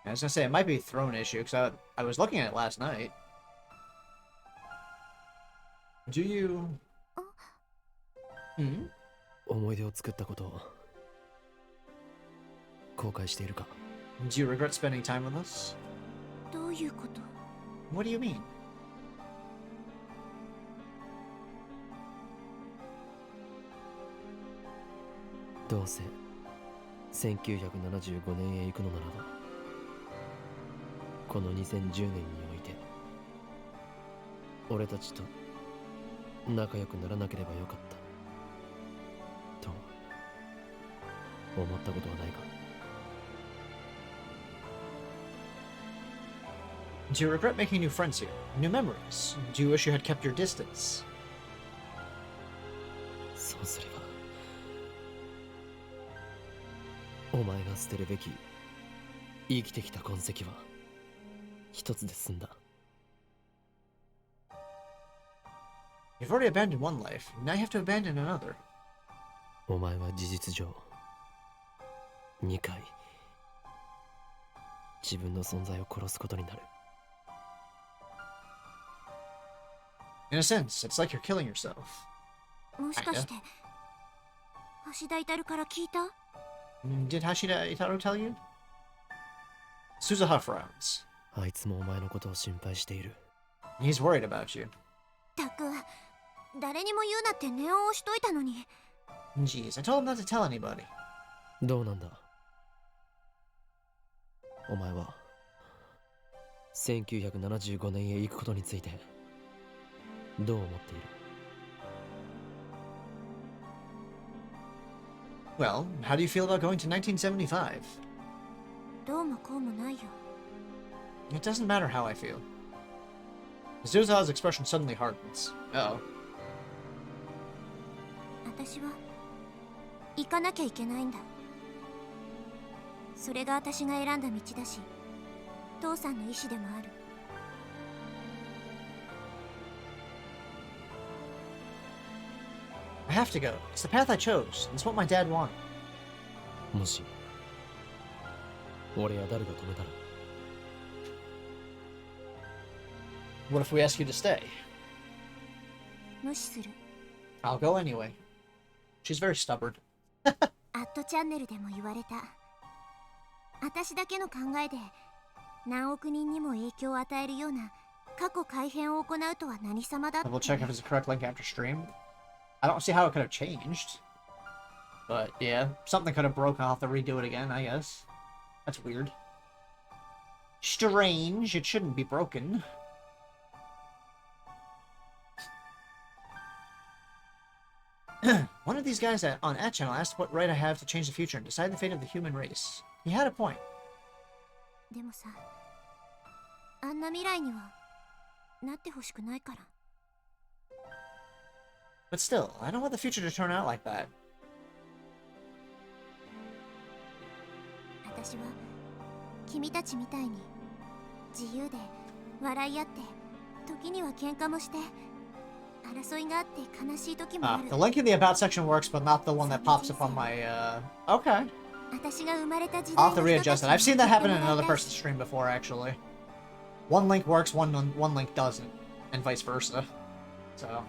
Yeah, I was gonna say, it might be a throne issue, because I was looking at it last night. Do you... Hmm? 思い出を作ったことを後悔しているか？ Do you regret spending time with us? どういうこと？ What do you mean? どうせ1975年へ行くのならば、この2010年において俺たちと仲良くならなければよかったと思ったことはないか？ Do you regret making new friends here? New memories? Do you wish you had kept your distance? そうすればお前が捨てるべき生きてきた痕跡は一つで済んだ。 You've already abandoned one life. Now you have to abandon another. お前は事実上2回自分の存在を殺すことになる。 In a sense, it's like you're killing yourself. もしかして橋田至から聞いた？ Did Hashida Itaru tell you? Suzuha frowns. あいつもお前のことを心配している。 He's worried about you. たく誰にも言うなって念を押しといたのに。 Jeez, I told him not to tell anybody. どうなんだお前は1975年へ行くことについてどう思っている？ Well, how do you feel about going to 1975? どうもこうもないよ。 It doesn't matter how I feel. Suzuha's expression suddenly hardens. Uh-oh. 私は行かなきゃいけないんだ。それが私が選んだ道だし、父さんの意志でもある。 I have to go. It's the path I chose. It's what my dad wanted. もし俺や誰が止めたら？ What if we ask you to stay? 無視する。 I'll go anyway. She's very stubborn. アットチャンネルでも言われた。私だけの考えで何億人にも影響を与えるような過去改変を行うとは何様だって。 We'll check if it's the correct link after stream. I don't see how it could have changed. But yeah, something could have broken. I'll have to redo it again, I guess. That's weird. Strange. It shouldn't be broken. One of these guys on that channel asked what right I have to change the future and decide the fate of the human race. He had a point. でもさ、あんな未来にはなってほしくないから。 But still, I don't want the future to turn out like that. 私は君たちみたいに自由で笑い合って時には喧嘩もして争いがあって悲しい時もある。 The link in the about section works, but not the one that pops up on my, Okay. 私が生まれた時 I'll 代 have to の人た readjust ち it. に I've seen that happen in 見てもら another いたい person's stream before, actually. One link works, one link doesn't, and vice versa. So,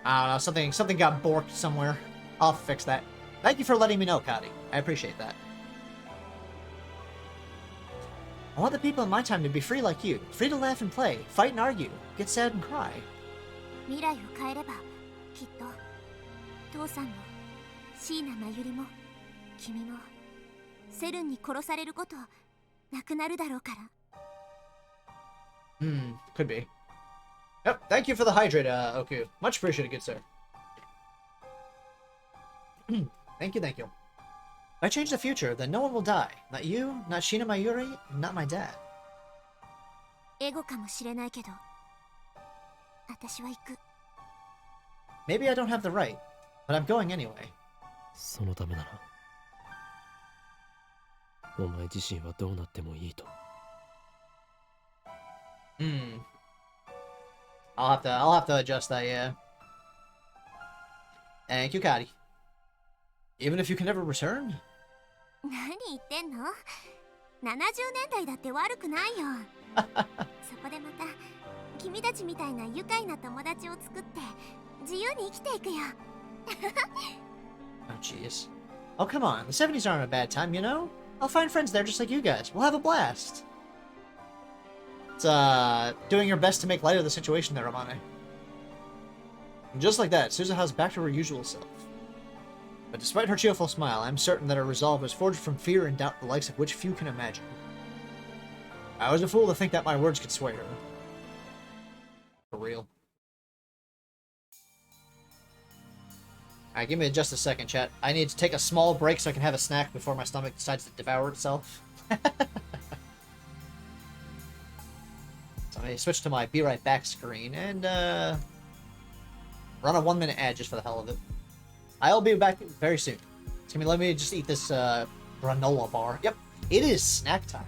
I don't know, something got borked somewhere. I'll fix that. Thank you for letting me know, Cody. I appreciate that. I want the people in my time to be free like you. Free to laugh and play, fight and argue, get sad and cry. 未来を変えればきっと父さんも椎名真由里も君もセルンに殺されることなくなるだろうから。 Could be. Yep, thank you for the hydrate, Oku. Much appreciated, good sir. Thank you, thank you. If I change the future, then no one will die. Not you, not Shina Mayuri, not my dad. エゴかもしれないけど私は行く。 Maybe I don't have the right, but I'm going anyway. そのためならお前自身はどうなってもいいと。 I'll have to adjust that, yeah. Thank you, Kadi. Even if you can never return? 何言ってんの？ 70年代だって悪くないよ。そこでまた君たちみたいな愉快な友達を作って自由に生きていくよ。Oh, jeez. Oh, come on. The 70s aren't a bad time, you know? I'll find friends there just like you guys. We'll have a blast. It's, doing your best to make light of the situation there, Amane. And just like that, Suzuha's back to her usual self. But despite her cheerful smile, I'm certain that her resolve was forged from fear and doubt the likes of which few can imagine. I was a fool to think that my words could sway her. For real. Alright, give me just a second, chat. I need to take a small break so I can have a snack before my stomach decides to devour itself. So I switch to my be right back screen and run a 1-minute ad just for the hell of it. I'll be back very soon. It's gonna be, let me just eat this granola bar. Yep, it is snack time.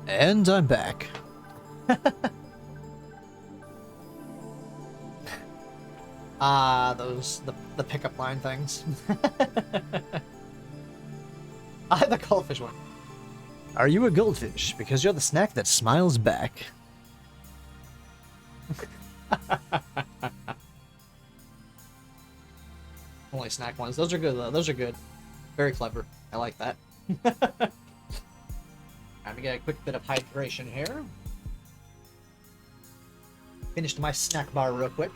And I'm back. The pickup line things. The goldfish one. Are you a goldfish? Because you're the snack that smiles back. Only snack ones. Those are good though. Those are good. Very clever. I like that. Time to get a quick bit of hydration here. Finished my snack bar real quick.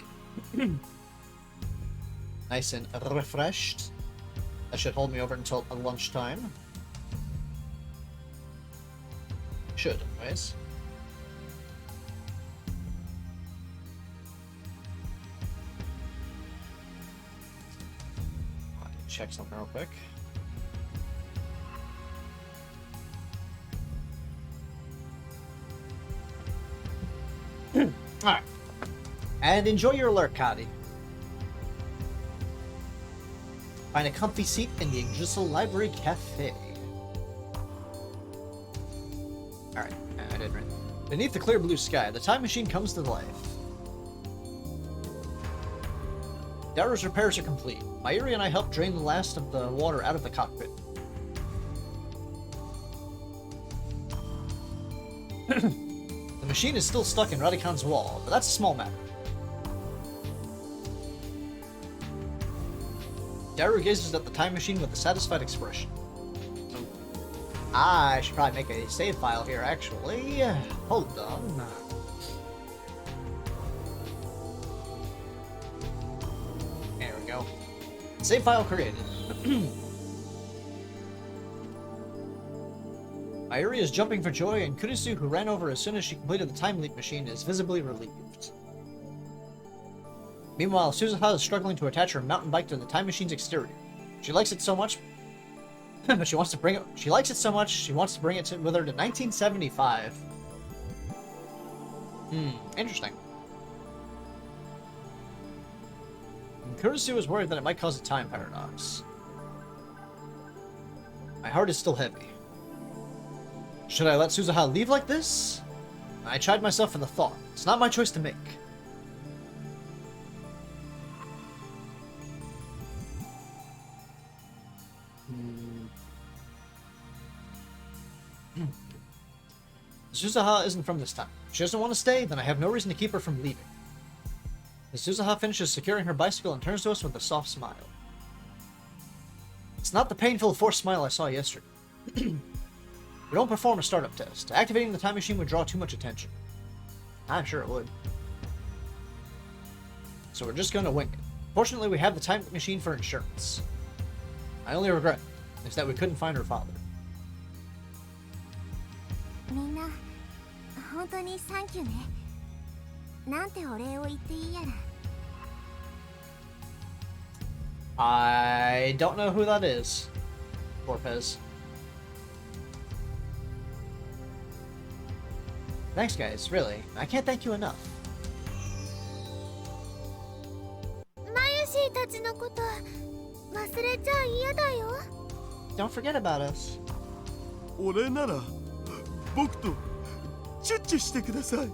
Nice and refreshed. That should hold me over until lunchtime. Should, anyways. I need to check something real quick. Alright. And enjoy your alert, Kadi. Find a comfy seat in the Exisal Library Cafe. Alright, I did right. Beneath the clear blue sky, the time machine comes to life. Daru's repairs are complete. Mayuri and I helped drain the last of the water out of the cockpit. The machine is still stuck in Radikan's wall, but that's a small matter. Daru gazes at the time machine with a satisfied expression. I should probably make a save file here, actually. Hold on. There we go. Save file created. Mayuri is jumping for joy, and Kurisu, who ran over as soon as she completed the time leap machine, is visibly relieved. Meanwhile, Suzuha is struggling to attach her mountain bike to the time machine's exterior. She likes it so much But she wants to bring it. She likes it so much, she wants to bring it with her to 1975. Interesting. And Kurisu is worried that it might cause a time paradox. My heart is still heavy. Should I let Suzuha leave like this? I chide myself for the thought. It's not my choice to make. Suzuha isn't from this time. If she doesn't want to stay, then I have no reason to keep her from leaving. As Suzuha finishes securing her bicycle and turns to us with a soft smile. It's not the painful, forced smile I saw yesterday. We don't perform a startup test. Activating the time machine would draw too much attention. I'm sure it would. So we're just gonna wing it. Fortunately, we have the time machine for insurance. My only regret is that we couldn't find her father. みんな本当にサンキューね。なんてお礼を言っていいやら。I don't know who that is. Corpez. Thanks, guys. Really. I can't thank you enough. マユシーたちのこと忘れちゃ嫌だよ。Don't forget about us. 俺なら僕とチュッチュしてください。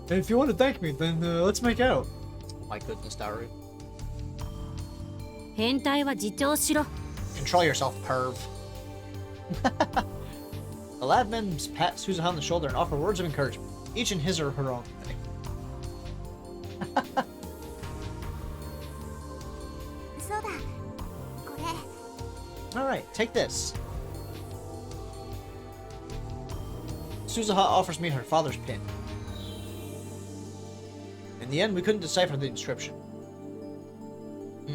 If you want to thank me, then let's make out. My goodness, Daru. 変態は自重しろ。 Control yourself, perv. The lab men pat Suzuha on the shoulder and offer words of encouragement, each in his or her own way. そうだ。これ。 Alright, take this. Suzuha offers me her father's pin. In the end, we couldn't decipher the inscription.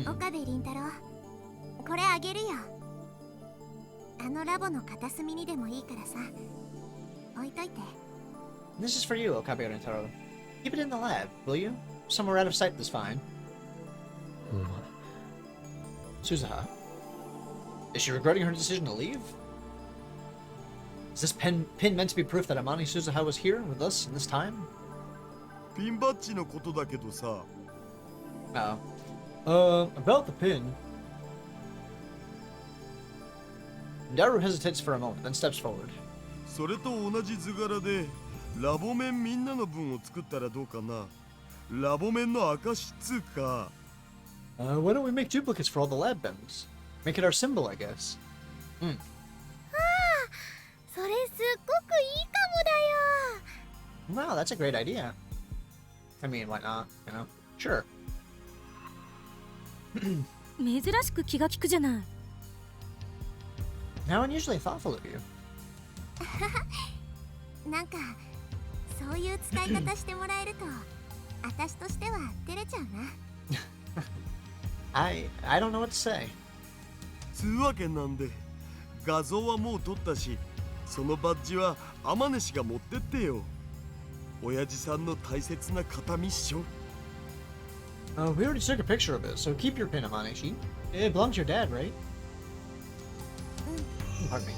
岡部倫太郎、これあげるよ。あのラボの片隅にでもいいからさ、置いといて。This is for you, Okabe Rintaro. Keep it in the lab, will you? Somewhere out of sight is fine. Suzuha. Is she regretting her decision to leave? Is this pin meant to be proof that Amani Suzuha was here with us in this time? ピンバッジのことだけどさ。 No. About the pin. Daru hesitates for a moment, then steps forward. それと同じ図柄でラボ面みんなの分を作ったらどうかな。ラボ面の証つうか。Why don't we make duplicates for all the lab bends? Make it our symbol, I guess. それすっごくいいかもだよ。 Wow, that's a great idea. I mean, why not? You know? Sure. 珍しく気が利くじゃない。How unusually thoughtful of you. なんかそういう使い方してもらえると私としては照れちゃうな。I don't know what to say. つうわけなんで画像はもう撮ったし、そのバッジは天音が持ってってよ。親父さんの大切な形見っしょ。We already took a picture of it, so keep your pin, Amanishi. It belongs to your dad, right? Pardon me.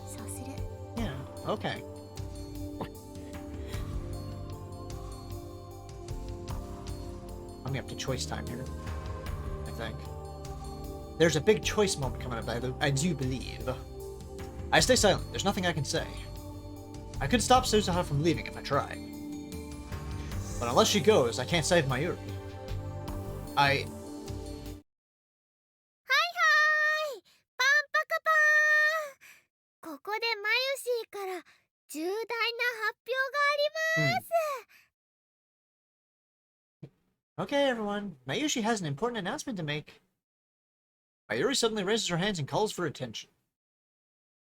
そうする。 Yeah, okay. Coming up to choice time here, I think. There's a big choice moment coming up, I do believe. I stay silent. There's nothing I can say. I could stop Suzuha from leaving if I tried. But unless she goes, I can't save Mayuri. はいはい、パンパカパーン。ここでマユシーから重大な発表があります。 Okay, everyone. Mayushi has an important announcement to make. Mayuri suddenly raises her hands and calls for attention.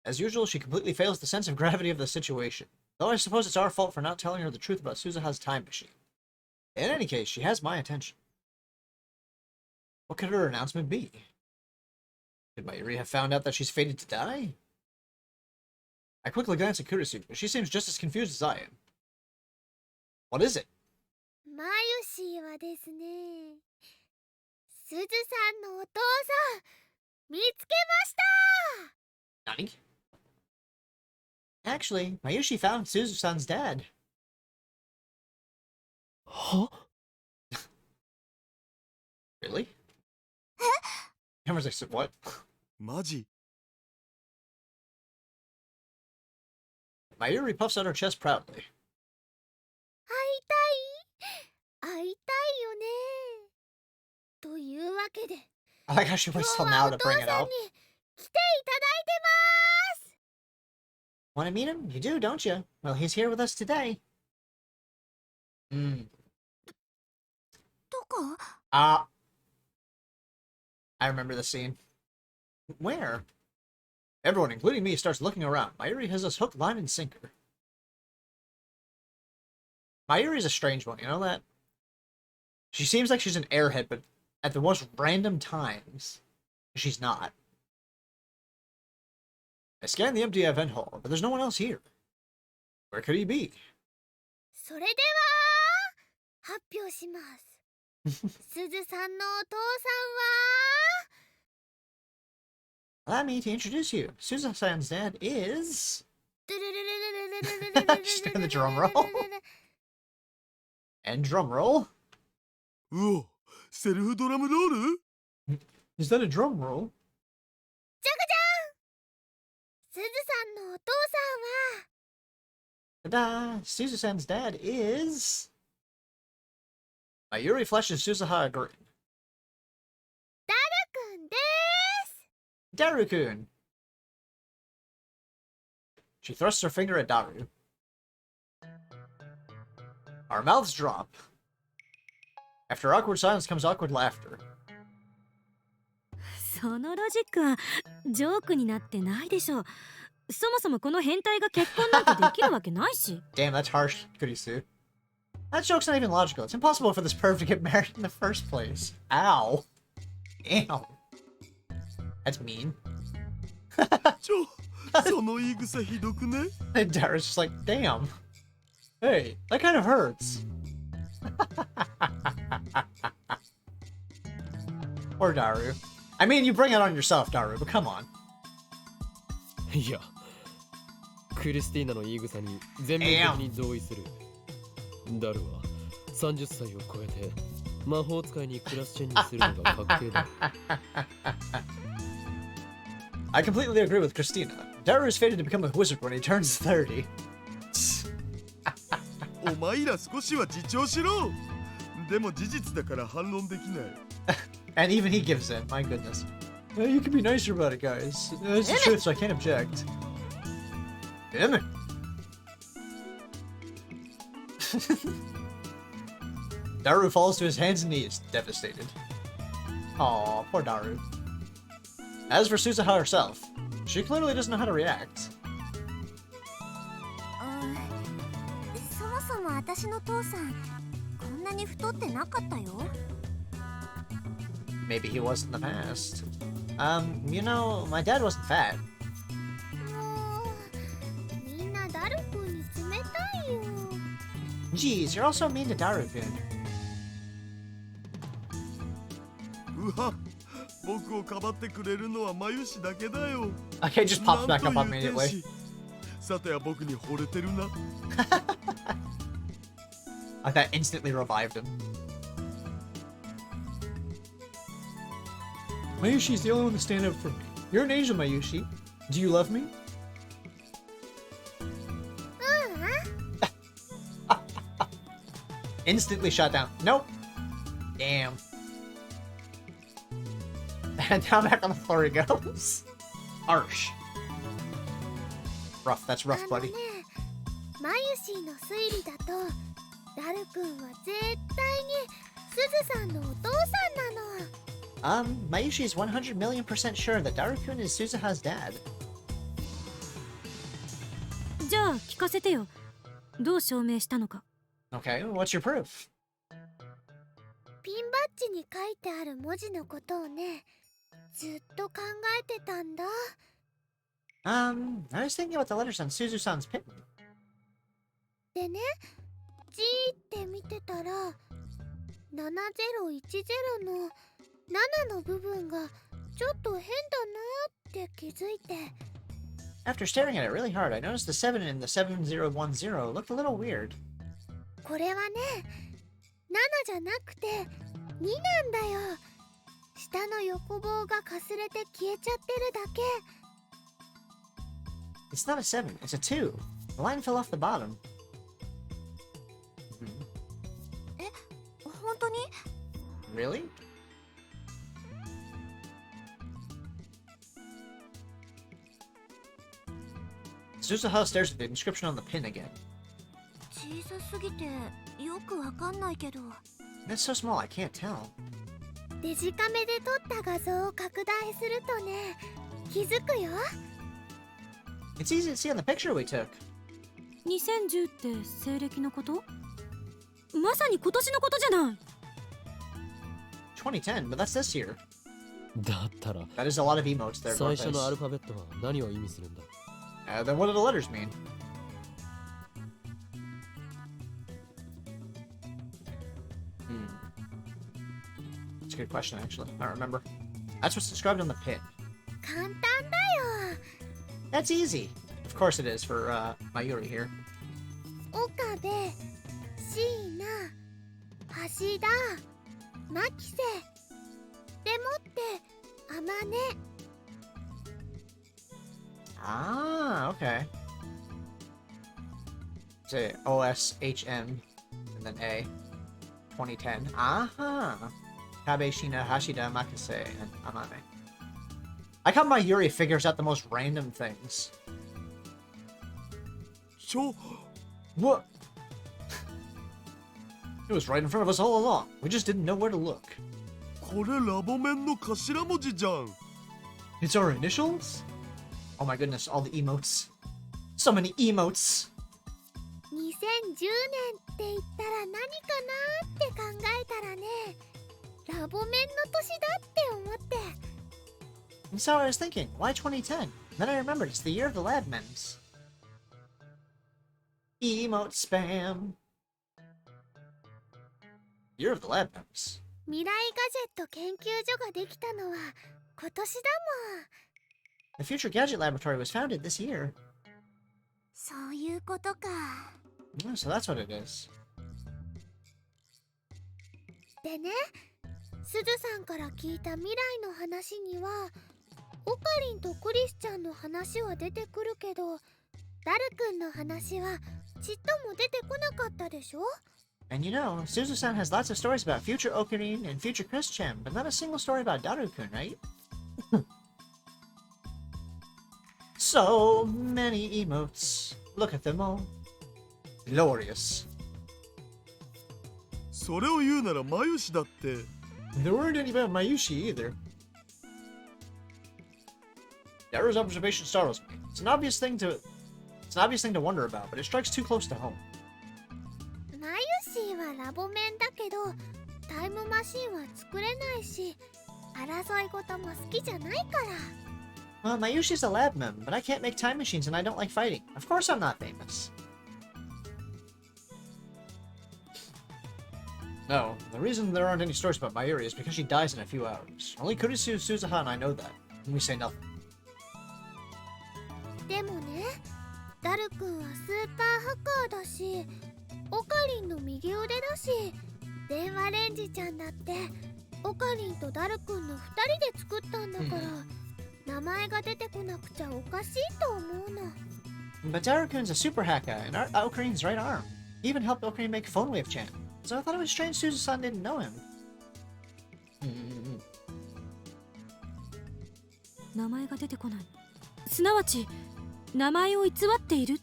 As usual, she completely fails the sense of gravity of the situation. Though I suppose it's our fault for not telling her the truth about Suzuha's time machine. In any case, she has my attention. What could her announcement be? Could Mayuri have found out that she's fated to die? I quickly glance at Kurisu, but she seems just as confused as I am. What is it? マユシーはですね、すずさんのお父さん、見つけました。 Nani? Actually, Mayushi found Suzu-san's dad. は Really? Cameron's like, what? マジ？ Mayuri puffs out her chest proudly. 会いたいよね。というわけで、 I like how she 今 waits 日 till は now お to 父 bring it さん out. に来ていただいてます。 Want to meet him? You do, don't you? Well, he's here with us today. どこ？ I remember the scene. Where? Everyone, including me, starts looking around. Mayuri has us hook, line, and sinker. Mayuri's a strange one, you know that? She seems like she's an airhead, but at the most random times, she's not. I scan the empty event hall, but there's no one else here. Where could he be? それでは発表します。すずさんのお父さんは Allow me to introduce you. Suzuha-san's dad is... She's doing the drum roll. And drum roll. うお、セルフドラムロール？ Is that a drum roll? ジャガジャン。すずさんのお父さんは Ta-da! Suzu-san's dad is... Mayuri flashes Suzuha a grin. ダルくんです。 Daru-kun! She thrusts her finger at Daru. Our mouths drop. After awkward silence comes awkward laughter. そのロジックはジョークになってないでしょう。そもそもこの変態が結婚なんてできるわけないし。Damn, that's harsh, Kurisu. That joke's not even logical. It's impossible for this perv to get married in the first place. Ow. Damn. That's mean. その言い草ひどくね？ And Daru's just like, damn. Hey, that kind of hurts. Poor Daru. I mean, you bring it on yourself, Daru, but come on. いやクリスティーナの言い草に全面的に同意する。ダルは30歳を超えて魔法使いにクラスチェンジするのが確定だ。I completely agree with Christina. Daru is fated to become a wizard when he turns 30. お前ら少しは自重しろ。でも事実だから反論できない。And even he gives in, my goodness. You can be nicer about it, guys. It's the truth, so I can't object. Damn it. Daru falls to his hands and knees, devastated. Aw, poor Daru. As for Suzuha herself, she clearly doesn't know how to react. そもそも私の父さんこんなに太ってなかったよ。 Maybe he was in the past. You know, my dad wasn't fat. もうみんなダルくんに冷たいよ。 Jeez, you're also mean to Daru-kun. うわ、僕をかばってくれるのはマユシだけだよ。 Okay, just pops なん back と up いう天 immediately. 使。さては僕に惚れてるな。Like that instantly revived him. Mayushi's the only one to stand up for me. You're an angel, Mayushi. Do you love me? うん。 Instantly shot down. Nope. Damn. And now back on the floor he goes. Harsh. Rough, that's rough, あの buddy. ね、マユシーの推理だとダルくんは絶対にすずさんのお父さんなの。 Mayushi is 100 million% sure that Daru-kun is Suzuha's dad. じゃあ聞かせてよ。どう証明したのか。 Okay, what's your proof? ピンバッジに書いてある文字のことをね、ずっと考えてたんだ。 I was thinking about the letters on Suzu-san's pin. でね、G って見てたら7010の7の部分がちょっと変だ気づいて。 After staring at it really hard, I noticed the 7 in the 7010 looked a little weird. これはね、7じゃなくて2なんだよ。下の横棒がかすれて消えちゃってるだけ。 It's not a 7, it's a 2. The line fell off the bottom. 本当に？ Really? Suzuha stares at the inscription on the pin again. 小さすぎてよくわかんないけど。 That's so small, I can't tell. デジカメで撮った画像を拡大するとね、気づくよ。 It's easy to see on the picture we took. 2010って西暦のこと？まさに今年のことじゃない。 2010, but that's this year. だったら That is a lot of emotes there, 最初のア Gortez. ルファベットは何を意味するんだ？ Then what do the letters mean? That's a good question, actually. I don't remember. That's what's described on the pin. 簡単だよ。 That's easy. Of course it is for Mayuri here. 岡部、椎名、橋田、牧瀬。でもって天音。 Ah, okay. Say OSHM and then A. 2010. Aha. Kabe, Shina, Hashida, Makase, and Amane. I like how Mayuri figures out the most random things. しょ What? It was right in front of us all along. We just didn't know where to look. これラボメンの頭文字じゃん。 It's our initials? Oh my goodness, all the emotes. So many emotes. 2010年って言ったら何かなって考えたらね、ラボメンの年だって思って。 And so I was thinking, why 2010? Then I remembered it's the year of the lab mems. Emote spam. Year of the lab mems. 未来ガジェット研究所ができたのは今年だもん。 The Future Gadget Laboratory was founded this year. そういうことか。 Oh, so that's what it is. でね、すずさんから聞いた未来の話には、オカリンとクリスちゃんの話は出てくるけど、ダルくんの話はちっとも出てこなかったでしょ？ And you know, Suzu-san has lots of stories about future Okarin and future Chris-chan, but not a single story about Daru-kun, right? So many emotes. Look at them all. Glorious. それを言うならマユシだって。 There weren't any about Mayushi either. Daru's observation startles me. It's an obvious thing to wonder about, but it strikes too close to home. マユシーはラボメンだけど、タイムマシンは作れないし、争い事も好きじゃないから。 Well, Mayushi's a lab mem, but I can't make time machines and I don't like fighting. Of course I'm not famous. No, the reason there aren't any stories about Mayuri is because she dies in a few hours. Only Kurisu, Suzuha, and I know that, and we say nothing. でもね、ダルくんはスーパーハッカーだし、オカリンの右腕だし、電話レンジちゃんだってオカリンとダルくんの2人で作ったんだから、名前が出てこなくちゃおかしいと思うの。 But Daru-kun's a super hacker, and Okarin's right arm. He even helped Okarin make Phone Wave Chan. So I thought it was strange Suzu-san didn't know him. 名前が出てこない。すなわち名前を偽っているっ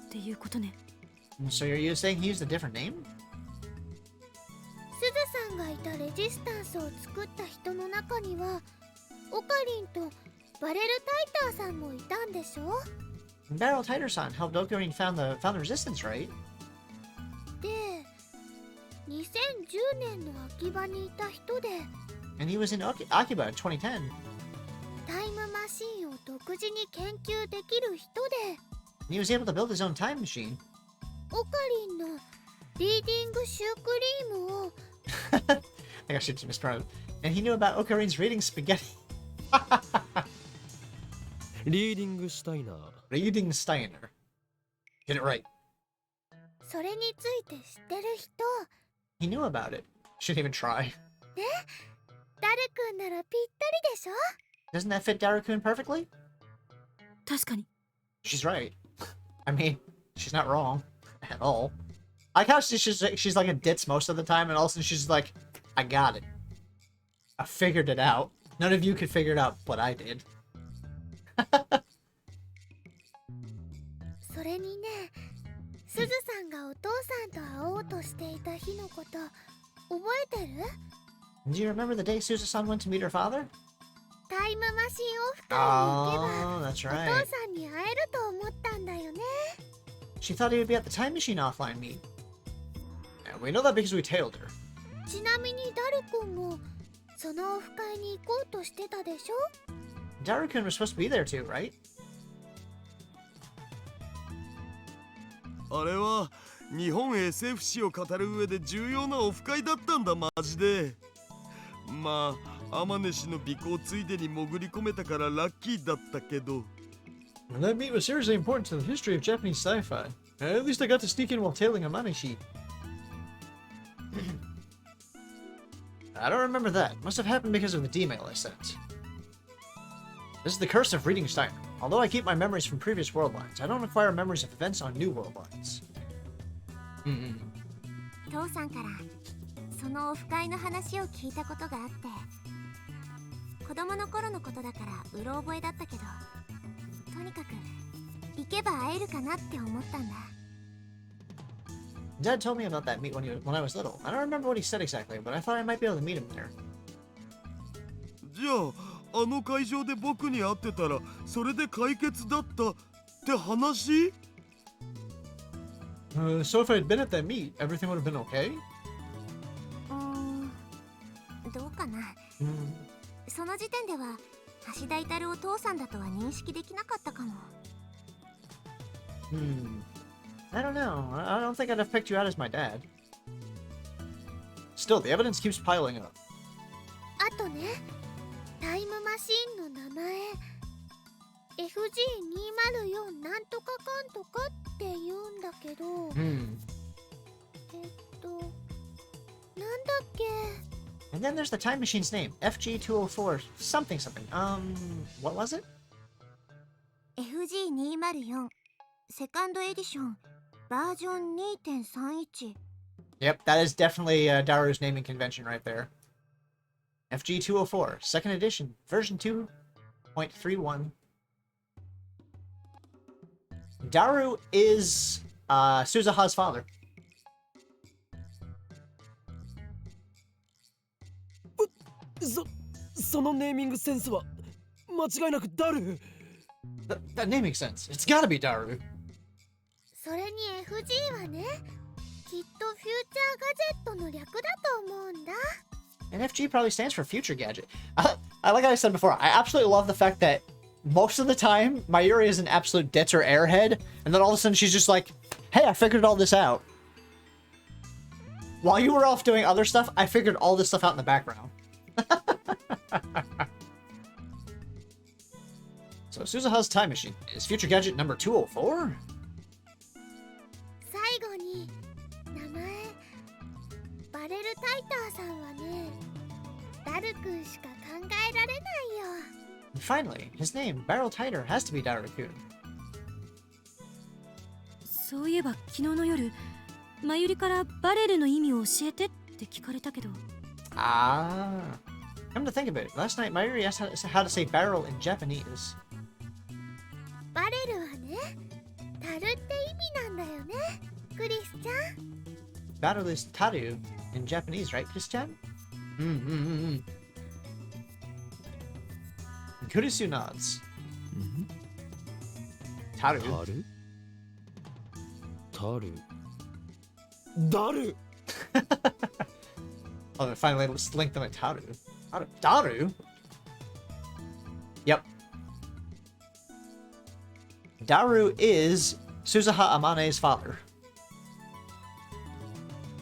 ていうことね。 So you're saying he used a different name? すずさんがいたレジスタンスを作った人の中には、オカリンとバレルタイターさんもいたんでしょ？ Barrel Tighter-san helped Okarin found the resistance, right? で、2010年の秋葉にいた人で、 And he was in Akiba in 2010. タイムマシンを独自に研究できる人で、 And he was able to build his own time machine. オカリンのリーディングシュークリームを I think I should just mispronounce it. And he knew about Okarin's reading spaghetti. リーディングシュタイナー。 Reading Steiner. Get it right. それについて知ってる人。 He knew about it. Shouldn't even try. ダルくんならぴったりでしょ。 Doesn't that fit Daru-kun perfectly? 確かに。 She's right. I mean, she's not wrong at all. I like how she's like a ditz most of the time, and all of a sudden she's like, I got it. I figured it out. None of you could figure it out, but I did. それにね、すずさんがお父さんと会おうとしていた日のこと覚えてる？ Do you remember the day Suzuha-san went to meet her father? タイムマシンオフ会に行けば Oh, that's お父 right. さんに会えると思ったんだよね。 She thought he would be at the time machine offline meet. And we know that because we tailed her. ちなみにダルくんもそのオフ会に行こうとしてたでしょ？ Daru-kun was supposed to be there too, right? あれは日本 SF 史を語る上で重要なオフ会だったんだマジで。まあ天音氏の尾行ついでに潜り込めたからラッキーだったけど。 And that meet was seriously important to the history of Japanese sci-fi. At least I got to sneak in while tailing a Maneshi. I don't remember that. Must have happened because of the D-mail I sent. This is the curse of reading Steiner. Although I keep my memories from previous world lines, I don't acquire memories of events on new world lines. 父さんからそのオフ会の話を聞いたことがあって、子供の頃のことだからうろ覚えだったけど、とにかく行けば会えるかなって思ったんだ。 Dad told me about that meet when I was little. I don't remember what he said exactly, but I thought I might be able to meet him there. じゃああの会場で僕に会ってたらそれで解決だったって話？ So if I had been at that meet, everything would have been okay? どうかな。その時点では橋田至お父さんだとは認識できなかったかも。 I don't know. I don't think I'd have picked you out as my dad. Still, the evidence keeps piling up. あとね、タイムマシンの名前 FG204 なんとかかんとかって言うんだけど、なんだっけ。 And then there's the time machine's name, FG204 something something. What was it? FG204 セカンドエディションバージョン 2.31。 Yep, that is definitely Daru's naming convention right there. FG204, second edition, version 2.31. Daru is Suzuha's father. そのネーミングセンスは間違いなくダル。 That naming sense. It's gotta be Daru. それに FG はね、きっとフューチャーガジェットの略だと思うんだ。 And FG probably stands for Future Gadget. Like I said before, I absolutely love the fact that most of the time, Mayuri is an absolute ditz or airhead, and then all of a sudden she's just like, hey, I figured all this out. While you were off doing other stuff, I figured all this stuff out in the background. So Suzuha's time machine is Future Gadget number 204? 最後に名前バレルタイターさんはね、ダルくんしか考えられないよ。 And finally, his name, Barrel Titer, has to be Daru-kun. そういえば昨日の夜、まゆりからバレルの意味を教えてって聞かれたけど。Ah. Come to think of it, last night Mayuri asked how to say barrel in Japanese. バレルはね、タルって意味なんだよね、クリスちゃん。 Barrel is taru in Japanese, right, Christian? Kurisu nods. Taru? タルダル。 Oh, they finally linked them at Taru. Daru? Yep. Daru is Suzuha Amane's father.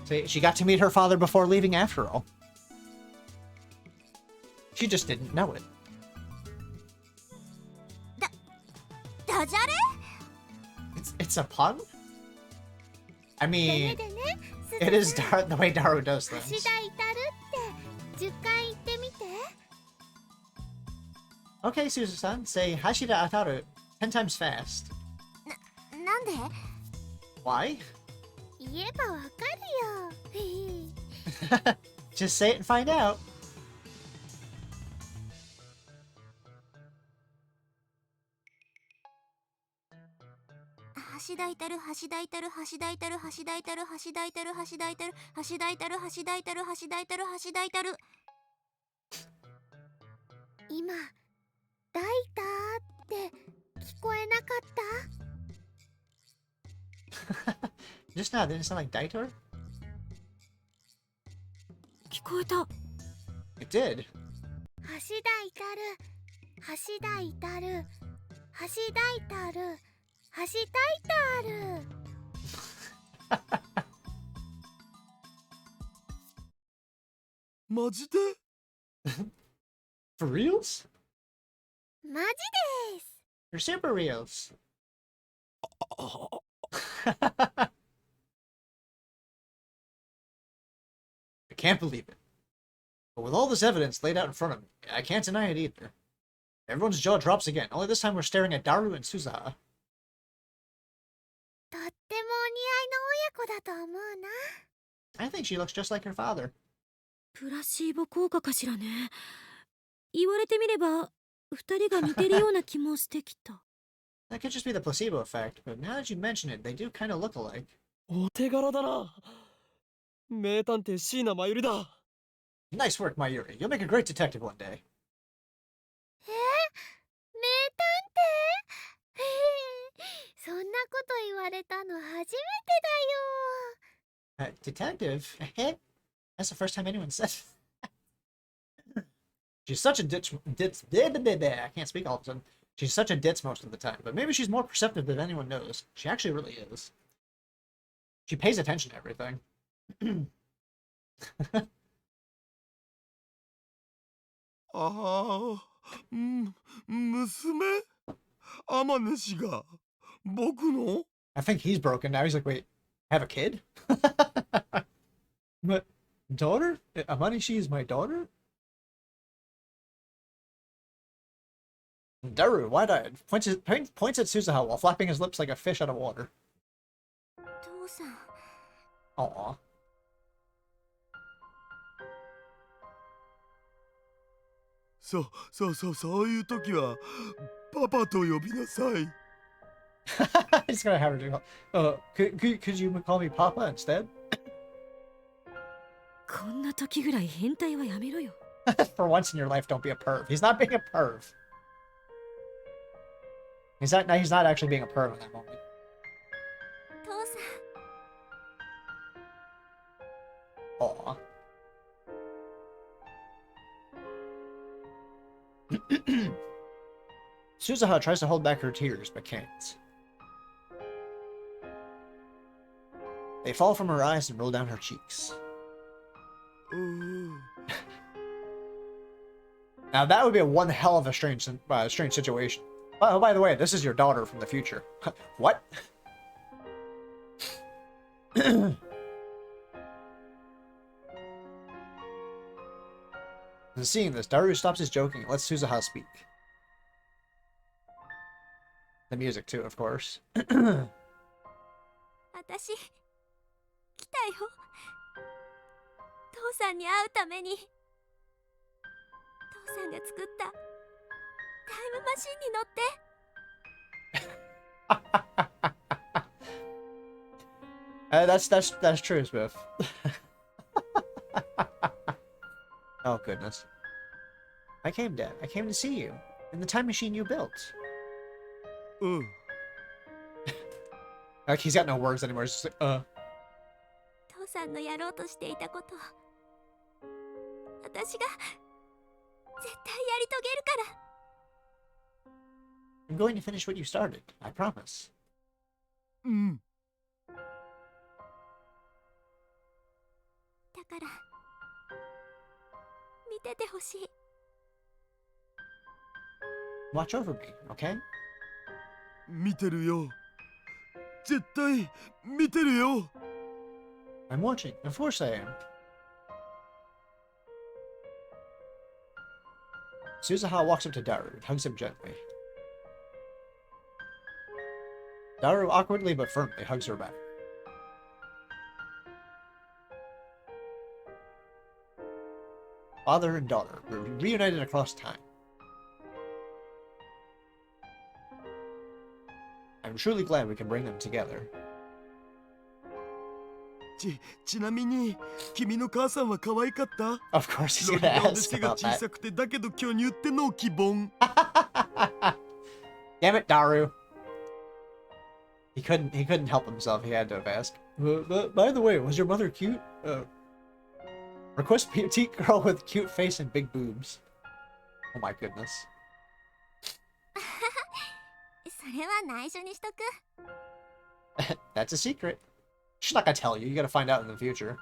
See, she got to meet her father before leaving after all. She just didn't know it. ダジャレ It's a pun? I でね mean, でね、 it is the way Daru does 橋 things. 田至って10回言ってみて。 Okay, Suzu-san, say Hashida Ataru 10 times fast. なんで Why? 言えばわかるよ。 Just say it and find out. 橋田至る橋田至る橋田至る橋田至る橋田至る橋田至る橋田至る橋田至る橋田至る橋田至る。今「大太」って聞こえなかった？ Just now, didn't it sound like Daitor? 聞こえた。 It did. 橋田至る橋田至る橋田至る橋田至る。マジで？ For reals? マジです。 For super reals. I can't believe it. But with all this evidence laid out in front of me, I can't deny it either. Everyone's jaw drops again, only this time we're staring at Daru and Suzuha. とってもお似合いの親子だと思うな。 I think she looks just like her father. プラシーボ効果かしらね。言われてみれば二人が似てるような気もしてきた。 That could just be the placebo effect, but now that you mention it, they do kind of look alike. お手柄だな。名探偵椎名真由里だ。 Nice work, Mayuri. You'll make a great detective one day. 名探偵？そんなこと言われたの初めてだよ。 Detective? That's the first time anyone said it. She's such a ditz. I can't speak all of a sudden. She's such a ditz most of the time, but maybe she's more perceptive than anyone knows. She actually really is. She pays attention to everything. ああ、娘？天主が僕の？ I think he's broken now. He's like, wait, have a kid? But daughter? Amanishi is my daughter? Daru, wide-eyed, points at Suzuha while flapping his lips like a fish out of water. 父さん。 Aww. そういう時はパパと呼びなさい。He's gonna have her do. Could you call me Papa instead? こんな時ぐらい変態はやめろよ。 For once in your life, don't be a perv. He's not being a perv. He's not actually being a perv in that moment. 父さん。 Aw. Suzuha tries to hold back her tears, but can't. They fall from her eyes and roll down her cheeks. うん。 Now that would be a one hell of a strange situation. Oh, by the way, this is your daughter from the future. What? And seeing this, Daru stops his joking and lets Suzuha speak. The music too, of course. 私来たよ。父さんに会うために。父さんが作ったタイムマシンに乗って。 That's true, Smith. Oh goodness. I came to see you in the time machine you built. うん。 Like he's got no words anymore. It's just like, 父さんのやろうとしていたこと私が絶対やり遂げるから。 I'm going to finish what you started. I promise. うん。だから見ててほしい。 Watch over me, okay? 見てるよ。絶対見てるよ。 I'm watching. Of course I am. Suzuha walks up to Daru and hugs him gently. Daru awkwardly but firmly hugs her back. Father and daughter were reunited across time. I'm truly glad we can bring them together. ちなみに君の母さんは可愛かった？ Of course he's ロ gonna リ顔で ask 背が about 小 that. さくてだけど巨乳ってのを希望。 Damn it, Daru. He couldn't help himself. He had to have asked. By the way, was your mother cute? Request petite girl with cute face and big boobs. Oh my goodness. それは内緒にしとく。 That's a secret. She's not gonna tell you. You gotta find out in the future.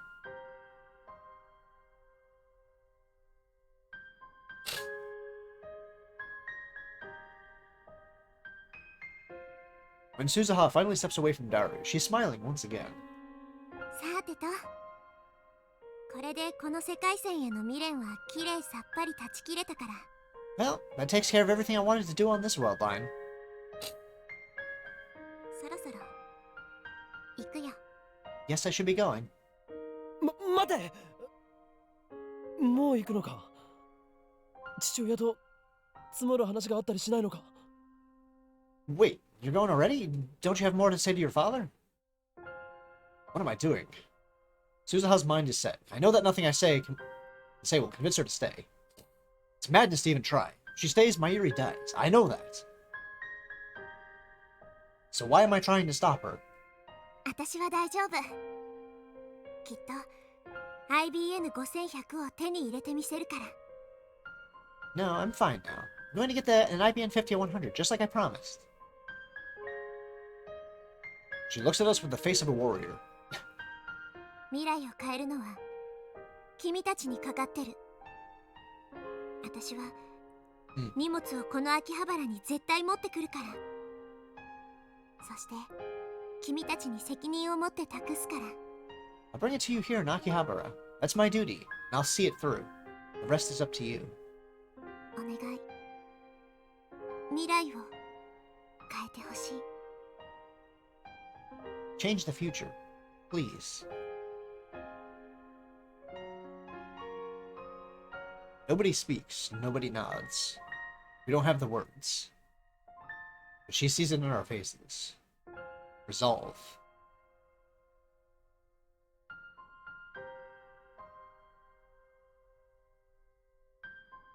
When Suzuha finally steps away from Daru, she's smiling once again. さてと、これでこの世界線への未練はきれいさっぱり断ち切れたから。 Well, that takes care of everything I wanted to do on this world line. そろそろ行くよ。 Yes, I should be going. 待て、もう行くのか。父親と積もる話があったりしないのか。 Wait, you're going already? Don't you have more to say to your father? What am I doing? Suzuha's mind is set. I know that nothing I say will convince her to stay. It's madness to even try. If she stays, Mayuri dies. I know that. So why am I trying to stop her? 私は大丈夫。きっと IBN5100 を手に入れてみせるから。 No, I'm fine now. I'm going to get an IBN 5100, just like I promised. She looks at us with the face of a warrior. 未来を変えるのは君たちにかかってる。私は荷物をこの秋葉原に絶対持ってくるから。そして君たちに責任を持って託すから。 I'll bring it to you here in Akihabara. That's my duty, and I'll see it through. The rest is up to you. お願い。未来を変えてほしい。 Change the future, please. Nobody speaks, nobody nods. We don't have the words. But she sees it in our faces. Resolve.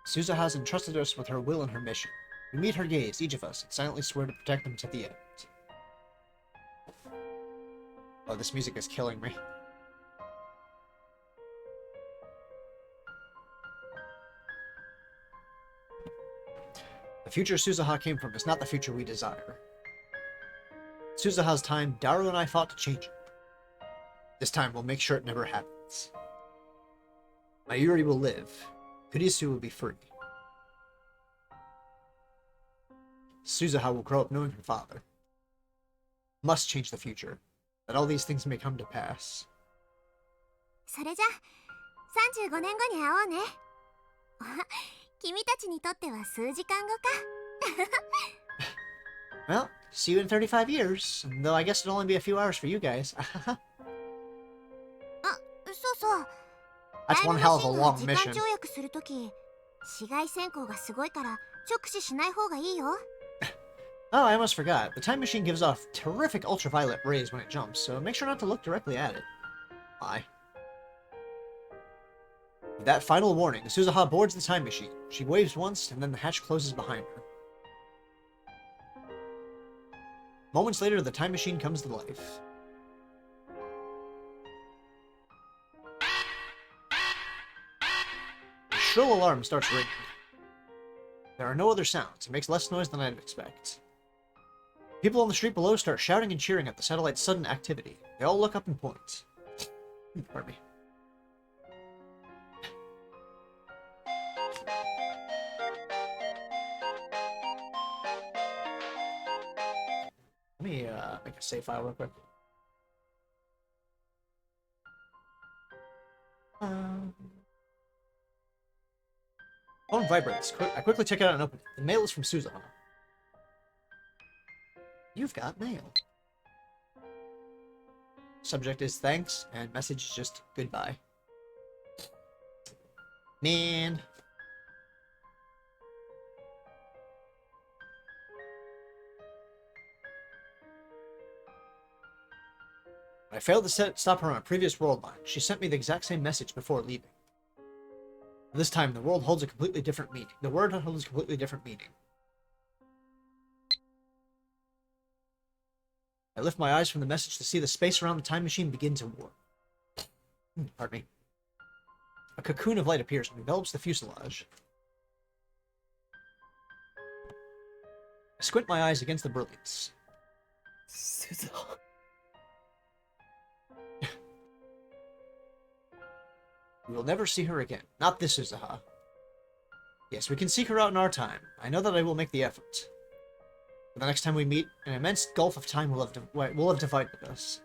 Suzuha has entrusted us with her will and her mission. We meet her gaze, each of us, and silently swear to protect them to the end. Oh, this music is killing me. The future Suzuha came from is not the future we desire. Suzuha's time, Daru and I fought to change it. This time we'll make sure it never happens. Mayuri will live. Kurisu will be free. Suzuha will grow up knowing her father. Must change the future, that all these things may come to pass. それじゃ35年後に会おうね。君たちにとっては数時間後か。Well, see you in 35 years, though I guess it'll only be a few hours for you guys. あ、そうそう。 That's one hell of a long 時 mission. 間跳躍するとき、紫外線光がすごいから直視しない方がいいよ。 Oh, I almost forgot. The time machine gives off terrific ultraviolet rays when it jumps, so make sure not to look directly at it. Bye. With that final warning, Suzuha boards the time machine. She waves once, and then the hatch closes behind her. Moments later, the time machine comes to life. A shrill alarm starts ringing. There are no other sounds. It makes less noise than I'd expect. People on the street below start shouting and cheering at the satellite's sudden activity. They all look up and point. Pardon me. Let me make a save file real quick. Phone vibrates. I quickly check it out and open it. The mail is from Suzuha. You've got mail. Subject is thanks, and message is just goodbye. Man. I failed to stop her on a previous world line. She sent me the exact same message before leaving. This time, the world holds a completely different meaning. The word holds a completely different meaning. I lift my eyes from the message to see the space around the time machine begin to warp. Pardon me. A cocoon of light appears and envelops the fuselage. I squint my eyes against the brilliance. Suzuha. We will never see her again. Not this Suzuha. Yes, we can seek her out in our time. I know that I will make the effort. But the next time we meet, an immense gulf of time will have divided us.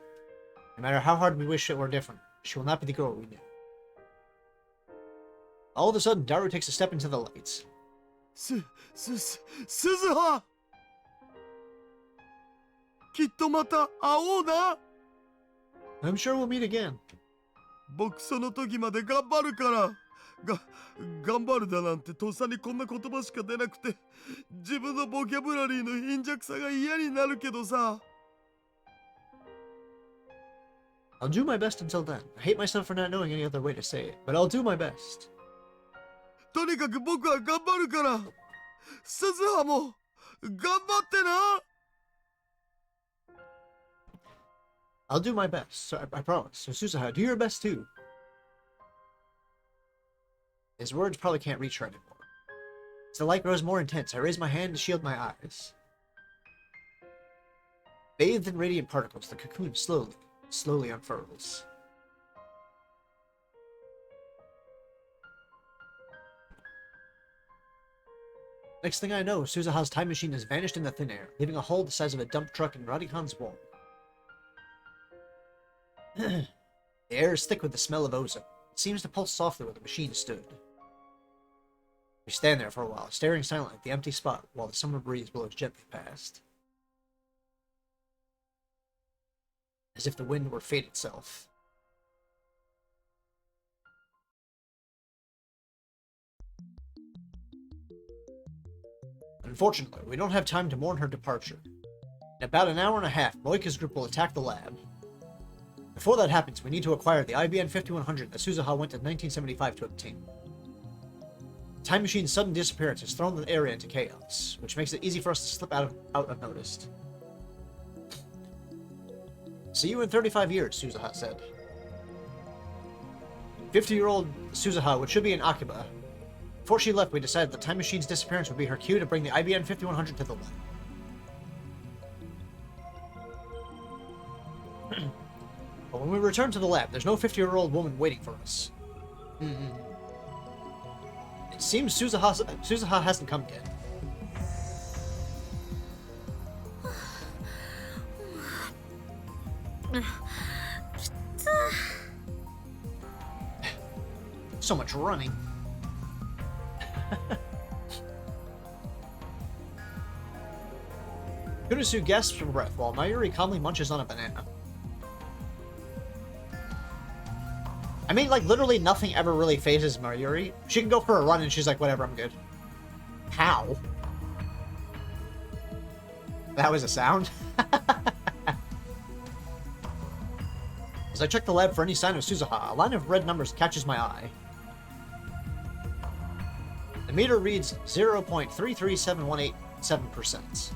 No matter how hard we wish it were different, she will not be the girl we knew. All of a sudden, Daru takes a step into the lights. Suzuha! きっとまた会おうな! I'm sure we'll meet again. 僕その時まで頑張るから。頑張るだなんてとっさにこんな言葉しか出なくて、自分のボキャブラリーの貧弱さが嫌になるけどさ。I'll do my best until then. I hate myself for not knowing any other way to say it, but I'll do my best. とにかく僕は頑張るから。鈴葉も頑張ってな。I'll do my best, so I promise. So Suzuha, do your best too. His words probably can't reach her anymore. As the light grows more intense, I raise my hand to shield my eyes. Bathed in radiant particles, the cocoon slowly unfurls. Next thing I know, Suzuha's time machine has vanished in the thin air, leaving a hole the size of a dump truck in Radikan's wall. The air is thick with the smell of ozone. It seems to pulse softly where the machine stood. We stand there for a while, staring silently at the empty spot while the summer breeze blows gently past. As if the wind were fate itself. Unfortunately, we don't have time to mourn her departure. In about an hour and a half, Moika's group will attack the lab. Before that happens, we need to acquire the IBN 5100 that Suzuha went to 1975 to obtain. The time machine's sudden disappearance has thrown the area into chaos, which makes it easy for us to slip out unnoticed. See you in 35 years, Suzuha said. 50-year-old Suzuha, which should be in Akiba. Before she left, we decided the time machine's disappearance would be her cue to bring the IBN 5100 to the lab. But when we return to the lab, there's no 50-year-old woman waiting for us. It seems Suzuha hasn't come yet. So much running. Kurusu gasps for breath while Mayuri calmly munches on a banana. I mean, like, literally nothing ever really phases Mayuri. She can go for a run and she's like, whatever, I'm good. How? That was a sound? As I check the lab for any sign of Suzuha, a line of red numbers catches my eye. The meter reads 0.337187%.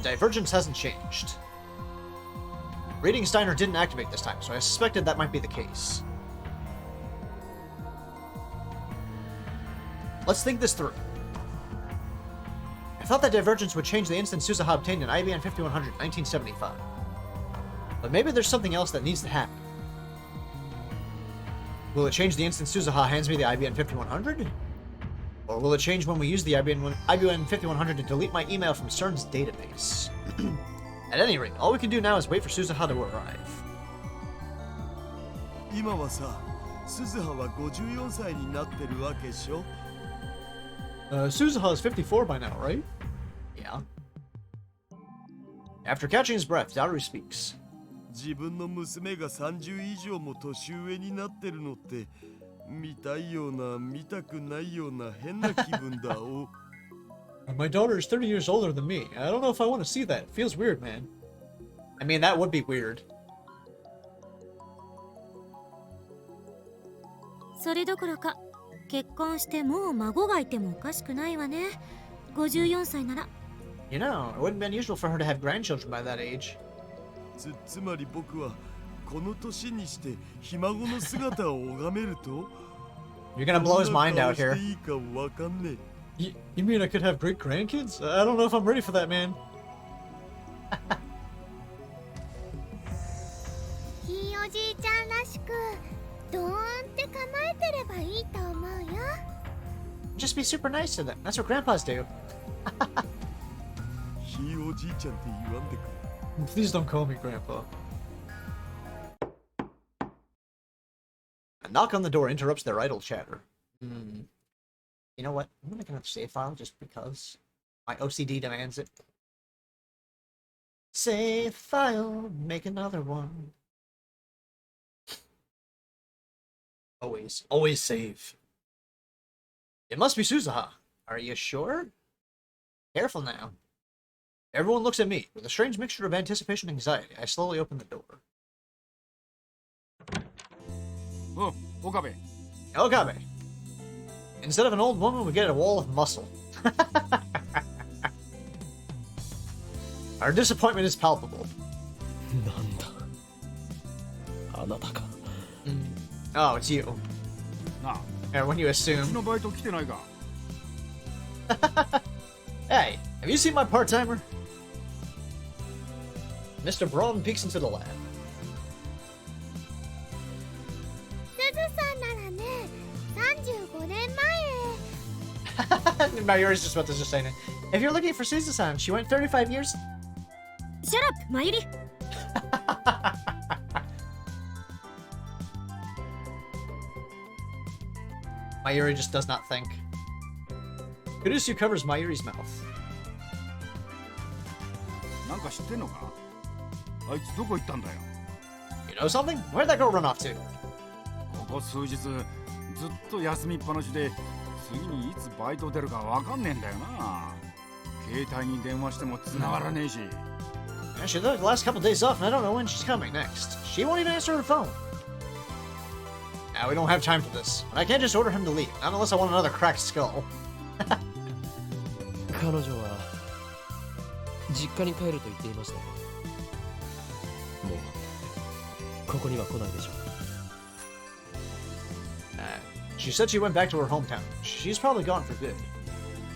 Divergence hasn't changed. Reading Steiner didn't activate this time, so I suspected that might be the case. Let's think this through. I thought that divergence would change the instant Suzuha obtained an IBN 5100 in 1975. But maybe there's something else that needs to happen. Will it change the instant Suzuha hands me the IBN 5100? Or will it change when we use the IBN 5100 to delete my email from CERN's database? At any rate, all we can do now is wait for Suzuha to arrive. 今はさ、鈴葉は54歳になってるわけでしょ。Suzuha is 54 by now, right? Yeah. After catching his breath, Daru speaks. 自分の娘が30以上も年上になってるのって見たいような見たくないような変な気分だお。My daughter is 30 years older than me. I don't know if I want to see that. It feels weird, man. I mean, that would be weird. それどころか結婚してもう孫がいてもおかしくないわね。54歳なら。You know, it wouldn't be unusual for her to have grandchildren by that age. つまり僕はこの年にしてひ孫の姿を拝めると You're gonna blow his mind out どんな顔 here. していいかわかんねえ。You mean I could have great grandkids? I don't know if I'm ready for that, man. ひいおじいちゃんらしくドーンって構えてればいいと思うよ。 Just be super nice to them. That's what grandpas do. ひいおじいちゃんって言わんでくれ。 Please don't call me grandpa. A knock on the door interrupts their idle chatter. You know what? I'm gonna make another save file just because my OCD demands it. Save file, make another one. Always save. It must be Suzuha. Are you sure? Careful now. Everyone looks at me. With a strange mixture of anticipation and anxiety, I slowly open the door. お、岡部。 Okabe. Instead of an old woman, we get a wall of muscle. Our disappointment is palpable. なんだあなたか。 Oh, it's you. なあ、 And when you うち assume, のバイト来てないか。 hey, have you seen my part-timer? Mr. Braun peeks into the lab. すずさんならね、35年前。 Mayuri's just about to just say it. If you're looking for Suzu-san, she went 35 years. Shut up, まゆり。 Mayuri just does not think. Kurusu covers Mayuri's mouth. なんか知ってんのか？あいつどこ行ったんだよ。 You know something? Where'd that girl run off to? ここ数日ずっと休みっぱなしで次にいつバイト出るかわかんねえんだよな。携帯に電話しても繋がらねえし。 Yeah, she took the last couple days off, and I don't know when she's coming next. She won't even answer her phone. Now, we don't have time for this. And I can't just order him to leave, not unless I want another cracked skull. 彼女は実家に帰ると言っていました。もうここには来ないでしょう。She said she went back to her hometown. She's probably gone for good.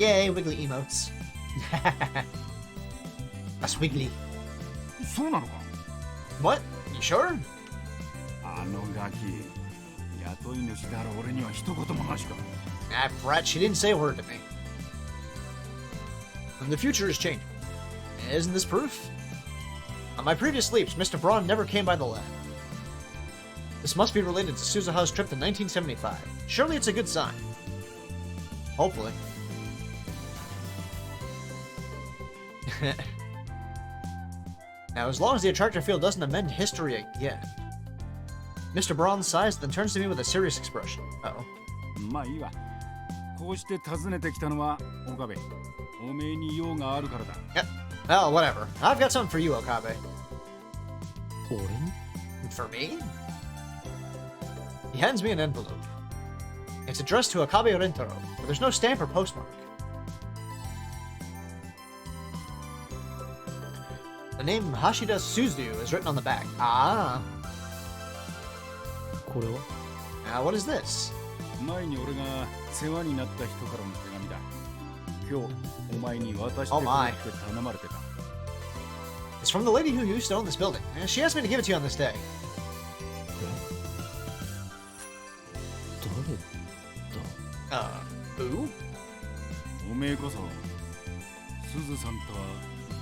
Yay, wiggly emotes. That's wiggly. そうなのか？ What? You sure? あのガキ、雇い主である俺には一言もなしか。 Ah, brat, she didn't say a word to me. And the future is changing. Isn't this proof? On my previous sleeps, Mr. Braun never came by the lab. This must be related to Suzuha's trip to 1975. Surely it's a good sign. Hopefully. Now, as long as the attractor field doesn't amend history again. Mr. Braun sighs, then turns to me with a serious expression. Uh-oh. まあいいわ。こうして訪ねてきたのは岡部。おめえに用があるからだ。Well, whatever. I've got something for you, Okabe. 俺に For me? He hands me an envelope. It's addressed to Okabe Rentaro, but there's no stamp or postmark. The name Hashida Suzu is written on the back. Ah. これは Now, what is this? 前に俺が世話になった人からの手紙だ。今日お前に渡してくれって頼まれてた。It's from the lady who used to own this building, and she asked me to give it to you on this day. 誰だ Who? おめえこそ、すずさんとは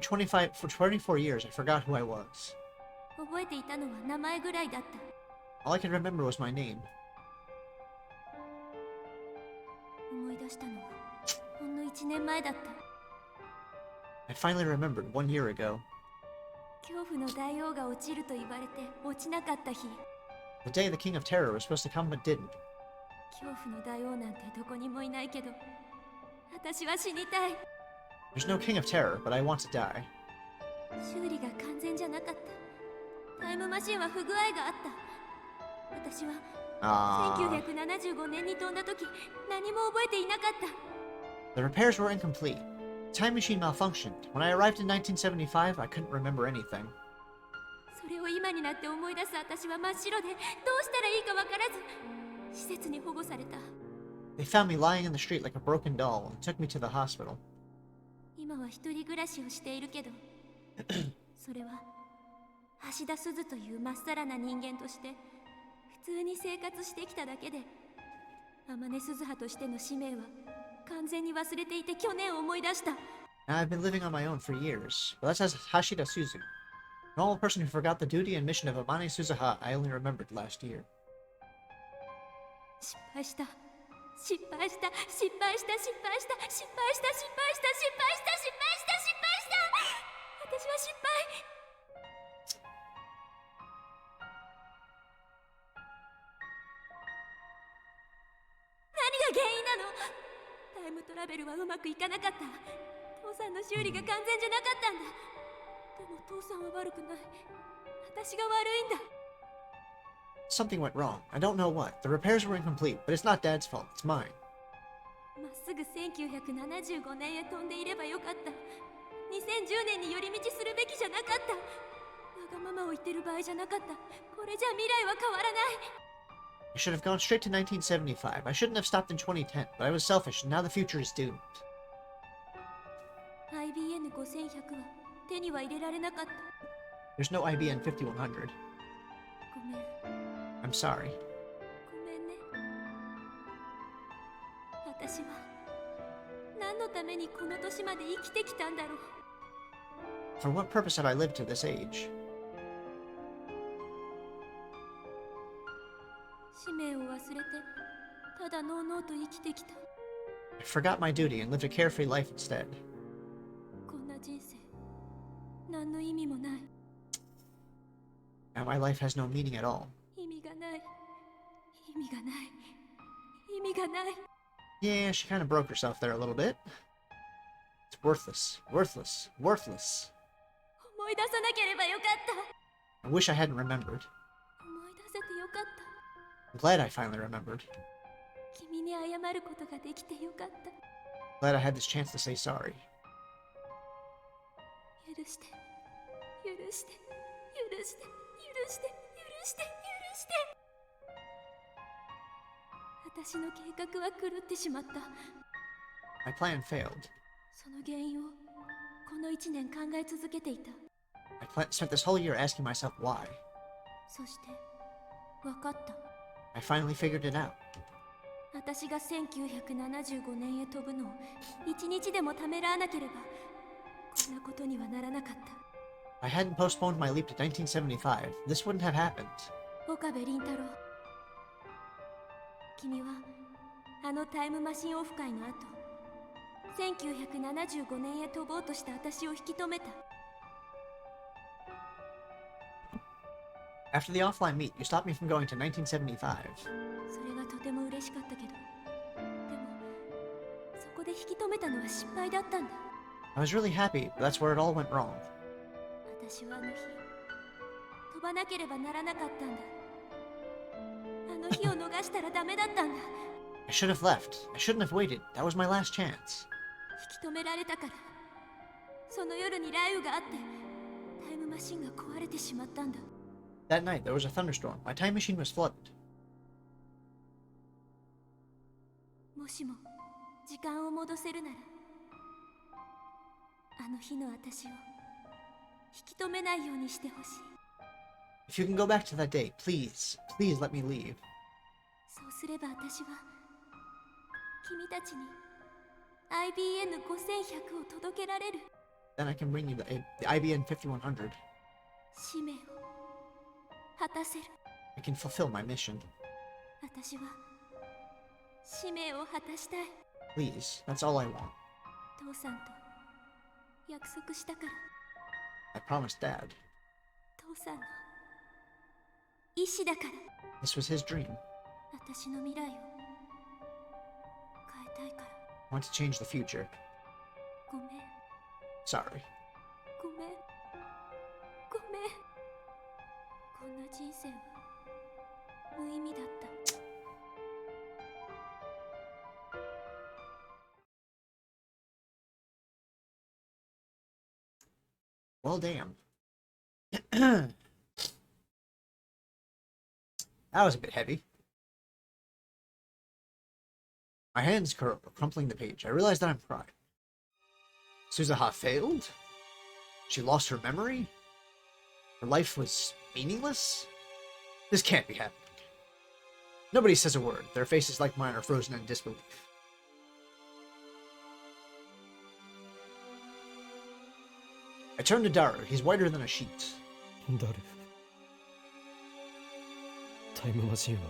For 24 years, I forgot who I was. 覚えていたのは名前ぐらいだった。 All I could remember was my name. 思い出したのはほんの1年前だった。 I finally remembered 1 year ago. 恐怖の大王が落ちると言われて落ちなかった日。 The day the King of Terror was supposed to come but didn't. 恐怖の大王なんてどこにもいないけど、私は死にたい。 There's no King of Terror, but I want to die. 修理が完全じゃなかった。タイムマシンは不具合があった。私は 1975年に飛んだ時、何も覚えていなかった。 The repairs were incomplete. The time machine malfunctioned. When I arrived in 1975, I couldn't remember anything. それを今になって思い出す私は真っ白で、どうしたらいいかわからず、施設に保護された。 They found me lying in the street like a broken doll and took me to the hospital. 今は一人暮らしをしているけど、それは橋田鈴というまっさらな人間として普通に生活してきただけで、天音鈴葉としての使命は完全に忘れていて去年思い出した。 Now I've been living on my own for years, but that's as Hashida Suzu. A normal person who forgot the duty and mission of Amane Suzuha I only remembered last year. 失敗した失敗した失敗した失敗した失敗した失敗した失敗した失敗した失敗した。私は失敗。何が原因なの？タイムトラベルはうまくいかなかった。父さんの修理が完全じゃなかったんだ。でも父さんは悪くない。私が悪いんだ。 Something went wrong. I don't know what. The repairs were incomplete, but it's not Dad's fault. It's mine. まっすぐ1975年へ飛んでいればよかった。2010年に寄り道するべきじゃなかった。わがままを言ってる場合じゃなかった。これじゃ未来は変わらない。 I should have gone straight to 1975. I shouldn't have stopped in 2010, but I was selfish, and now the future is doomed. IBN 5100は手には入れられなかった。 There's no IBN 5100. ごめん。 I'm sorry. ごめんね。私は何のためにこの年まで生きてきたんだろう。 For what purpose had I lived to this age? 使命を忘れてただのうのうと生きてきた。 I forgot my duty and lived a carefree life instead. こんな人生何の意味もない。 Now my life has no meaning at all. 意味がない。意味がない。意味がない。 Yeah, she kind of broke herself there a little bit. It's worthless. Worthless. Worthless. 思い出さなければよかった。 I wish I hadn't remembered. 思い出せてよかった。 I'm glad I finally remembered. 君に謝ることができてよかった。 Glad I had this chance to say sorry. 許して。許して。許して。許して。許して。許して。私の計画は狂ってしまった。 My plan failed. その原因をこの1年考え続けていた。 Spent this whole year asking myself why. そして分かった。 I finally figured it out. 私が1975年へ飛ぶのを1日でもためらわなければこんなことにはならなかった。 If I hadn't postponed my leap to 1975, this wouldn't have happened. 岡部倫太郎、君はあのタイムマシンオフ会の後、1975年へ飛ぼうとした私を引き止めた。 After the offline meet, you stopped me from going to 1975. それはとても嬉しかったけど、でもそこで引き止めたのは失敗だったんだ。 I was really happy, but that's where it all went wrong. 私はあの日飛ばなければならなかったんだ。あの日を逃したらダメだったんだ。 I should have left. I shouldn't have waited. That was my last chance. 引き止められたから、その夜に雷雨があってタイムマシンが壊れてしまったんだ。 That night, there was a thunderstorm. My time machine was flooded. もしも時間を戻せるなら、あの日の私を引き止めないようにしてほしい。 If you can go back to that day, please, please let me leave. そうすれば私は君たちに IBN5100 を届けられる。then I can bring you the IBN 5100. 使命を果たせる。 I can fulfill my mission. 私は使命を果たしたい。 Please, that's all I want. 父さんと約束したから。 I promised Dad. 父さんの意志だから。 This was his dream. 私の未来を変えたいから。 I want to change the future. ごめん。 Sorry. ごめん。ごめん。こんな人生は無意味だった。 Well, damn. That was a bit heavy. My hands curl, crumpling the page. I realize that I'm crying. Suzuha failed? She lost her memory? Her life was meaningless? This can't be happening. Nobody says a word. Their faces, like mine, are frozen in disbelief. I turn to Daru. He's whiter than a sheet. 誰？タイムマシンは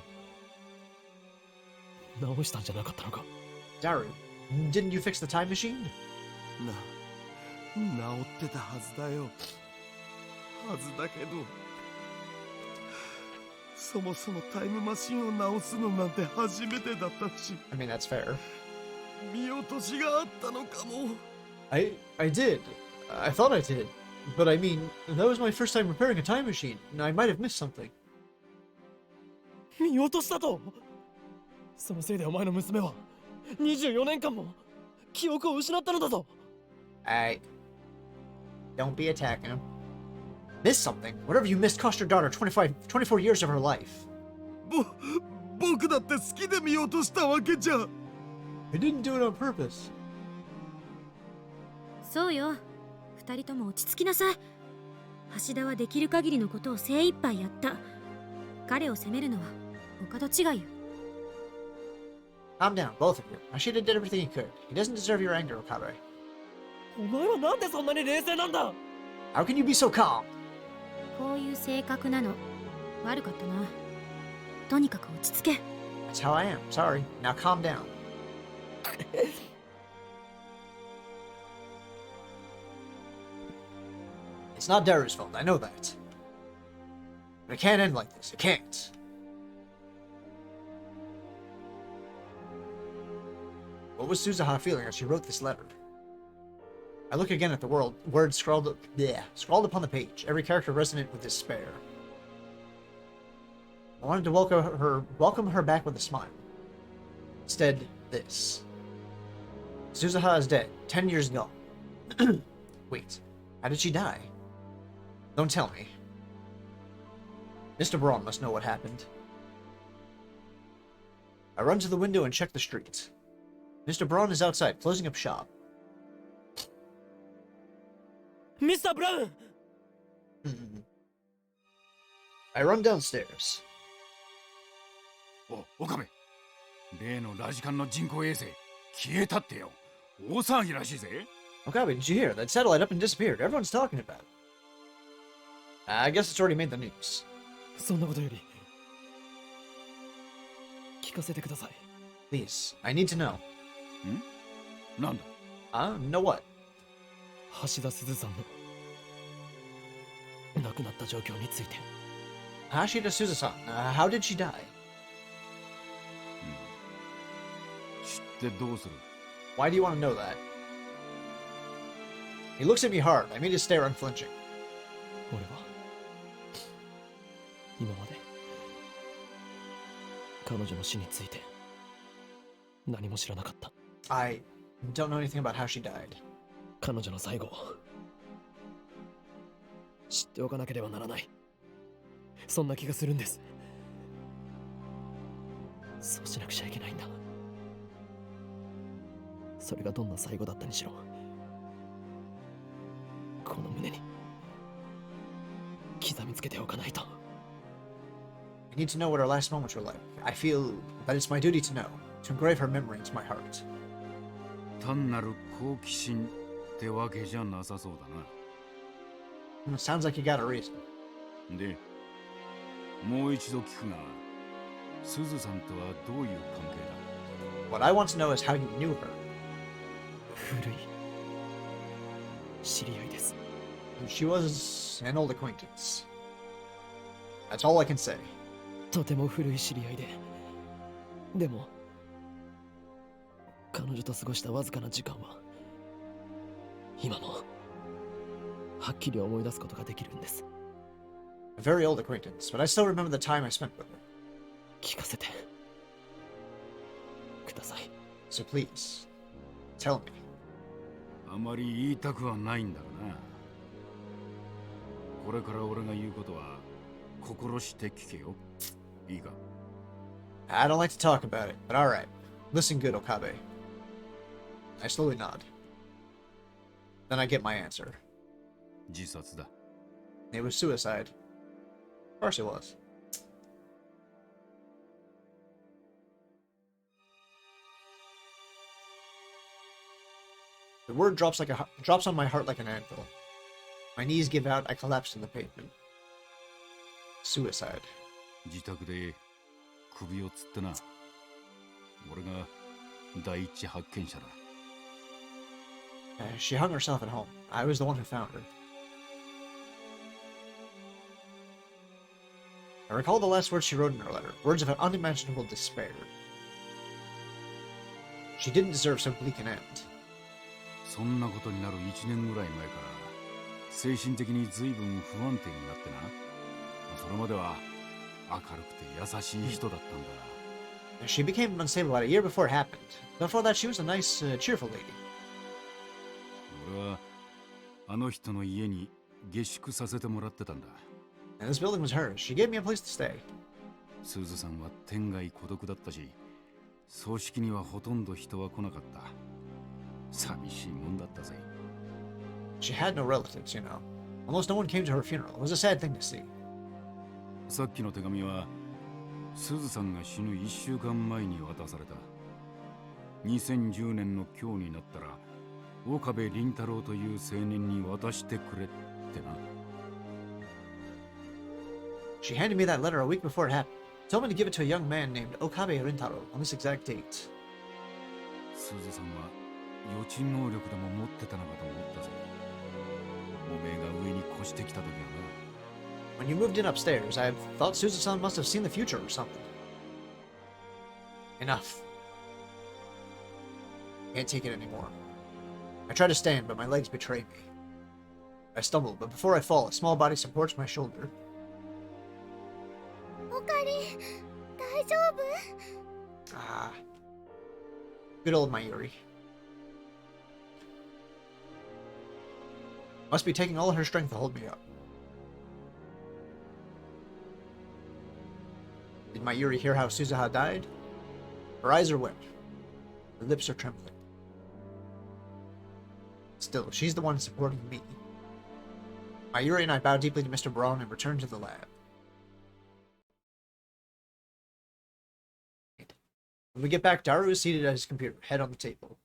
直したんじゃなかったのか？ Daru, didn't you fix the time machine? 治ってたはずだよ。はずだけど、そもそもタイムマシンを直すのなんて初めてだったし、 I mean, that's fair. 見落としがあったのかも。I did. I thought I did. But I mean, that was my first time repairing a time machine, and I might have missed something. 見落としたと？そのせいでお前の娘は24年間も記憶を失ったのだぞ。Don't be attacking him. Missed something? Whatever you missed cost your daughter 24 years of her life. 僕だって好きで見落としたわけじゃ。I didn't do it on purpose. そうよ。二人とも落ち着きなさい。橋田はできる限りのことを精一杯やった。彼を責めるのはお門違いよ。Calm down, both of you. Ashida did everything he could. He doesn't deserve your anger, Okabe. お前はなんでそんなに冷静なんだ？ How can you be so calm? こういう性格なの。悪かったな。とにかく落ち着け。 That's how I am. Sorry. Now calm down. It's not Daru's fault, I know that. But it can't end like this. It can't. What was Suzuha feeling as she wrote this letter? I look again at the words scrawled upon the page, every character resonant with despair. I wanted to welcome her back with a smile. Instead, this. Suzuha is dead, 10 years ago. Wait, how did she die? Don't tell me. Mr. Braun must know what happened. I run to the window and check the street. Mr. Braun is outside, closing up shop. Mr. Brown! I run downstairs. お、岡部。例のラジカンの人工衛星、消えたってよ。大騒ぎらしいぜ。Okabe, did you hear? That satellite up and disappeared. Everyone's talking about it. I guess it's already made the news. そんなことより聞かせてください。 Please, I need to know. なんだ Know what? 橋田鈴さんの亡くなった状況について。 Hashida Suzuha-san, how did she die? 知ってどうする Why do you want to know that? He looks at me hard. I mean to stare unflinching. 俺は今まで彼女の死について何も知らなかった。 I don't know anything about how she died. 彼女の最後を知っておかなければならない。そんな気がするんです。そうしなくちゃいけないんだ。それがどんな最後だったにしろ、この胸に刻みつけておかないと。 I need to know what her last moments were like. I feel that it's my duty to know, to engrave her memory into my heart. 単なる好奇心ってわけじゃなさそうだな。Sounds like you got a reason. で、もう一度聞くが、すずさんとはどういう関係だ？ What I want to know is how you knew her. 古い知り合いです。 She was an old acquaintance. That's all I can say. とても古い知り合いで、でも彼女と過ごしたわずかな時間は今もはっきり思い出すことができるんです。 A very old acquaintance, but I still remember the time I spent with her. 聞かせてください。 So please, tell me. あまり言いたくはないんだがな。これから俺が言うことは心して聞けよ。いいか？ I don't like to talk about it, but alright. Listen good, Okabe. I slowly nod. Then I get my answer. 自殺だ。 It was suicide. Of course it was. The word drops on my heart like an anvil. My knees give out, I collapse on the pavement. Suicide. 自宅で首をつってな。俺が第一発見者だ。She hung herself at home. I was the one who found her. I recall the last words she wrote in her letter, words of unimaginable despair. She didn't deserve so bleak an end. そんなことになる1年ぐらい前から精神的に随分不安定になってな。それまでは明るくて優しい人だったんだ。 She became unstable about a year before it happened. Before that, she was a nice, cheerful lady. 俺はあの人の家に下宿させてもらってたんだ。 And this building was hers. She gave me a place to stay. スズさんは天涯孤独だったし、葬式にはほとんど人は来なかった。寂しいもんだったぜ。 She had no relatives, you know. Almost no one came to her funeral. It was a sad thing to see. さっきの手紙はスズさんが死ぬ1週間前に渡された。2010年の今日になったら岡部倫太郎という青年に渡してくれってな。 She handed me that letter a week before it happened. Told me to give it to a young man named Okabe Rintaro on this exact date. スズさんは予知能力でも持ってたのかと思ったぜ。おめえが上に越してきた時はな。 When you moved in upstairs, I thought Suzuha-san must have seen the future or something. Enough. Can't take it anymore. I try to stand, but my legs betray me. I stumble, but before I fall, a small body supports my shoulder. おかり、大丈夫？ Ah. Good old Mayuri. Must be taking all her strength to hold me up. Did Mayuri hear how Suzuha died? Her eyes are wet. Her lips are trembling. Still, she's the one supporting me. Mayuri and I bow deeply to Mr. Braun and return to the lab. When we get back, Daru is seated at his computer, head on the table.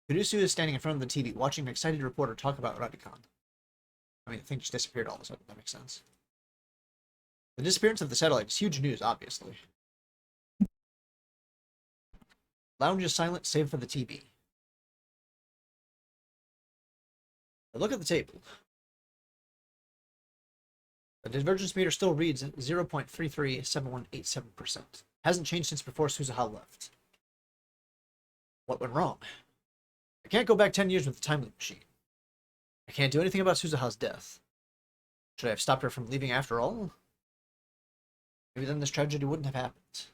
Kurusu is standing in front of the TV, watching an excited reporter talk about Radicon. I mean, the thing just disappeared all of a sudden. That makes sense. The disappearance of the satellite is huge news, obviously. Lounge is silent, save for the TV. I look at the table. The divergence meter still reads 0.337187%. Hasn't changed since before Suzuha left. What went wrong? I can't go back 10 years with the time loop machine. I can't do anything about Suzuha's death. Should I have stopped her from leaving after all? Maybe then this tragedy wouldn't have happened.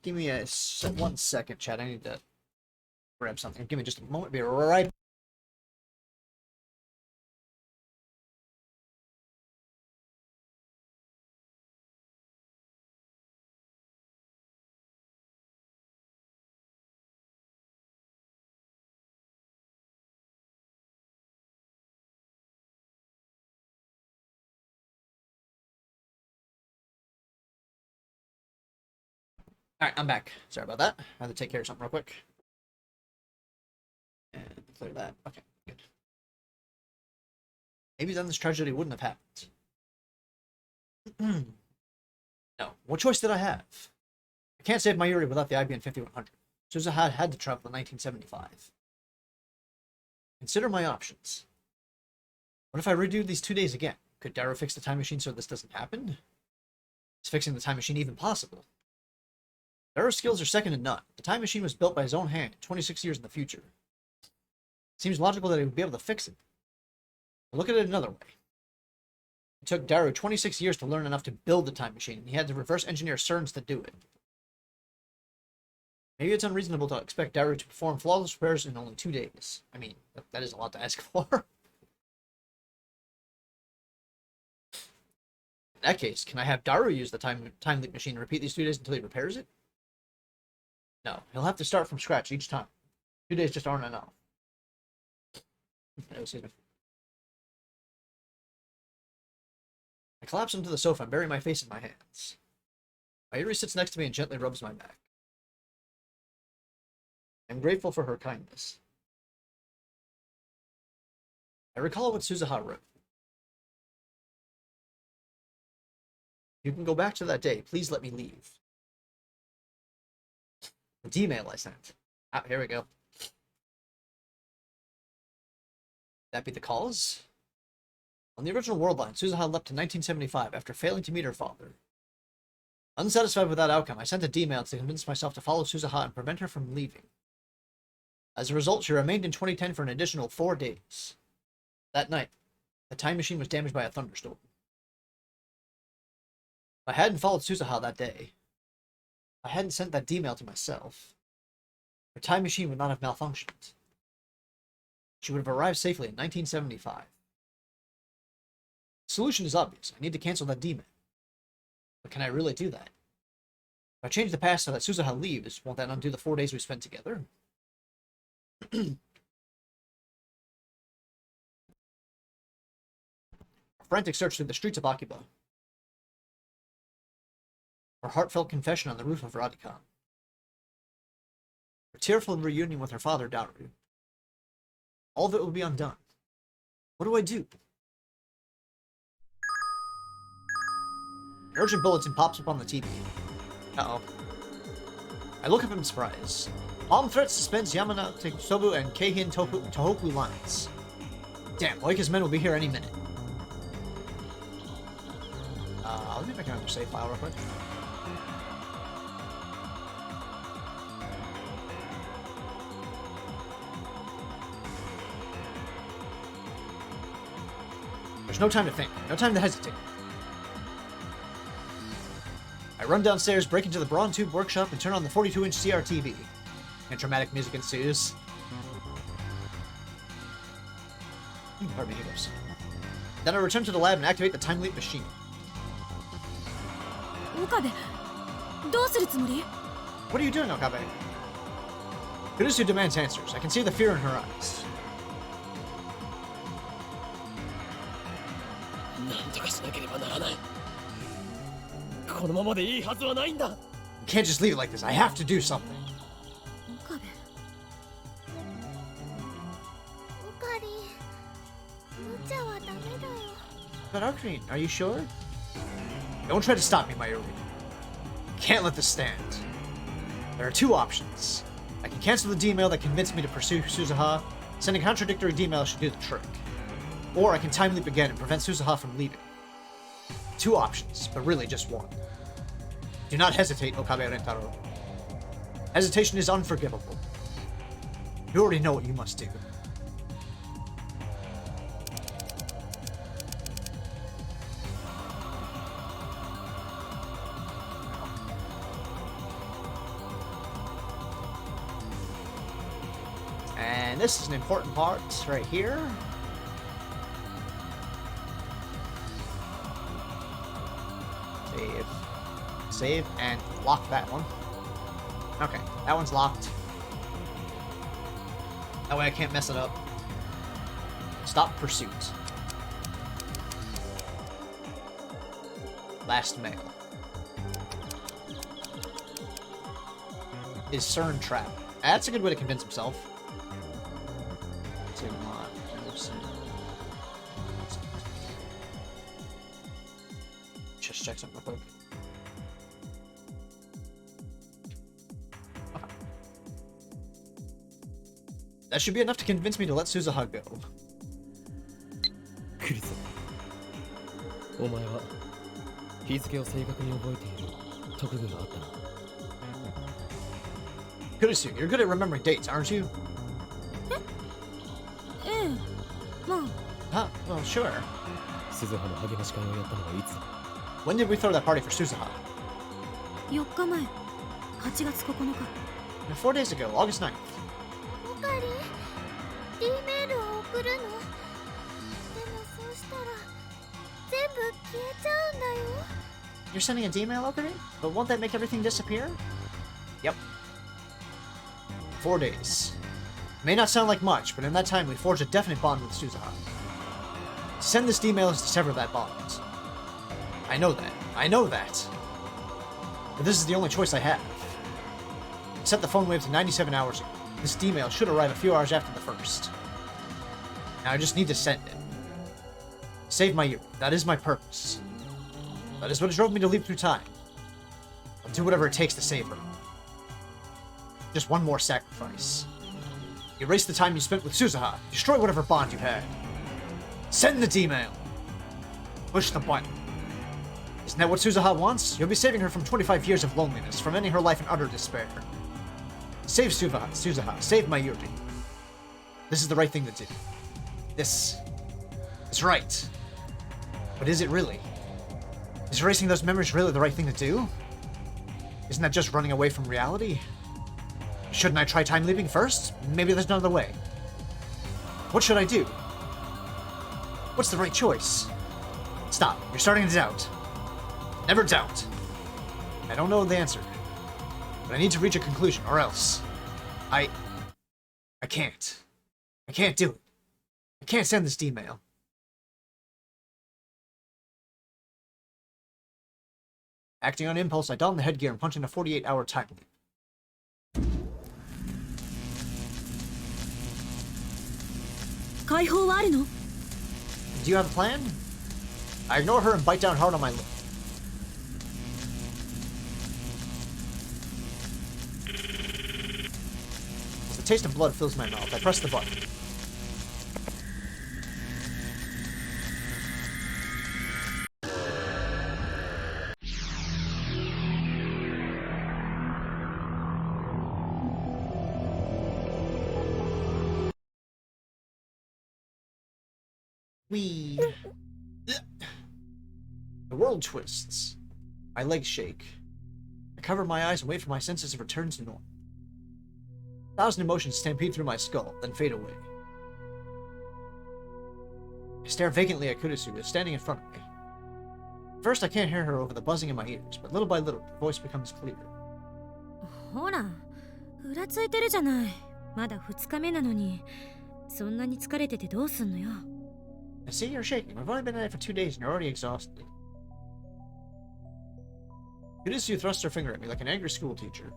Give me 1 second, chat. I need to grab something. Give me just a moment. Be right Alright, I'm back. Sorry about that. I had to take care of something real quick. And clear that. Okay, good. Maybe then this tragedy wouldn't have happened. No. What choice did I have? I can't save Mayuri without the IBN 5100. Suzuha had to travel in 1975. Consider my options. What if I redo these 2 days again? Could Darrow fix the time machine so this doesn't happen? Is fixing the time machine even possible? Darrow's skills are second to none. The time machine was built by his own hand 26 years in the future. It seems logical that he would be able to fix it. But look at it another way. It took Darrow 26 years to learn enough to build the time machine, and he had to reverse engineer Steins to do it. Maybe it's unreasonable to expect Darrow to perform flawless repairs in only 2 days. I mean, that is a lot to ask for. In that case, can I have Darrow use the time leap machine and repeat these 2 days until he repairs it? No, he'll have to start from scratch each time. 2 days just aren't enough. Excuse me. I collapse into the sofa and bury my face in my hands. Mayuri sits next to me and gently rubs my back. I'm grateful for her kindness. I recall what Suzuha wrote. You can go back to that day. Please let me leave. The D-mail I sent. Ah, here we go. That be the cause? On the original world line, Suzuha left in 1975 after failing to meet her father. Unsatisfied with that outcome, I sent a D-mail to convince myself to follow Suzuha and prevent her from leaving. As a result, she remained in 2010 for an additional 4 days. That night, the time machine was damaged by a thunderstorm. If I hadn't followed Suzuha that day, if I hadn't sent that D-mail to myself, her time machine would not have malfunctioned. She would have arrived safely in 1975. The solution is obvious. I need to cancel that D-mail. But can I really do that? If I change the past so that Suzuha leaves, won't that undo the 4 days we spent together? A frantic search through the streets of Akiba. Her heartfelt confession on the roof of Radicon. Her tearful reunion with her father, Daru. All of it will be undone. What do I do? An urgent bulletin pops up on the TV. Uh-oh. I look up in surprise. Bomb threat suspends Yamanabe Sobu and Keihin Tohoku lines. Damn, Moika's men will be here any minute. Let me make another save file real quick. There's no time to think, no time to hesitate. I run downstairs, break into the Braun Tube workshop, and turn on the 42-inch CRTV. And dramatic music ensues. Pardon me, hiccups. Then I return to the lab and activate the time leap machine. Okabe, どうするつもり? What are you doing, Okabe? Kurusu demands answers. I can see the fear in her eyes. なんとかしなければならない。このままでいいはずはないんだ。 You can't just leave it like this. I have to do something. Okabe. オカリン、無茶はダメだよ。 But Arcane, are you sure? Don't try to stop me, Mayuri. Can't let this stand. There are two options. I can cancel the D-mail that convinced me to pursue Suzuha. Sending contradictory D-mail should do the trick. Or I can time leap again and prevent Suzuha from leaving. Two options, but really just one. Do not hesitate, Okabe Rentaro. Hesitation is unforgivable. You already know what you must do. And this is an important part right here. Save. Save and lock that one. Okay, that one's locked. That way I can't mess it up. Stop pursuit. Last mail. is CERN trap. That's a good way to convince himself. Just check something real quick. That should be enough to convince me to let Suzuha go. クリス、お前は日付を正確に覚えている特技があったな。Kurisu, you're good at remembering dates, aren't you? ええ、まあ。 Well, sure. 鈴葉の励まし会をやったのはいつだ？ When did we throw that party for Suzuha? 4日前、8月9日。 4 days ago, August 9th. オカリン D メールを送るの。でもそうしたら全部消えちゃうんだよ。 You're sending a D-mail, Okari? But won't that make everything disappear? Yep. 4 days. May not sound like much, but in that time we forged a definite bond with Suzuha. To send this D-mail is to sever that bond. I know that. I know that. But this is the only choice I have. Set the phone wave to 97 hours ago. This D-mail should arrive a few hours after the first. Now I just need to send it. Save my Yuri. That is my purpose. That is what drove me to leap through time. I'll do whatever it takes to save her. Just one more sacrifice. Erase the time you spent with Suzuha. Destroy whatever bond you had. Send the D-mail. Push the button. Isn't that what Suzuha wants? You'll be saving her from 25 years of loneliness, from ending her life in utter despair. Save Suzuha. Save my Yuri. This is the right thing to do. This is right. But is it really? Is erasing those memories really the right thing to do? Isn't that just running away from reality? Shouldn't I try time leaping first? Maybe there's another way. What should I do? What's the right choice? Stop. You're starting to doubt. Never doubt. I don't know the answer. But I need to reach a conclusion, or else... I can't. I can't do it. I can't send this D-mail. Acting on impulse, I don the headgear and punch in a 48-hour time loop. Do you have a plan? I ignore her and bite down hard on my lip. As the taste of blood fills my mouth, I press the button. Whee! The world twists. My legs shake. I cover my eyes and wait for my senses to return to normal. 1,000 emotions stampede through my skull, then fade away. I stare vacantly at Kurisu, who is standing in front of me. First, I can't hear her over the buzzing in my ears, but little by little, her voice becomes clearer. ほら、ふらついてるじゃない。まだ2日目なのに、そんなに疲れててどうすんのよ。I see you're shaking. We've only been at it for 2 days and you're already exhausted. Kurisu thrusts her finger at me like an angry school teacher.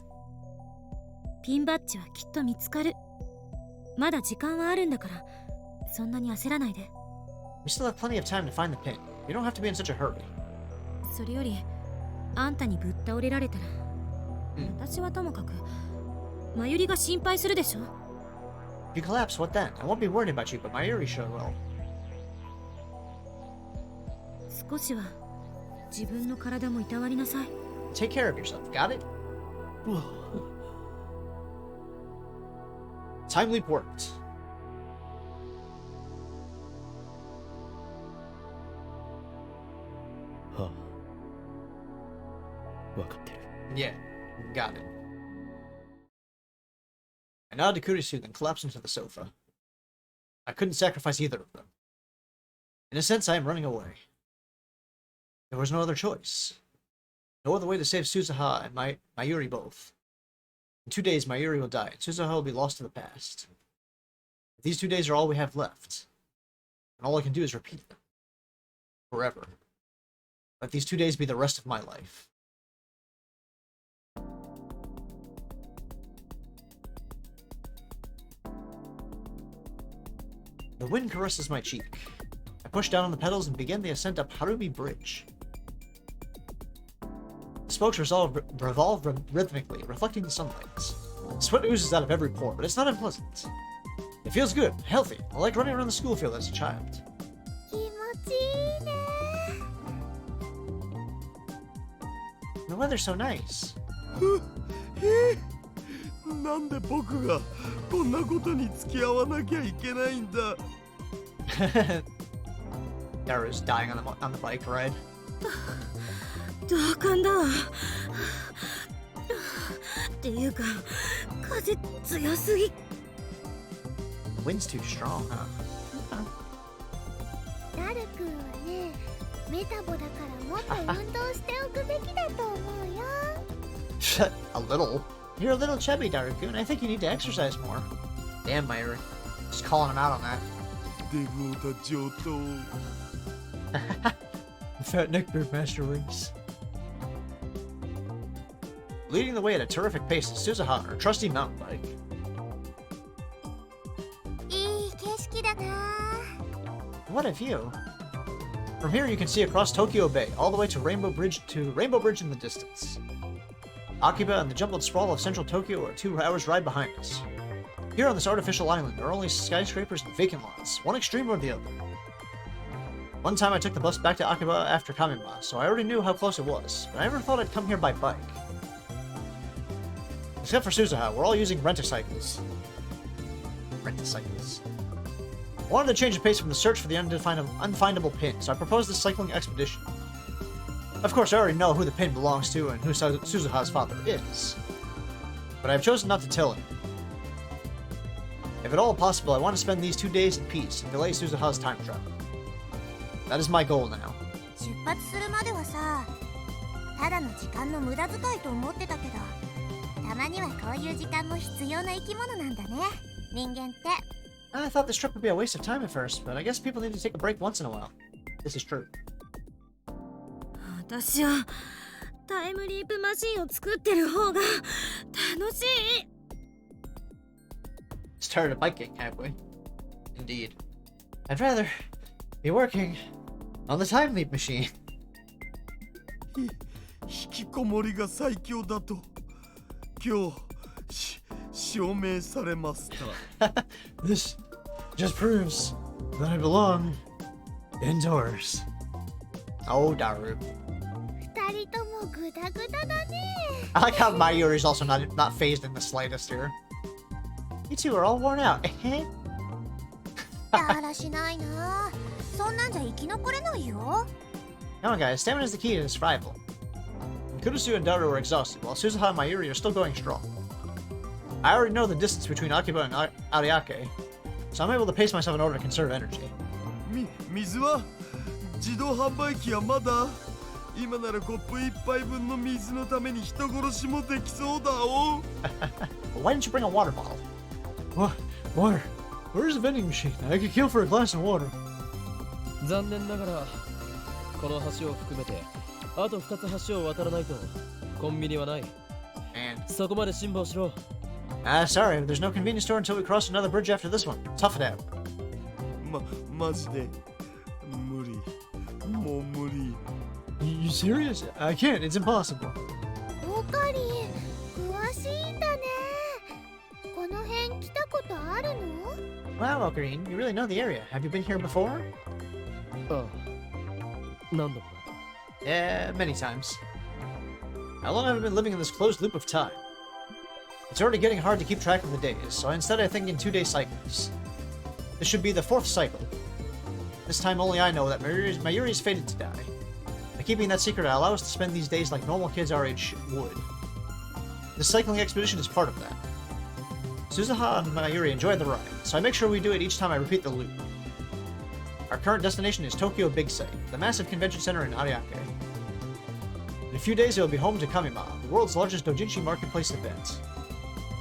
ピンバッジはきっと見つかる。まだ時間はあるんだから、そんなに焦らないで。We still have plenty of time to find the pin. You don't have to be in such a hurry. それより、あんたにぶっ倒れられたら、私はともかく、マユリが心配するでしょ。If you collapse, what then? I won't be worried about you, but Mayuri sure will. 少しは自分の体もいたわりなさい。Take care of yourself, got it? Time leap worked. Yeah, got it. I nodded to Kurisu, then collapsed into the sofa. I couldn't sacrifice either of them. In a sense, I am running away. There was no other choice. No other way to save Suzuha and Mayuri both. In 2 days, Mayuri will die, and Suzuha will be lost to the past. But these 2 days are all we have left, and all I can do is repeat them. Forever. Let these 2 days be the rest of my life. The wind caresses my cheek. I push down on the pedals and begin the ascent up Harubi Bridge. The spokes revolve rhythmically, reflecting the sunlight. Sweat oozes out of every pore, but it's not unpleasant. It feels good, healthy. I like running around the school field as a child. 気持ちいいね The weather's so nice. なんで僕がこんなことに付き合わなきゃいけないんだ Daru's dying on the bike ride. 同感だわっていうか風強すぎ The wind's too strong, huh? ダル君はねメタボだからもっと運動しておくべきだと思うよ A little? You're a little chubby, Daru-kun. I think you need to exercise more. Damn, Mayuri. Just calling him out on that. デブオタ上等 The Fat Neckbeard Master Race. Leading the way at a terrific pace is Suzuha, her trusty mountain bike. いい景色だな What a view. From here you can see across Tokyo Bay, all the way to Rainbow Bridge in the distance. Akiba and the jumbled sprawl of central Tokyo are 2 hours ride behind us. Here on this artificial island there are only skyscrapers and vacant lots, one extreme or the other. One time I took the bus back to Akiba after Kamima, so I already knew how close it was, but I never thought I'd come here by bike. Except for Suzuha, we're all using rent-a-cycles. Rent-a-cycles. I wanted to change the pace from the search for the unfindable pin, so I proposed this cycling expedition. Of course, I already know who the pin belongs to and who Suzuha's father is. But I've chosen not to tell him. If at all possible, I want to spend these 2 days in peace and delay Suzuha's time travel. That is my goal now. 出発するまではさただの時間の無駄遣いと思ってたけどたまにはこういう時間も必要な生き物なんだね人間って I thought this trip would be a waste of time at first, but I guess people need to take a break once in a while. This is true. 私はタイムリープマシンを作ってる方が楽しい Started a bike gang, have we? Indeed. I'd rather be working on the time leap machine. 引きこもりが最強だと今日証明されました This just proves that I belong indoors. Oh, Daru. 二人ともグダグダだね I like how Mayuri's also not phased in the slightest here. You two are all worn out. だらしないなそんなんじゃ生き残れないよ Come on, guys. Stamina is the key to survival. Kurusu and Daru are exhausted, while Suzuha and Mayuri are still going strong. I already know the distance between Akiba and Ariake, so I'm able to pace myself in order to conserve energy. 水は自動販売機はまだ今ならコップ1杯分の水のために人殺しもできそうだお But why didn't you bring a water bottle? What? Water? Where's the vending machine? I could kill for a glass of water. 残念ながらこの橋を含めてあと2つ橋を渡らないとコンビニはない Man. そこまで辛抱しろ Sorry, there's no convenience store until we cross another bridge after this one. Tough it out. マジで無理もう無理 You serious? I can't. It's impossible. オカリン詳しいんだねこの辺来たことあるの Wow, Ocarine, you really know the area. Have you been here before? ああ何度も Yeah, many times. How long have I been living in this closed loop of time? It's already getting hard to keep track of the days, so instead I think in 2-day cycles. This should be the 4th cycle. This time only I know that Mayuri's fated to die. By keeping that secret, I allow us to spend these days like normal kids our age would. This cycling expedition is part of that. Suzuha and Mayuri enjoy the ride, so I make sure we do it each time I repeat the loop. Our current destination is Tokyo Big Sight, the massive convention center in Ariake. In a few days, it will be home to Kamima, the world's largest doujinshi marketplace event.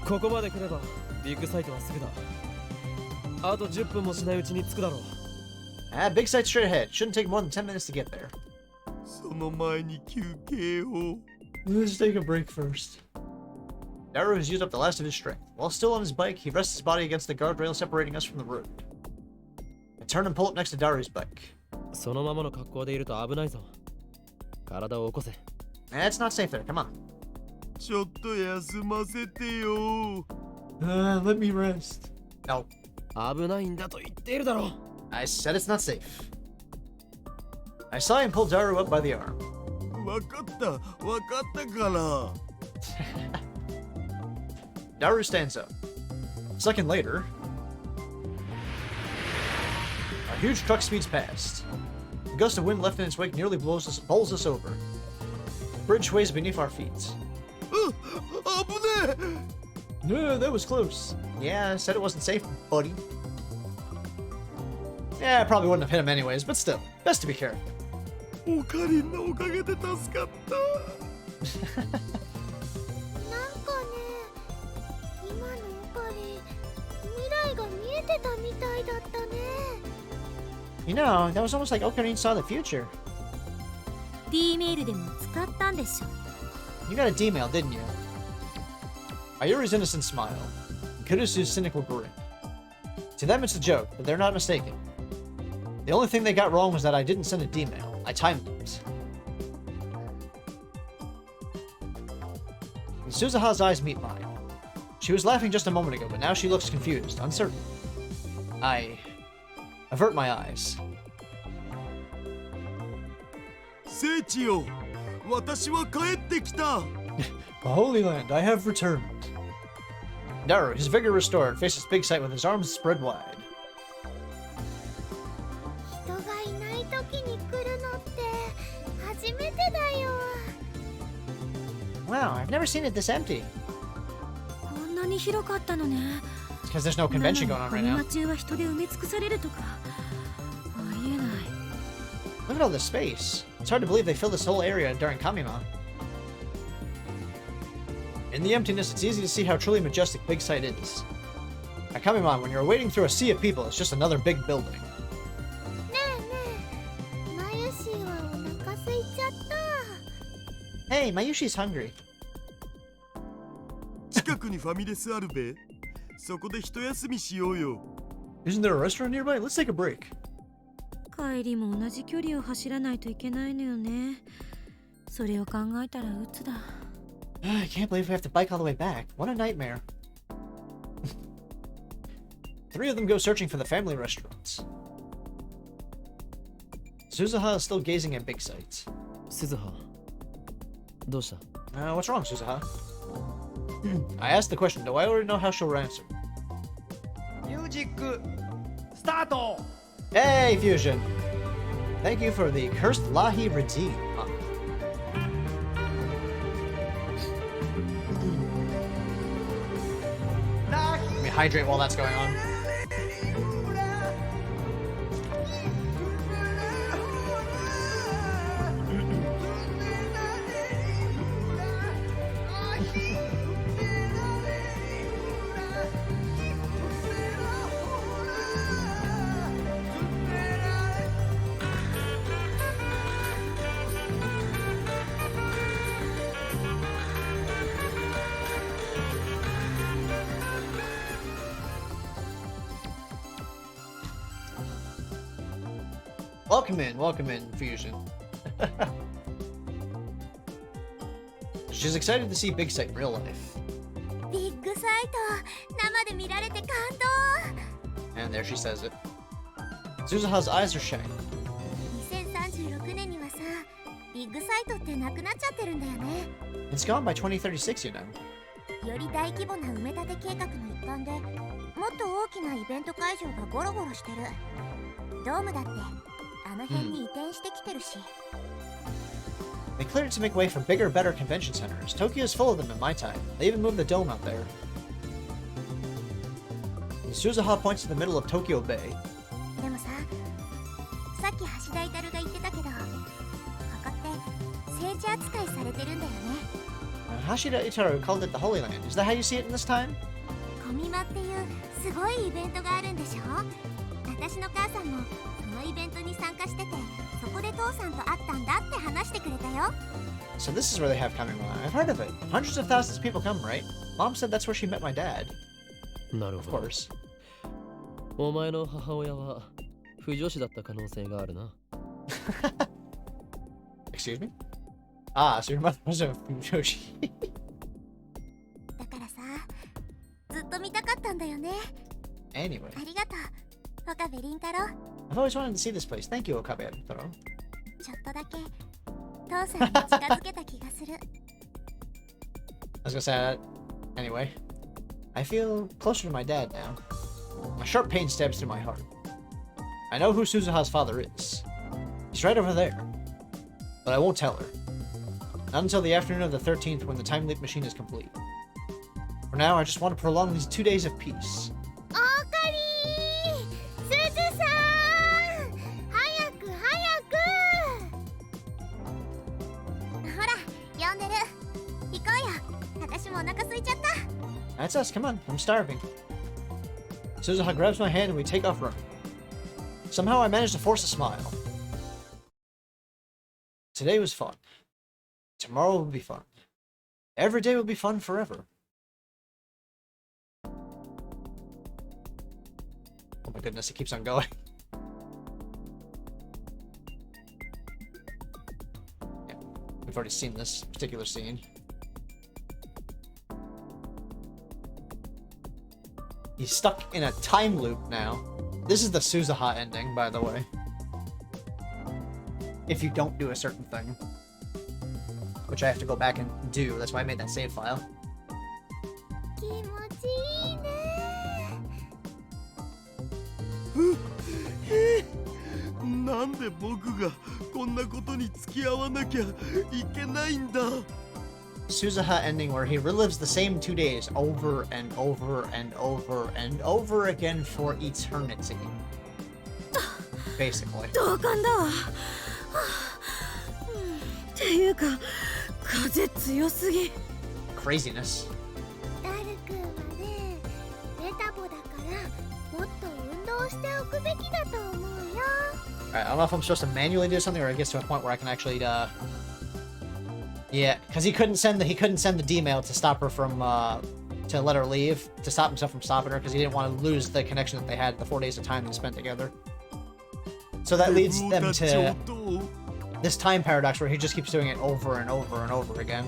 ここまで来ればビッグサイトはすぐだあと10分もしないうちに着くだろう Big Sight straight ahead. Shouldn't take more than 10 minutes to get there. その前に休憩を Let's take a break first. Daru has used up the last of his strength. While still on his bike, he rests his body against the guardrail separating us from the road. turn and pull up next to Daru's bike. そのままの格好でいると危ないぞ。体を起こせ。It's not safe there. Come on. ちょっと休ませてよ。Let me rest. No. 危ないんだと言っているだろう。I said it's not safe. I saw him pull Daru up by the arm. わかったから。Daru stands up. A second later, a huge truck speeds past. A gust of wind left in its wake nearly bowls us over. The bridge sways beneath our feet. 危ねえ。 No, that was close. Yeah, I said it wasn't safe, buddy. Yeah, I probably wouldn't have hit him anyways, but still, best to be careful. オカリンのおかげで助かった。なんかね、今のオカリン、未来が見えてたみたいだったね。You know, that was almost like Ocarina saw the future. D メールでも使ったんでしょ。 You got a D-mail, didn't you? Ayuri's innocent smile, and Kurusu's cynical grin. To them it's a joke, but they're not mistaken. The only thing they got wrong was that I didn't send a D-mail. I timed it. And Suzuha's eyes meet mine. She was laughing just a moment ago, but now she looks confused, uncertain. I avert my eyes. 聖地よ、私は帰ってきた。 The Holy Land, I have returned. Daru, his vigor restored, faces Big Sight with his arms spread wide. 人がいない時に来るのって初めてだよ。Wow, I've never seen it this empty. こんなに広かったのね。 It's because there's no convention going on こ right の now. 街は人で埋め尽くされるとか。ありえない。 Look at all this space. It's hard to believe they filled this whole area during Kamima. In the emptiness, it's easy to see how truly majestic Big Sight is. At Kamima, when you're wading through a sea of people, it's just another big building. ねえねえ、マユシーはお腹空いちゃった。 Hey, Mayushi's hungry. 近くにファミレスあるべ。そこで一休みしようよ。 Isn't there a restaurant nearby? Let's take a break. 帰りも同じ距離を走らないといけないのよね。それを考えたら鬱だ。 I can't believe we have to bike all the way back. What a nightmare. Three of them go searching for the family restaurants. Suzuha is still gazing at Big Sight. 鈴葉、どうした？ What's wrong, Suzuha? I asked the question, though I already know how she'll answer. ミュージックスタート。 Hey, Fusion! Thank you for the cursed Lahi redeem. Let me hydrate while that's going on. Welcome in, Fusion. She's excited to see Big Sight in real life. ビッグサイト、生で見られて感動。 And there she says it. Suzuha's eyes are shining. 2036年にはさ、ビッグサイトってなくなっちゃってるんだよね。 It's gone by 2036, you know. より大規模な埋め立て計画の一環で、もっと大きなイベント会場がゴロゴロしてる。ドームだってあの辺に移転してきてるし。They cleared it to make way for bigger, better convention centers. Tokyo's full of them in my time. They even moved the dome out there. And Suzuha points to the middle of Tokyo Bay. でもさ、さっき橋田イタルが言ってたけど、ここって聖地扱いされてるんだよね。Hashida Itaru called it the Holy Land. Is that how you see it in this time? コミマっていうすごいイベントがあるんでしょ。私の母さんもそのイベントに参加してて、そこで父さんと会ったんだって話してくれたよ。 So this is where they have Kamima. I've heard of it. Hundreds of thousands of people come, right? Mom said that's where she met my dad. なる Of ほど。 course. お前の母親は不女子だった可能性があるな。Excuse me? Ah, so your mother was a Fujoshi. だからさ、ずっと見たかったんだよね。 Anyway, ありがとう、岡部倫太郎。 I've always wanted to see this place. Thank you, Okabe Taro. ちょっとだけ父さんに近づけた気がする。 I was gonna say that. Anyway, I feel closer to my dad now. A sharp pain stabs through my heart. I know who Suzuha's father is. He's right over there. But I won't tell her. Not until the afternoon of the 13th when the time leap machine is complete. For now, I just want to prolong these 2 days of peace. オーカリー、すずさん、早く早く。ほら、呼んでる。行こうよ。私もお腹空いちゃった。 That's us, come on, I'm starving. Suzuha grabs my hand and we take off running. Somehow I managed to force a smile. Today was fun. Tomorrow will be fun. Every day will be fun forever. Oh my goodness, it keeps on going. Yeah, we've already seen this particular scene. He's stuck in a time loop now. This is the Suzuha ending, by the way. If you don't do a certain thing. Which I have to go back and do. That's why I made that save file. 気持ちいいね。なんで僕がこんなことに付き合わなきゃいけないんだ。 Suzuha ending where he relives the same 2 days over and over and over and over again for eternity. Basically. 同感だわ。っていうか、風強すぎ。Craziness. ダル君はね、メタボだからもっと運動しておくべきだと思うよ。 Alright, I don't know if I'm supposed to manually do something or it gets to a point where I can actually yeah, because he couldn't send the D-mail to stop her from to let her leave, to stop himself from stopping her, because he didn't want to lose the connection that they had, the 4 days of time they spent together. So that leads them to this time paradox where he just keeps doing it over and over and over again.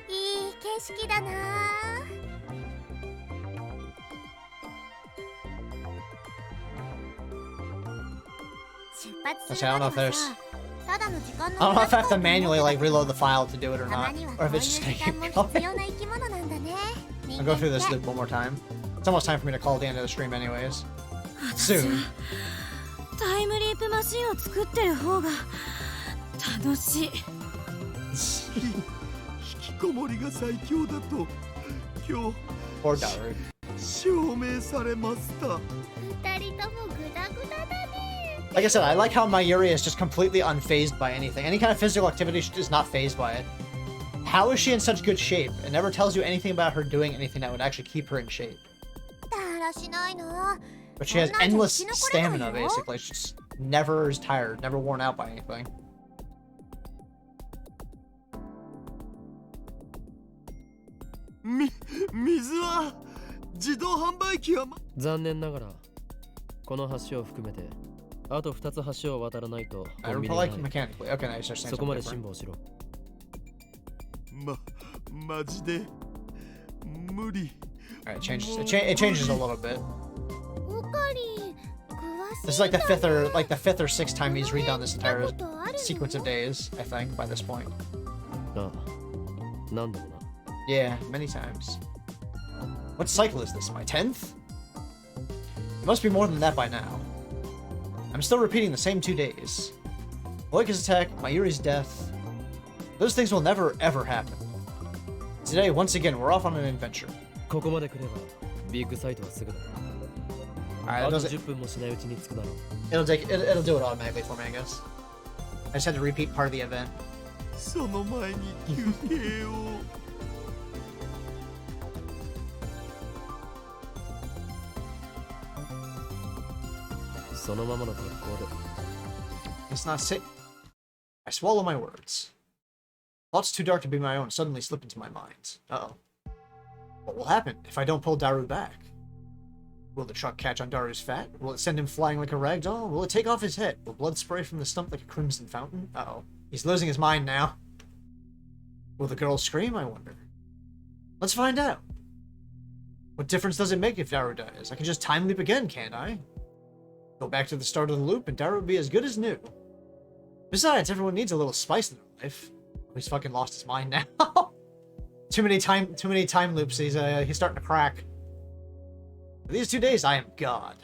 いい景色だな。 Actually, I don't know if there's... I don't know if I have to manually, like, reload the file to do it or not. Or if it's just gonna keep going. I'll go through this loop one more time. It's almost time for me to call the end of the stream anyways. Soon. タイムリープマシンを作ってる方が楽しい。引きこもりが最強だと今日 Poor Daru. 証明されました。二人ともグダグダだね。 Like I said, I like how Mayuri is just completely unfazed by anything. Any kind of physical activity, she is not fazed by it. How is she in such good shape? It never tells you anything about her doing anything that would actually keep her in shape. だらしないな。 But she has endless stamina, basically. She's never is tired, never worn out by anything. 水は自動販売機は残念ながらこの橋を含めてあと2つ橋を渡らないと I コンビ reply ニがない mechanically. Okay, now you start saying そこま something で辛 different. 抱しろ。マジで無理。 Alright, it changes a little bit. オカリン、詳しい This is like the fifth or sixth time he's redone this entire ことあるの sequence of days, I think, by this point. ああ、何度もな。 Yeah, many times. What cycle is this? My 10th? It must be more than that by now. I'm still repeating the same 2 days. Boyka's attack, Mayuri's death. Those things will never ever happen. Today, once again, we're off on an adventure. ここまで来ればビッグサイトはすぐだ。 Alright, あ it と does 10分もしないうちに着くだろう。 it'll do it automatically for me, I guess. I just had to repeat part of the event. その前に休憩を。そのままの格好で。 It's not sick. I swallow my words. Thoughts too dark to be my own suddenly slip into my mind. Uh-oh. What will happen if I don't pull Daru back? Will the truck catch on Daru's fat? Will it send him flying like a rag doll? Will it take off his head? Will blood spray from the stump like a crimson fountain? Uh-oh. He's losing his mind now. Will the girl scream, I wonder? Let's find out. What difference does it make if Daru dies? I can just time leap again, can't I? Go back to the start of the loop and Daru will be as good as new. Besides, everyone needs a little spice in their life. He's fucking lost his mind now. Too many time loops. He's starting to crack. For these 2 days, I am God.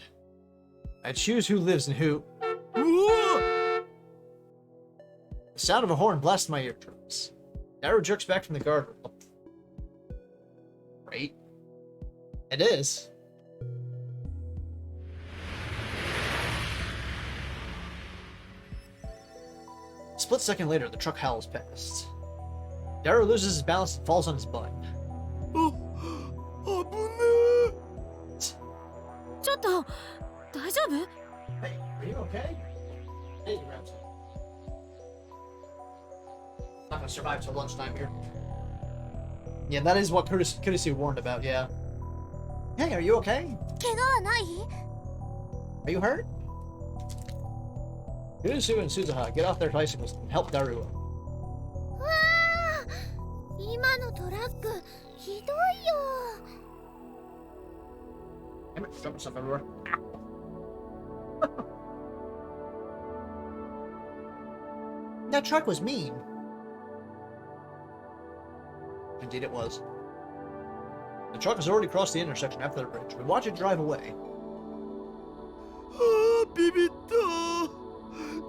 I choose who lives and who. The sound of a horn blasts my eardrums. Daru jerks back from the guardrail. Right? It is. A split second later, the truck howls past. Daru loses his balance and falls on his butt. Hey, are you okay? Hey, grabs. Not gonna survive till lunchtime here. Yeah, that is what Kurisu warned about, yeah. Hey, are you okay? 怪我はない？ Are you hurt? Kurisu and Suzuha get off their bicycles and help Daru up. わあ、今のトラックひどいよ。 Damn it, dropping stuff everywhere. That truck was mean. Indeed it was. The truck has already crossed the intersection after the bridge. We watch it drive away. ビビった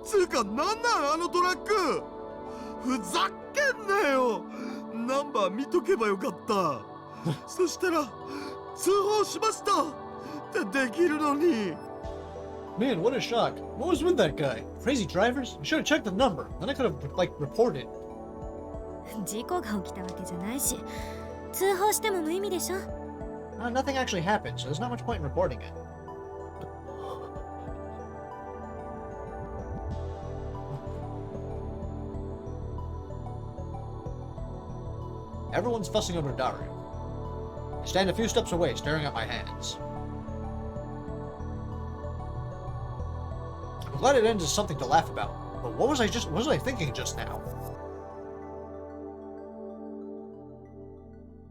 つうかなんなんあのトラックふざけんなよナンバー見とけばよかったそしたら通報しましたってできるのに Man, what a shock. What was with that guy? Crazy drivers? I should have checked the number. Then I could have, reported. 事故が起きたわけじゃないし、通報しても無意味でしょ。Nothing actually happened, so there's not much point in reporting it. Everyone's fussing over Daru. I stand a few steps away, staring at my hands. I'm glad it ends as something to laugh about, but what was I thinking just now?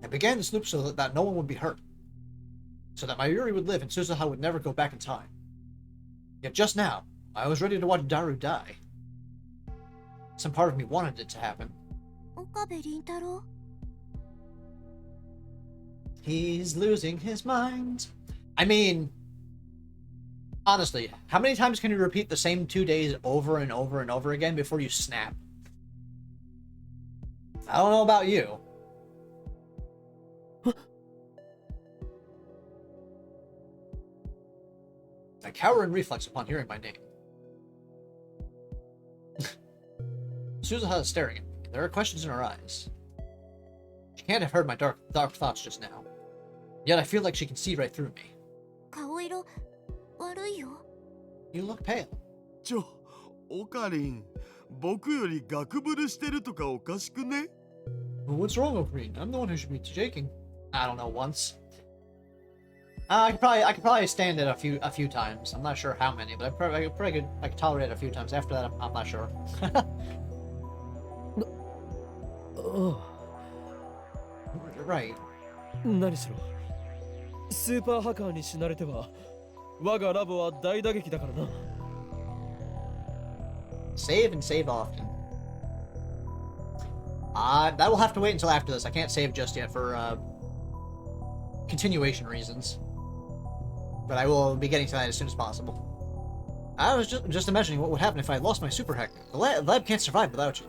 I began this loop so that no one would be hurt, so that Mayuri would live and Suzuha would never go back in time. Yet just now, I was ready to watch Daru die. Some part of me wanted it to happen. 岡部倫太郎 He's losing his mind. I mean, honestly, how many times can you repeat the same 2 days over and over and over again before you snap? I don't know about you. I cower in reflex upon hearing my name. Suzuha is staring at me. There are questions in her eyes. She can't have heard my dark thoughts just now. Yet I feel like she can see right through me. 顔色悪いよ。 You look pale. オカリン僕よりガクブルしてるとかおかしくね Well, what's wrong, Ocarine? I'm the one who should be shaking. I don't know, once. I could probably stand it a few times. I'm not sure how many, but I could tolerate it a few times. After that, I'm not sure. Right. 何しろスーパーハッカーに死なれては我がラボは大打撃だからな Save and save often. That will have to wait until after this. I can't save just yet for continuation reasons. But I will be getting to that as soon as possible. I was just imagining what would happen if I lost my super hack. The lab can't survive without you.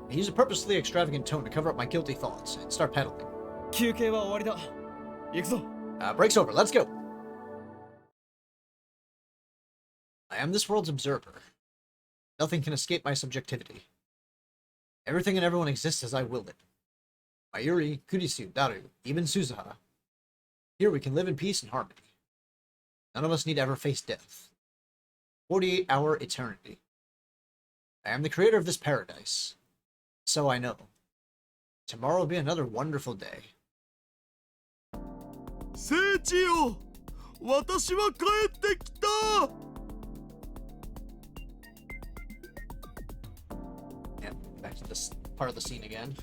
I use a purposely extravagant tone to cover up my guilty thoughts and start pedaling. 休憩は終わりだ行くぞ Break's over. Let's go. I am this world's observer. Nothing can escape my subjectivity. Everything and everyone exists as I will it. Mayuri, Kurisu, Daru, even Suzuha. Here we can live in peace and harmony. None of us need ever face death. 48-hour eternity. I am the creator of this paradise. So I know. Tomorrow will be another wonderful day. 聖地よ、私は帰ってきた。 Yeah, back to this part of the scene again.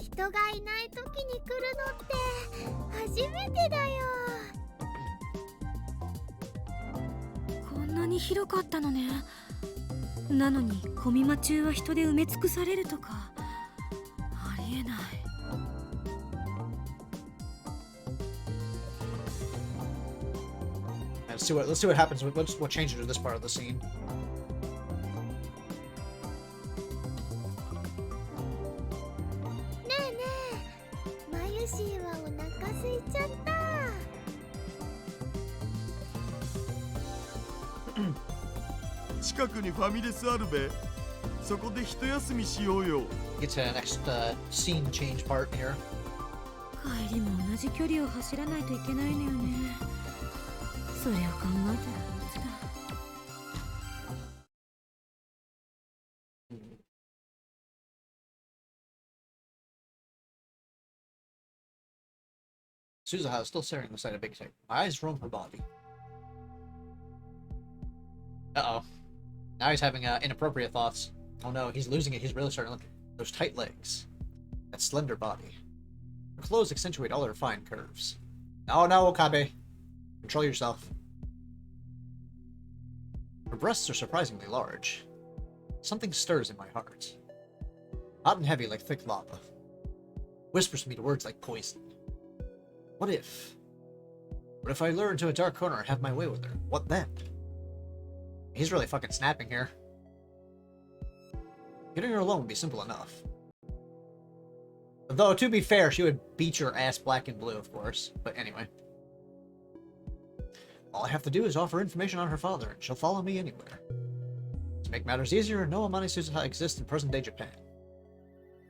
人がいない時に来るのって初めてだよ。こんなに広かったのね。なのにコミマ中は人で埋め尽くされるとかありえない。Let's see what happens. What changes to this part of the scene. ねえねえ、マユシーはお腹空いちゃった。近くにファミレスあるべ。そこで一休みしようよ。 Get to the next scene change part here. 帰りも同じ距離を走らないといけないのよね。それを考えたら鬱だ。Suzuha is still staring beside a big table. My eyes roam her body. Uh-oh. Now he's having inappropriate thoughts. Oh no, he's losing it. He's really starting to look at those tight legs. That slender body. Her clothes accentuate all her fine curves. No, no, Okabe. Control yourself. Her breasts are surprisingly large. Something stirs in my heart. Hot and heavy like thick lava. Whispers me to words like poison. What if? What if I lure her into a dark corner and have my way with her? What then? He's really fucking snapping here. Getting her alone would be simple enough. Though, to be fair, she would beat your ass black and blue, of course. But anyway. All I have to do is offer information on her father, and she'll follow me anywhere. To make matters easier, no Amane Suzuha exists in present-day Japan.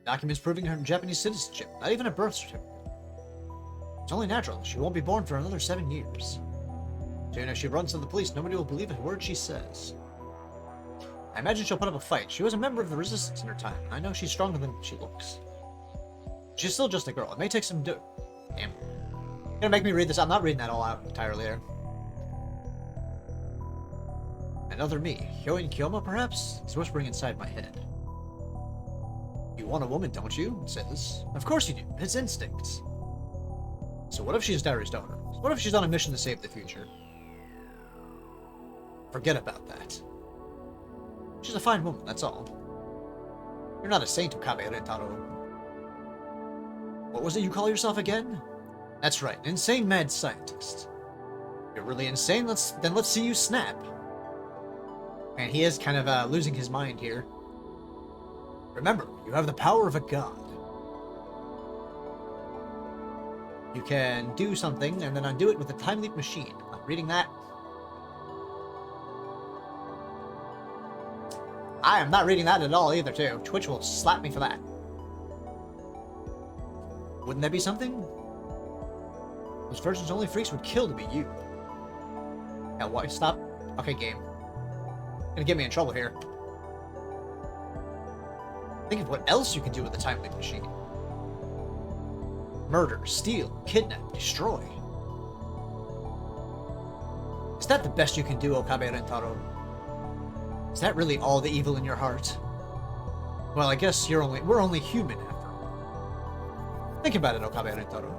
Documents proving her Japanese citizenship, not even a birth certificate. It's only natural she won't be born for another 7 years. Soon as she runs to the police, nobody will believe a word she says. I imagine she'll put up a fight. She was a member of the resistance in her time, and I know she's stronger than she looks. She's still just a girl. It may take some Damn. You're gonna make me read this. I'm not reading that all out entirely there. Another me. Hyoin Kyoma, perhaps? It's whispering inside my head. You want a woman, don't you? It says. Of course you do. It's instincts. So what if she's Diary's daughter? What if she's on a mission to save the future? Forget about that. She's a fine woman, that's all. You're not a saint, Okabe Rentaro. What was it you call yourself again? That's right, an insane mad scientist. You're really insane? Then let's see you snap. And he is kind of losing his mind here. Remember, you have the power of a god. You can do something and then undo it with a time leap machine. I'm reading that. I am not reading that at all either, too. Twitch will slap me for that. Wouldn't that be something? Those versions only freaks would kill to be you. Hell, why? Stop. Okay, game. Gonna get me in trouble here. Think of what else you can do with the time leap machine. Murder, steal, kidnap, destroy. Is that the best you can do, Okabe Rentaro? Is that really all the evil in your heart? Well, I guess we're only human after all. Think about it, Okabe Rentaro.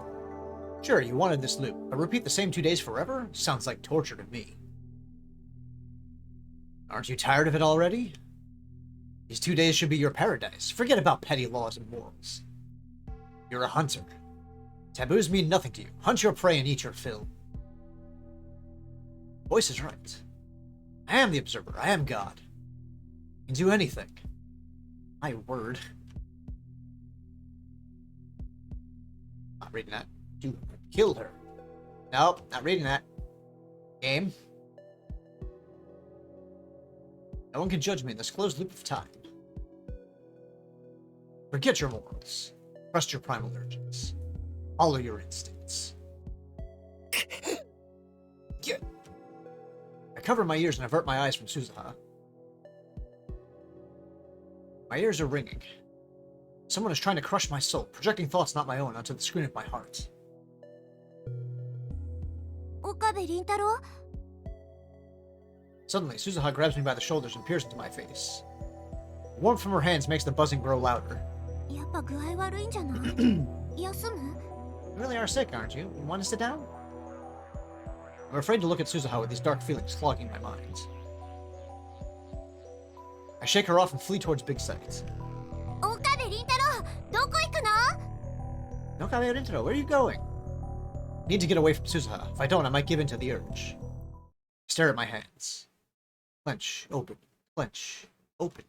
Sure, you wanted this loop, but repeat the same 2 days forever? Sounds like torture to me. Aren't you tired of it already? These 2 days should be your paradise. Forget about petty laws and morals. You're a hunter. Taboos mean nothing to you. Hunt your prey and eat your fill. Voice is right. I am the observer. I am God. I can do anything. My word. Not reading that. You killed her. Nope, not reading that. Game. No one can judge me in this closed loop of time. Forget your morals. Trust your primal urges. Follow your instincts. I cover my ears and avert my eyes from Suzuha. My ears are ringing. Someone is trying to crush my soul, projecting thoughts not my own onto the screen of my heart. Okabe Rintaro? Suddenly, Suzuha grabs me by the shoulders and peers into my face. The warmth from her hands makes the buzzing grow louder. やっぱ具合悪いんじゃない休む You really are sick, aren't you? You want to sit down? I'm afraid to look at Suzuha with these dark feelings clogging my mind. I shake her off and flee towards Big Sight. Okabe Rintaro! どこ行くの No, Okabe Rintaro, where are you going? I need to get away from Suzuha. If I don't, I might give in to the urge. I stare at my hands. Clench, open, clench, open.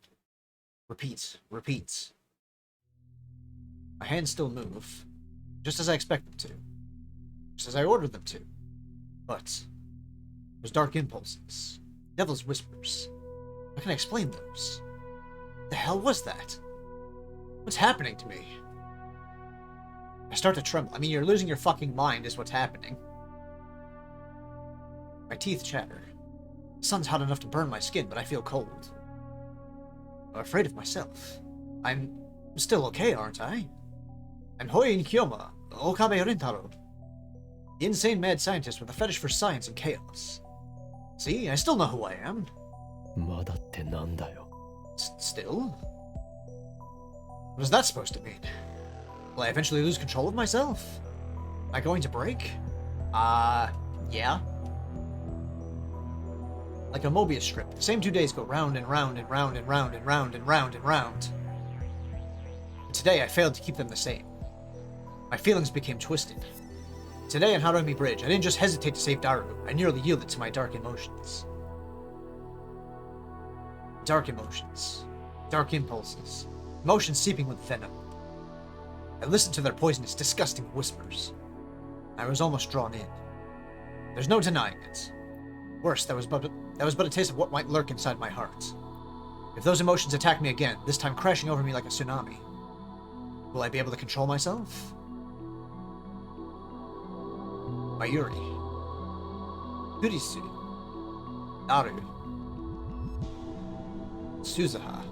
Repeat, repeat. My hands still move, just as I expect them to. Just as I ordered them to. But those dark impulses, devil's whispers. How can I explain those? What the hell was that? What's happening to me? I start to tremble. I mean, you're losing your fucking mind is what's happening. My teeth chatter. The sun's hot enough to burn my skin, but I feel cold. I'm afraid of myself. I'm still okay, aren't I? I'm Hoin Kyoma, Okabe Rintaro. The insane mad scientist with a fetish for science and chaos. See, I still know who I am. まだってなんだよ。Still? What is that supposed to mean? Will I eventually lose control of myself? Am I going to break? Yeah. Like a Mobius strip, the same 2 days go round and round and round and round and round and round and round. But today I failed to keep them the same. My feelings became twisted. Today on Harumi Bridge, I didn't just hesitate to save Daru, I nearly yielded to my dark emotions. Dark emotions. Dark impulses. Emotions seeping with venom. I listened to their poisonous, disgusting whispers. I was almost drawn in. There's no denying it. Worse, that was but a taste of what might lurk inside my heart. If those emotions attack me again, this time crashing over me like a tsunami, will I be able to control myself? Mayuri. Kurisu. Naru. Suzuha.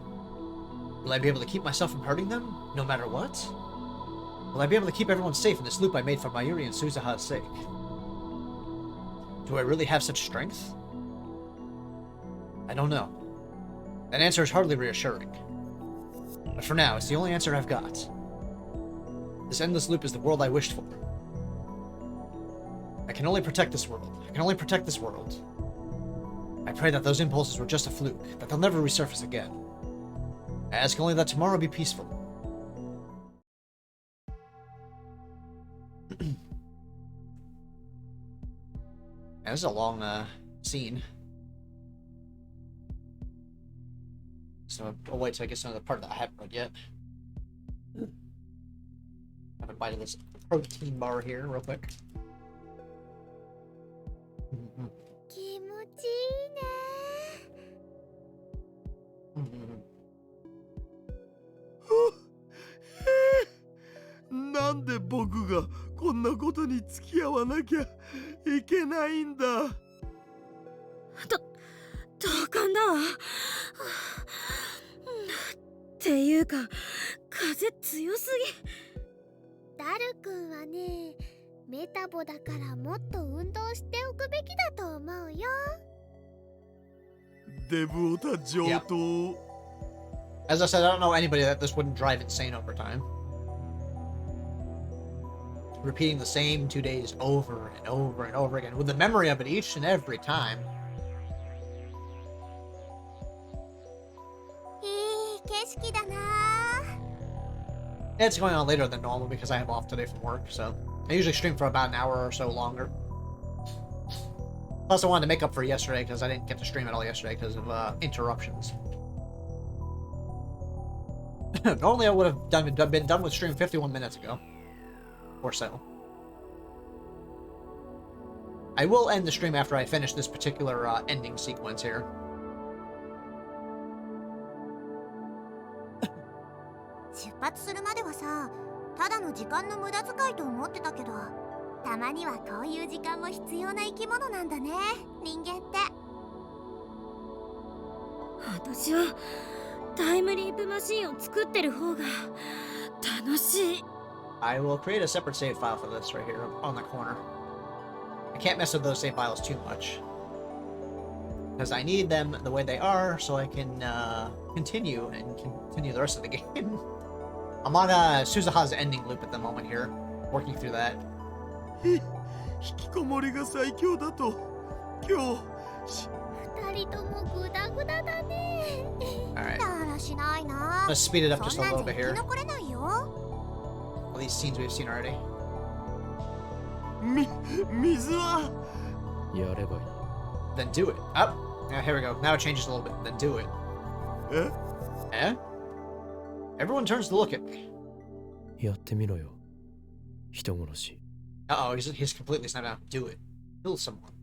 Will I be able to keep myself from hurting them, no matter what? Will I be able to keep everyone safe in this loop I made for Mayuri and Suzuha's sake? Do I really have such strength? I don't know. That answer is hardly reassuring. But for now, it's the only answer I've got. This endless loop is the world I wished for. I can only protect this world. I can only protect this world. I pray that those impulses were just a fluke, that they'll never resurface again. I ask only that tomorrow be peaceful. Yeah, this is a long scene. So I'll wait till I get some of the part that I haven't read yet. Have a bite of this protein bar here real quick. 気持ちいいねなんで僕がこんなことに付き合わなきゃいけないんだ。同感だわ。っていうか、風強すぎ。ダルくんはね、メタボだからもっと運動しておくべきだと思うよ。デブオタ上等。As I said, I don't know anybody that this wouldn't drive insane over time. Repeating the same 2 days over and over and over again, with the memory of it each and every time. いい景色だな。 It's going on later than normal because I have off today from work, so I usually stream for about an hour or so longer. Plus, I wanted to make up for yesterday because I didn't get to stream at all yesterday because of interruptions. Normally, I would have been done with stream 51 minutes ago. Or so. I will end the stream after I finish this particular ending sequence here. 出発するまではさ、ただの時間の無駄遣いと思ってたけど、たまにはこういう時間も必要な生き物なんだね、人間って。私はタイムリープマシンを作ってる方が楽しい。 I will create a separate save file for this right here on the corner. I can't mess with those save files too much. Because I need them the way they are so I can continue the rest of the game. I'm on Suzuha's ending loop at the moment here, working through that. 引きこもりが最強だと今日二人ともグダグダだね。 Alright. だらしないな。 Let's speed it up just そん a なん little じ bit ゃ生 here. き残れないよ。 All these scenes we've seen already. 水はやればいい。 Then do it. Up. Yeah, here we go. Now it changes a little bit. Then do it. え Eh? Everyone turns to look at me. やってみろよ。人殺し。Uh-oh, he's completely snapped out. Do it. Kill someone.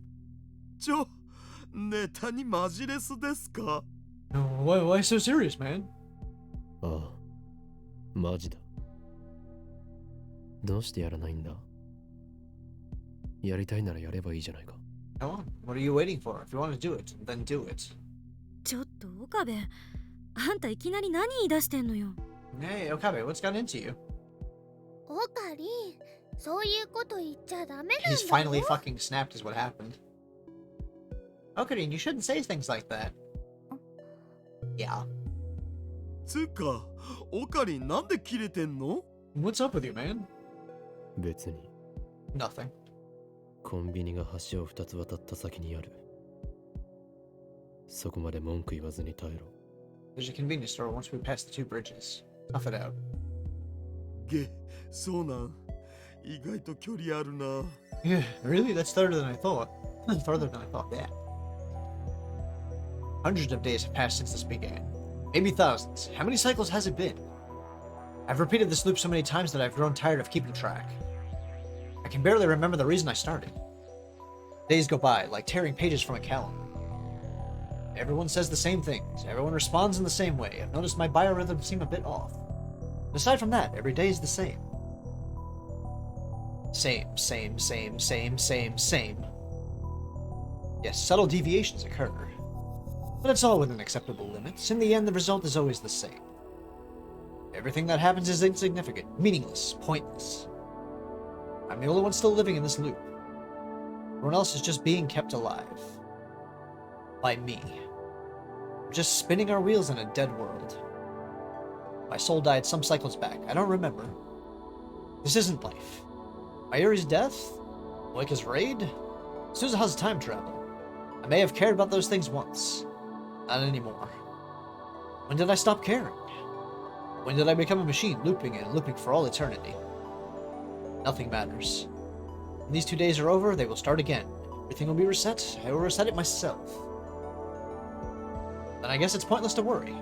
ネタにマジレスですか No, why so serious, man? ああ、マジだ。どうしてやらないんだ？やりたいならやればいいじゃないか。Come on. What are you waiting for? If you want to do it, then do it. ちょっと岡部、あんたいきなり何言い出してんのよ。 Hey, Okabe, what's got into you? オカリン、そういうこと言っちゃダメなんだよ。 He's finally fucking snapped is what happened. Okarin, you shouldn't say things like that. Yeah. つうかオカリンなんでキレてんの What's up with you, man? 別に。 Nothing. コンビニが橋を2つ渡った先にある。そこまで文句言わずに耐えろ。 There's a convenience store once we pass the two bridges. Tough it out. そうなん意外と距離あるな Yeah, really? That's farther than I thought. Farther than I thought, yeah. Hundreds of days have passed since this began. Maybe thousands. How many cycles has it been? I've repeated this loop so many times that I've grown tired of keeping track. I can barely remember the reason I started. Days go by, like tearing pages from a calendar. Everyone says the same things. Everyone responds in the same way. I've noticed my biorhythms seem a bit off. And aside from that, every day is the same. Same. Yes, subtle deviations occur. But it's all within acceptable limits. In the end, the result is always the same. Everything that happens is insignificant, meaningless, pointless. I'm the only one still living in this loop. Everyone else is just being kept alive. By me. We're just spinning our wheels in a dead world. My soul died some cycles back. I don't remember. This isn't life. Mayuri's death? Moika's raid? Suzuha's time travel. I may have cared about those things once. Not anymore. When did I stop caring? When did I become a machine looping and looping for all eternity? Nothing matters. When these 2 days are over, they will start again. Everything will be reset. I will reset it myself. Then I guess it's pointless to worry.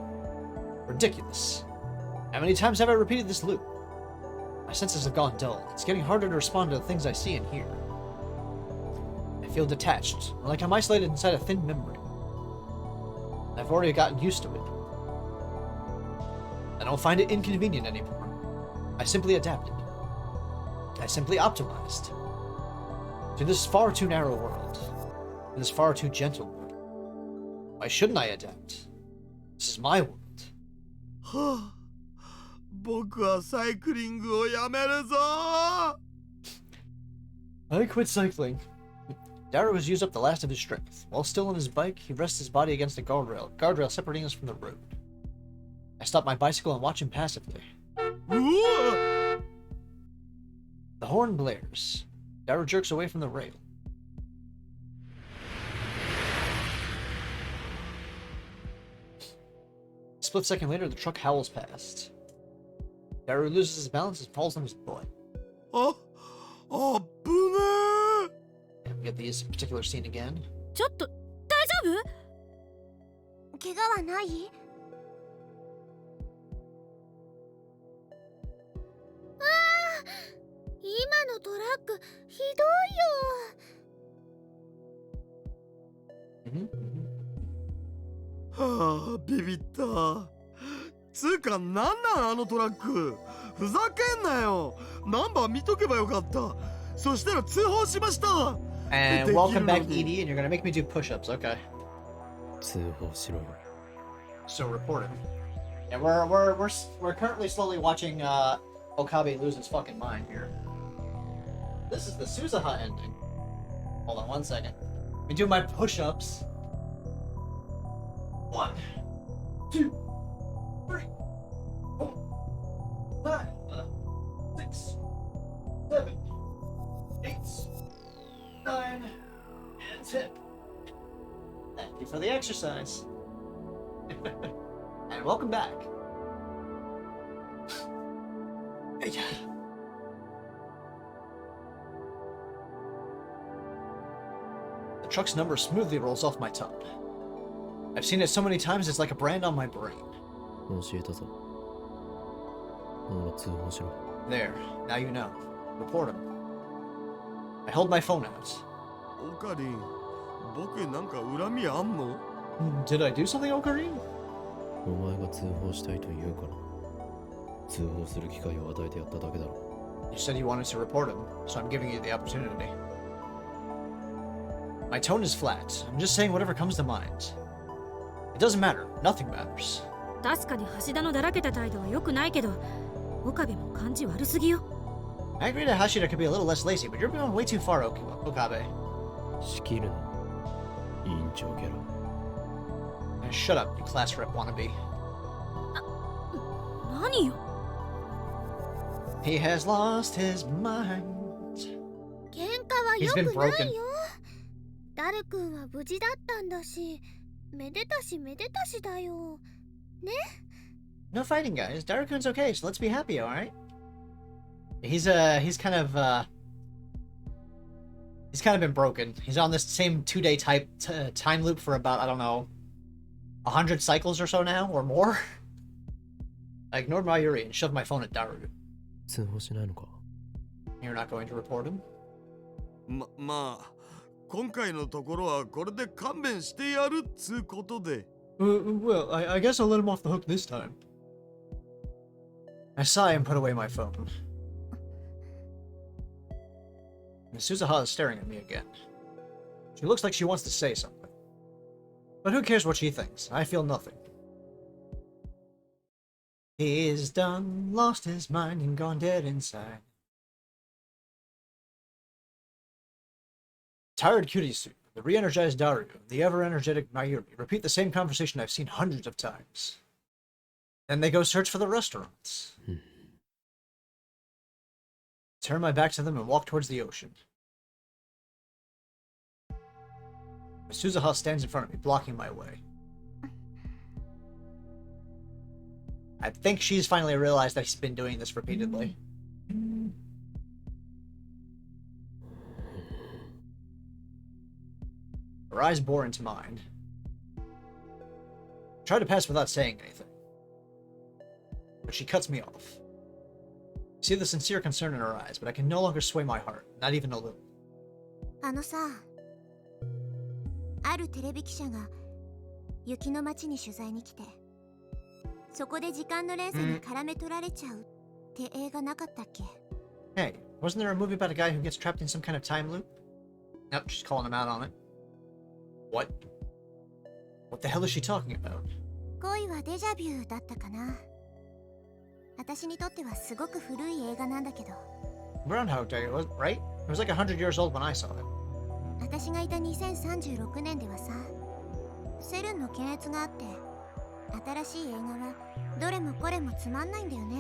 Ridiculous. How many times have I repeated this loop? My senses have gone dull. It's getting harder to respond to the things I see and hear. I feel detached, like I'm isolated inside a thin membrane. I've already gotten used to it. I don't find it inconvenient anymore. I simply adapted. I simply optimized. To this far too narrow world. To this far too gentle world. Why shouldn't I adapt? This is my world. はあ僕はサイクリングをやめるぞ I quit cycling. Daru has used up the last of his strength. While still on his bike, he rests his body against a guardrail separating us from the road. I stop my bicycle and watch him passively. うわ The horn blares. Daru jerks away from the rail. A split second later, the truck howls past. Daru loses his balance and falls on his butt. ああぶね And we get this particular scene again. ちょっと大丈夫？怪我はない？ああ、今のトラックひどいよ。はあビビったつうかなんなんあのトラックふざけんなよナンバー見とけばよかったそしたら通報しました And welcome back, Edie, and you're gonna make me do push-ups, okay. 通報しろよ。 So report him. Yeah, we're currently slowly watching Okabe lose his fucking mind here. This is the Suzuha ending. Hold on 1 second. Let me do my push-ups. 1, 2, 3, 4, 5, 6, 7, 8, 9, and 10. Thank you for the exercise. And welcome back. The truck's number smoothly rolls off my tongue. I've seen it so many times it's like a brand on my brain. 教えたぞ。もう通報しろ。 There, now you know. Report him. I hold my phone out. オカリン、僕へなんか恨みあんの？ Did I do something, Ocarine? お前が通報したいと言うから通報する機会を与えてやっただけだろ。 You said you wanted to report him, so I'm giving you the opportunity. My tone is flat. I'm just saying whatever comes to mind. It doesn't matter. Nothing matters. 確かに橋田のだらけた態度は良くないけど、岡部も感じ悪すぎよ。 I agree that Hashira could be a little less lazy, but you're going way too far, Okabe. 仕切るな。委員長キャラ。 Shut up, you class rep wannabe. 何よ。 He has lost his mind. 喧嘩は良くないよ。ダル君は無事だったんだし、めでたしめでたしだよ。ね? No fighting, guys. Darukun's okay, so let's be happy, alright? He's kind of been broken. He's on this same 2-day time loop for about, I don't know, 100 cycles or so now, or more. I ignored Mayuri and shoved my phone at Daru. 通報しないのか。 You're not going to report him? まあ、今回のところはこれで勘弁してやるっつうことで。Well, I guess I'll let him off the hook this time. I sigh and put away my phone. And Suzuha is staring at me again. She looks like she wants to say something. But who cares what she thinks? I feel nothing. He's done, lost his mind, and gone dead inside. Tired Kurisu, the re-energized Daru, the ever-energetic Mayuri repeat the same conversation I've seen hundreds of times. Then they go search for the restaurants. Turn my back to them and walk towards the ocean. Suzuha stands in front of me, blocking my way. I think she's finally realized that he's been doing this repeatedly. Her eyes bore into mine. I try to pass without saying anything. But she cuts me off. I see the sincere concern in her eyes, but I can no longer sway my heart, not even a little. あのさ、あるテレビ記者が雪の街に取材に来て、そこで時間の連鎖に絡め取られちゃうって映画なかったっけ? Hey, wasn't there a movie about a guy who gets trapped in some kind of time loop? Nope, she's calling him out on it. What? What the hell is she talking about? 恋はデジャビューだったかな。私にとってはすごく古い映画なんだけど。Groundhog Day, right? It was like 100 years old when I saw it. 私がいた2036年ではさ、セルンの検閲があって、新しい映画はどれもこれもつまんないんだよね。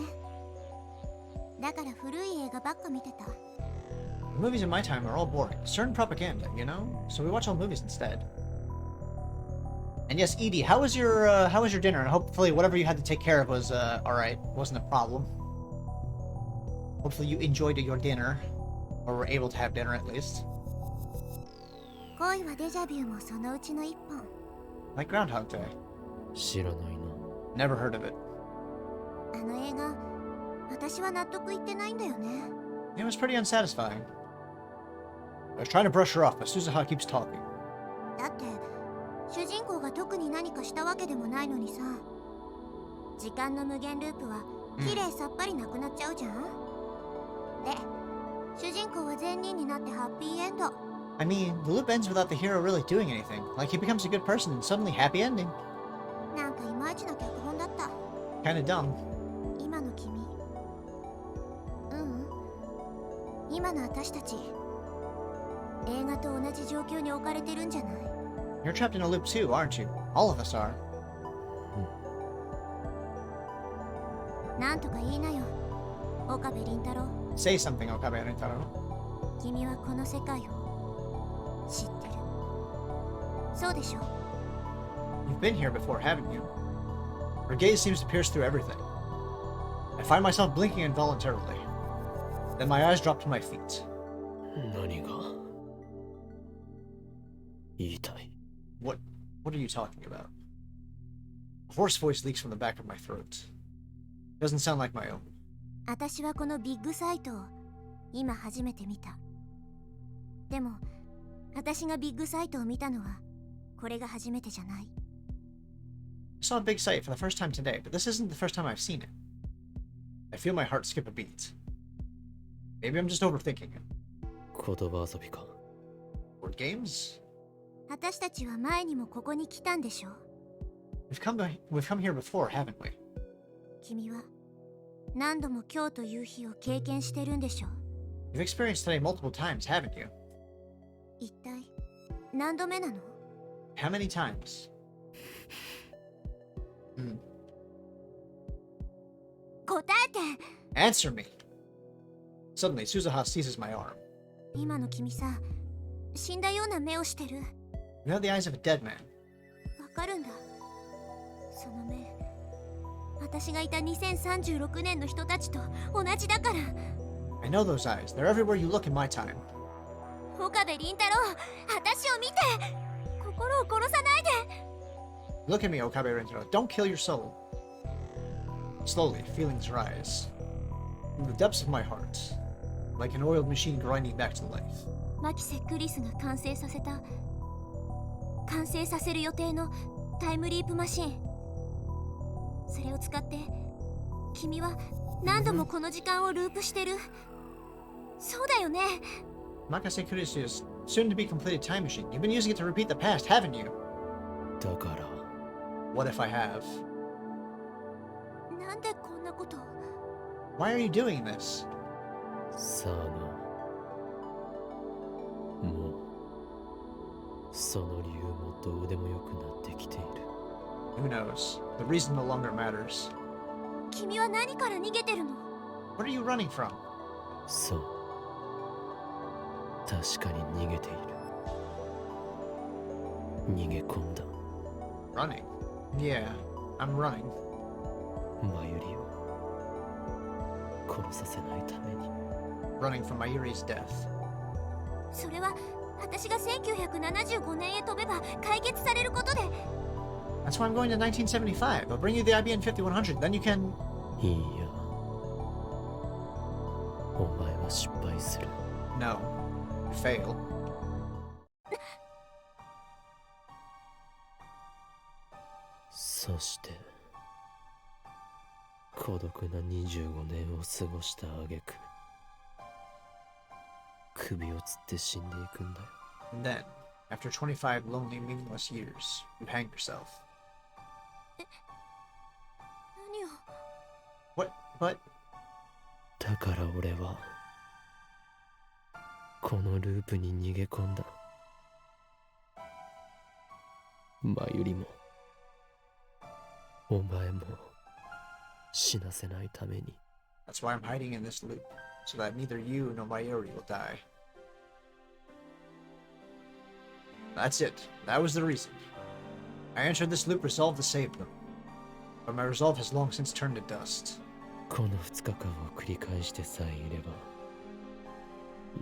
だから古い映画ばっか見てた。The movies in my time are all boring. Certain propaganda, you know? So we watch old movies instead. And yes, Edie, how was your dinner? And hopefully whatever you had to take care of was alright. Wasn't a problem. Hopefully you enjoyed your dinner. Or were able to have dinner at least. 恋はデジャビューもそのうちの一本。 Like Groundhog Day. 知らないな。 Never heard of it. あの映画、私は納得いってないんだよね。 It was pretty unsatisfying. I was trying to brush her off, but Suzuha keeps talking. だって主人公が特に何かしたわけでもないのにさ、時間の無限ループは綺麗さっぱりなくなっちゃうじゃん。で、主人公は善人になってハッピーエンド。 I mean, the loop ends without the hero really doing anything. Like he becomes a good person and suddenly happy ending. なんかいまいちな脚本だった。Kinda dumb. 今の君、今の私たち、映画と同じ状況に置かれてるんじゃない？ You're trapped in a loop too, aren't you? All of us are. なんとか言いなよ、岡部倫太郎。 Say something, Okabe Rintaro. 君はこの世界を知ってる。そうでしょ？ You've been here before, haven't you? Her gaze seems to pierce through everything. I find myself blinking involuntarily. Then my eyes drop to my feet. 何が言いたい？ What are you talking about? A hoarse voice leaks from the back of my throat. Doesn't sound like my own. 私はこのビッグサイトを今初めて見た。でも、私がビッグサイトを見たのはこれが初めてじゃない。I saw a big sight for the first time today, but this isn't the first time I've seen it. I feel my heart skip a beat. Maybe I'm just overthinking it. 言葉遊びか。 Word games? 私たちは前にもここに来たんでしょ？ We've come here before, haven't we? 君は何度も今日という日を経験してるんでしょ？ You've experienced today multiple times, haven't you? 一体何度目なの？ How many times? 答えて！ Answer me! Suddenly, Suzuha seizes my arm. 今の君さ、死んだような目をしてる。 You have the eyes of a dead man. わかるんだ。その目、私がいた2036年の人たちと同じだから。 I know those eyes. They're everywhere you look in my time. 岡部倫太郎、私を見て！心を殺さないで！ Look at me, Okabe Rintaro. Don't kill your soul. Slowly, feelings rise. From the depths of my heart, like an oiled machine grinding back to life. マキセ・クリスが完成させる予定のタイムリープマシン。それを使って君は何度もこの時間をループしてる。そうだよね。 Makase Kurisu's soon to be completed time machine. You've been using it to repeat the past, haven't you? だから What if I have? なんでこんなことを？ Why are you doing this? さあな、もうその理由もどうでもよくなってきている。 Who knows? The reason no longer matters. 君は何から逃げてるの？ What are you running from? そう、確かに逃げている。逃げ込んだ。 Running? Yeah, I'm running. マユリを殺させないために。 Running from Mayuri's death. それは私が1975年へ飛べば解決されることで。 That's why I'm going to 1975. I'll bring you the IBM 5100. Then you can... いいや、お前は失敗する。 No. You fail. そして孤独な25年を過ごした挙句、首をつって死んでいくんだよ。 And then, after 25 lonely, meaningless years, you hang yourself. 何を？ But... だから俺はこのループに逃げ込んだ。マユリもお前も死なせないために。 That's why I'm hiding in this loop, so that neither you nor Mayuri will die. That's it. That was the reason. I entered this loop resolved to save them. But my resolve has long since turned to dust. この2日間を繰り返してさえいれば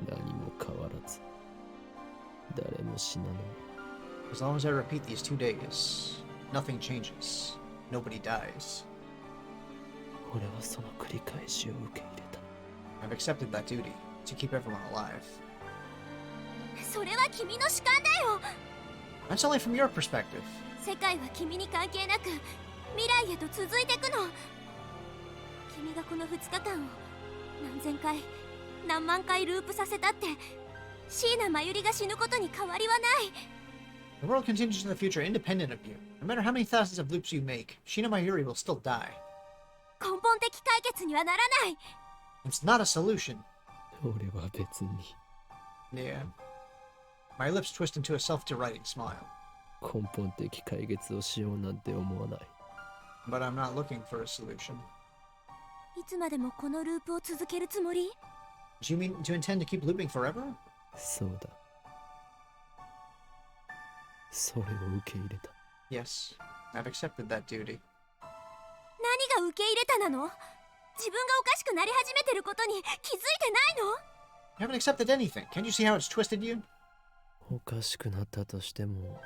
何も変わらず誰も死なない。 As long as I repeat these 2 days, nothing changes. Nobody dies. 俺はその繰り返しを受け入れた。 I've accepted that duty, to keep everyone alive. それは君の主観だよ。 That's only from your perspective. 世界は君に関係なく未来へと続いていくの。君がこの2日間を何千回何万回ループさせたって椎名真由里が死ぬことに変わりはない。 The world continues in the future independent of you. No matter how many thousands of loops you make, Shina Mayuri will still die. 根本的解決にはならない。 It's not a solution. 俺は別に Yeah. My lips twist into a self-deriding smile. 根本的解決をしようなんて思わない。 But I'm not looking for a solution. いつまでもこのループを続けるつもり？ Do you intend to keep looping forever? そうだ。それを受け入れた。 Yes, I've accepted that duty. 何が受け入れたなの？自分がおかしくなり始めてることに気づいてないの？ You haven't accepted anything. Can't you see how it's twisted you? おかしくなったとしても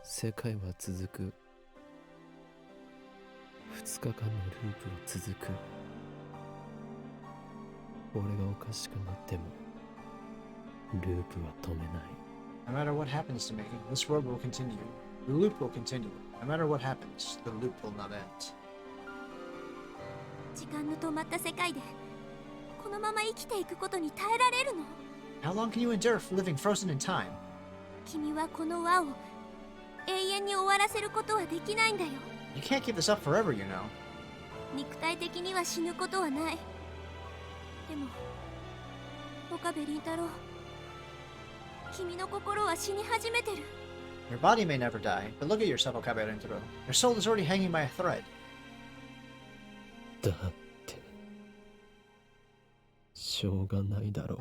世界は続く。2日間のループは続く。俺がおかしくなってもループは止めない。 No matter what happens to me, this world will continue. The loop will continue. No matter what happens, the loop will not end. 時間の止まった世界でこのまま生きていくことに耐えられるの？ How long can you endure living frozen in time? 君はこの輪を永遠に終わらせることはできないんだよ。 You can't keep this up forever, you know. 肉体的には死ぬことはない。でも岡部倫太郎、君の心は死に始めてる。 Your body may never die, but look at yourself, Okabe Rentaro. Your soul is already hanging by a thread. だってしょうがないだろ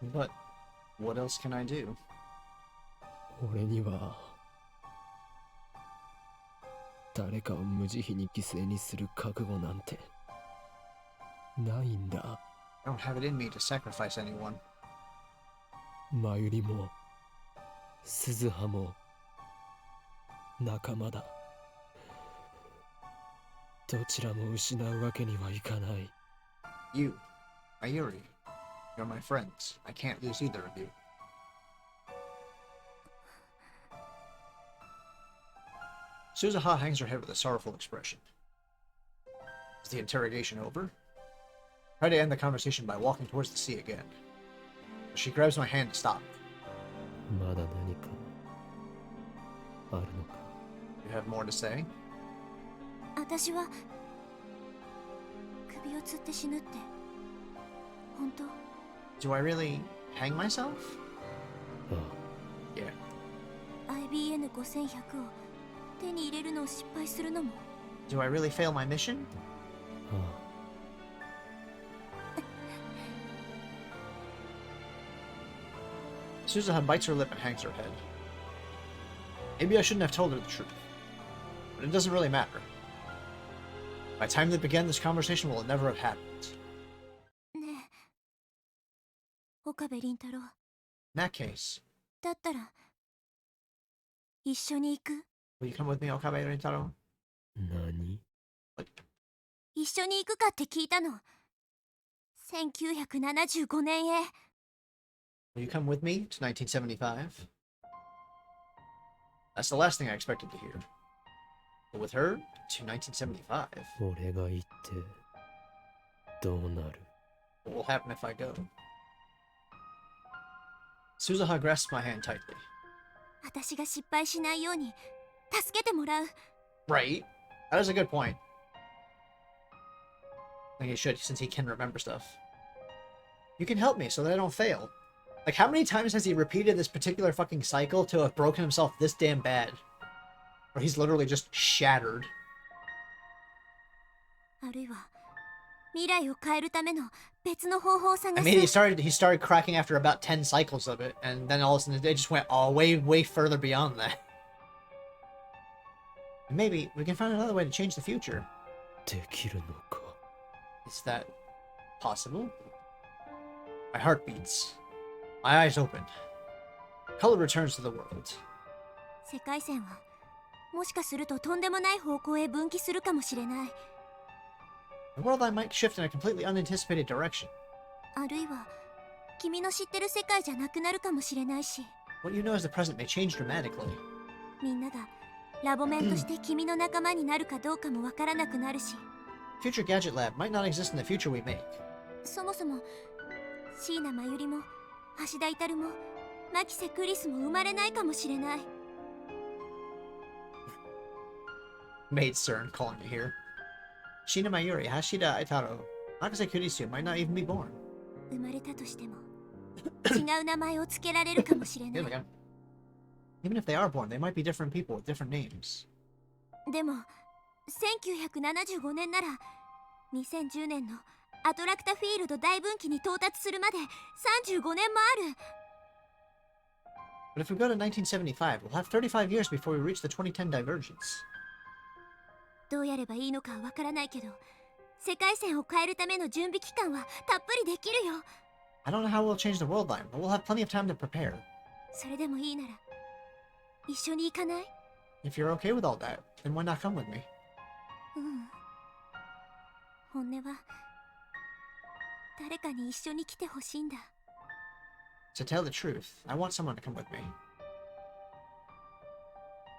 う。 But what else can I do? 俺には誰かを無慈悲に犠牲にする覚悟なんてないんだ。 I don't have it in me to sacrifice anyone. マユリも鈴葉も仲間だ。どちらも失うわけにはいかない。 You, Mayuri, you're my friends. I can't lose either of you. Suzuha hangs her head with a sorrowful expression. Is the interrogation over? I try to end the conversation by walking towards the sea again. But she grabs my hand to stop. まだ何かあるのか。 You have more to say? 私は首を吊って死ぬって本当？ Do I really hang myself? あ Yeah. IBN5100 を手に入れるのを失敗するのも？ Do I really fail my mission? あ、ああ。 Suzuha bites her lip and hangs her head. Maybe I shouldn't have told her the truth. But it doesn't really matter. By the time they began this conversation will never have happened. ねえ、岡部倫太郎。 In that case, だったら一緒に行く？ will you come with me, Okabe Rintaro? 何？ 一緒に行くかって聞いたの。1975年へ。 Will you come with me to 1975? That's the last thing I expected to hear. But with her, to 1975. 俺が行ってどうなる？ What will happen if I go? Suzuha grasps my hand tightly. 私が失敗しないように助けてもらう。 Right. That is a good point. I think he should, since he can remember stuff. You can help me so that I don't fail. Like, how many times has he repeated this particular fucking cycle to have broken himself this damn bad? Where he's literally just shattered. あるいは未来を変えるための別の方法を探 I す。 mean, he started cracking after about 10 cycles of it, and then all of a sudden it just went way further beyond that. Maybe we can find another way to change the future. できるのか？ Is that possible? My heart beats. My eyes open. Color returns to the world. 世界線はもしかするととんでもない方向へ分岐するかもしれない。 The world I might shift in a completely unanticipated direction. あるいは君の知ってる世界じゃなくなるかもしれないし、 What you know as the present may change dramatically. みんながラボメンとして君の仲間になるかどうかもわからなくなるし、 Future Gadget Lab might not exist in the future we make. そもそも椎名真由里も橋田至も牧瀬クリスも生まれないかもしれない。 Maid Cern calling you here. Shina Mayuri, Hashida Aitaro, Nakase Kurisu might not even be born. 生まれたとしても違う名前を付けられるかもしれな Here い we go. Even if they are born, they might be different people with different names. でも1975年なら2010年のアトラクタフィールド大分岐に到達するまで35年もある。 But if we go to 1975, we'll have 35 years before we reach the 2010 divergence. どうやればいいのかはわからないけど、世界線を変えるための準備期間はたっぷりできるよ。 I don't know how we'll change the world line, but we'll have plenty of time to prepare. それでもいいなら一緒に行かない？ If you're okay with all that, then why not come with me? うん。本音は誰かに一緒に来てほしいんだ。 To tell the truth, I want someone to come with me.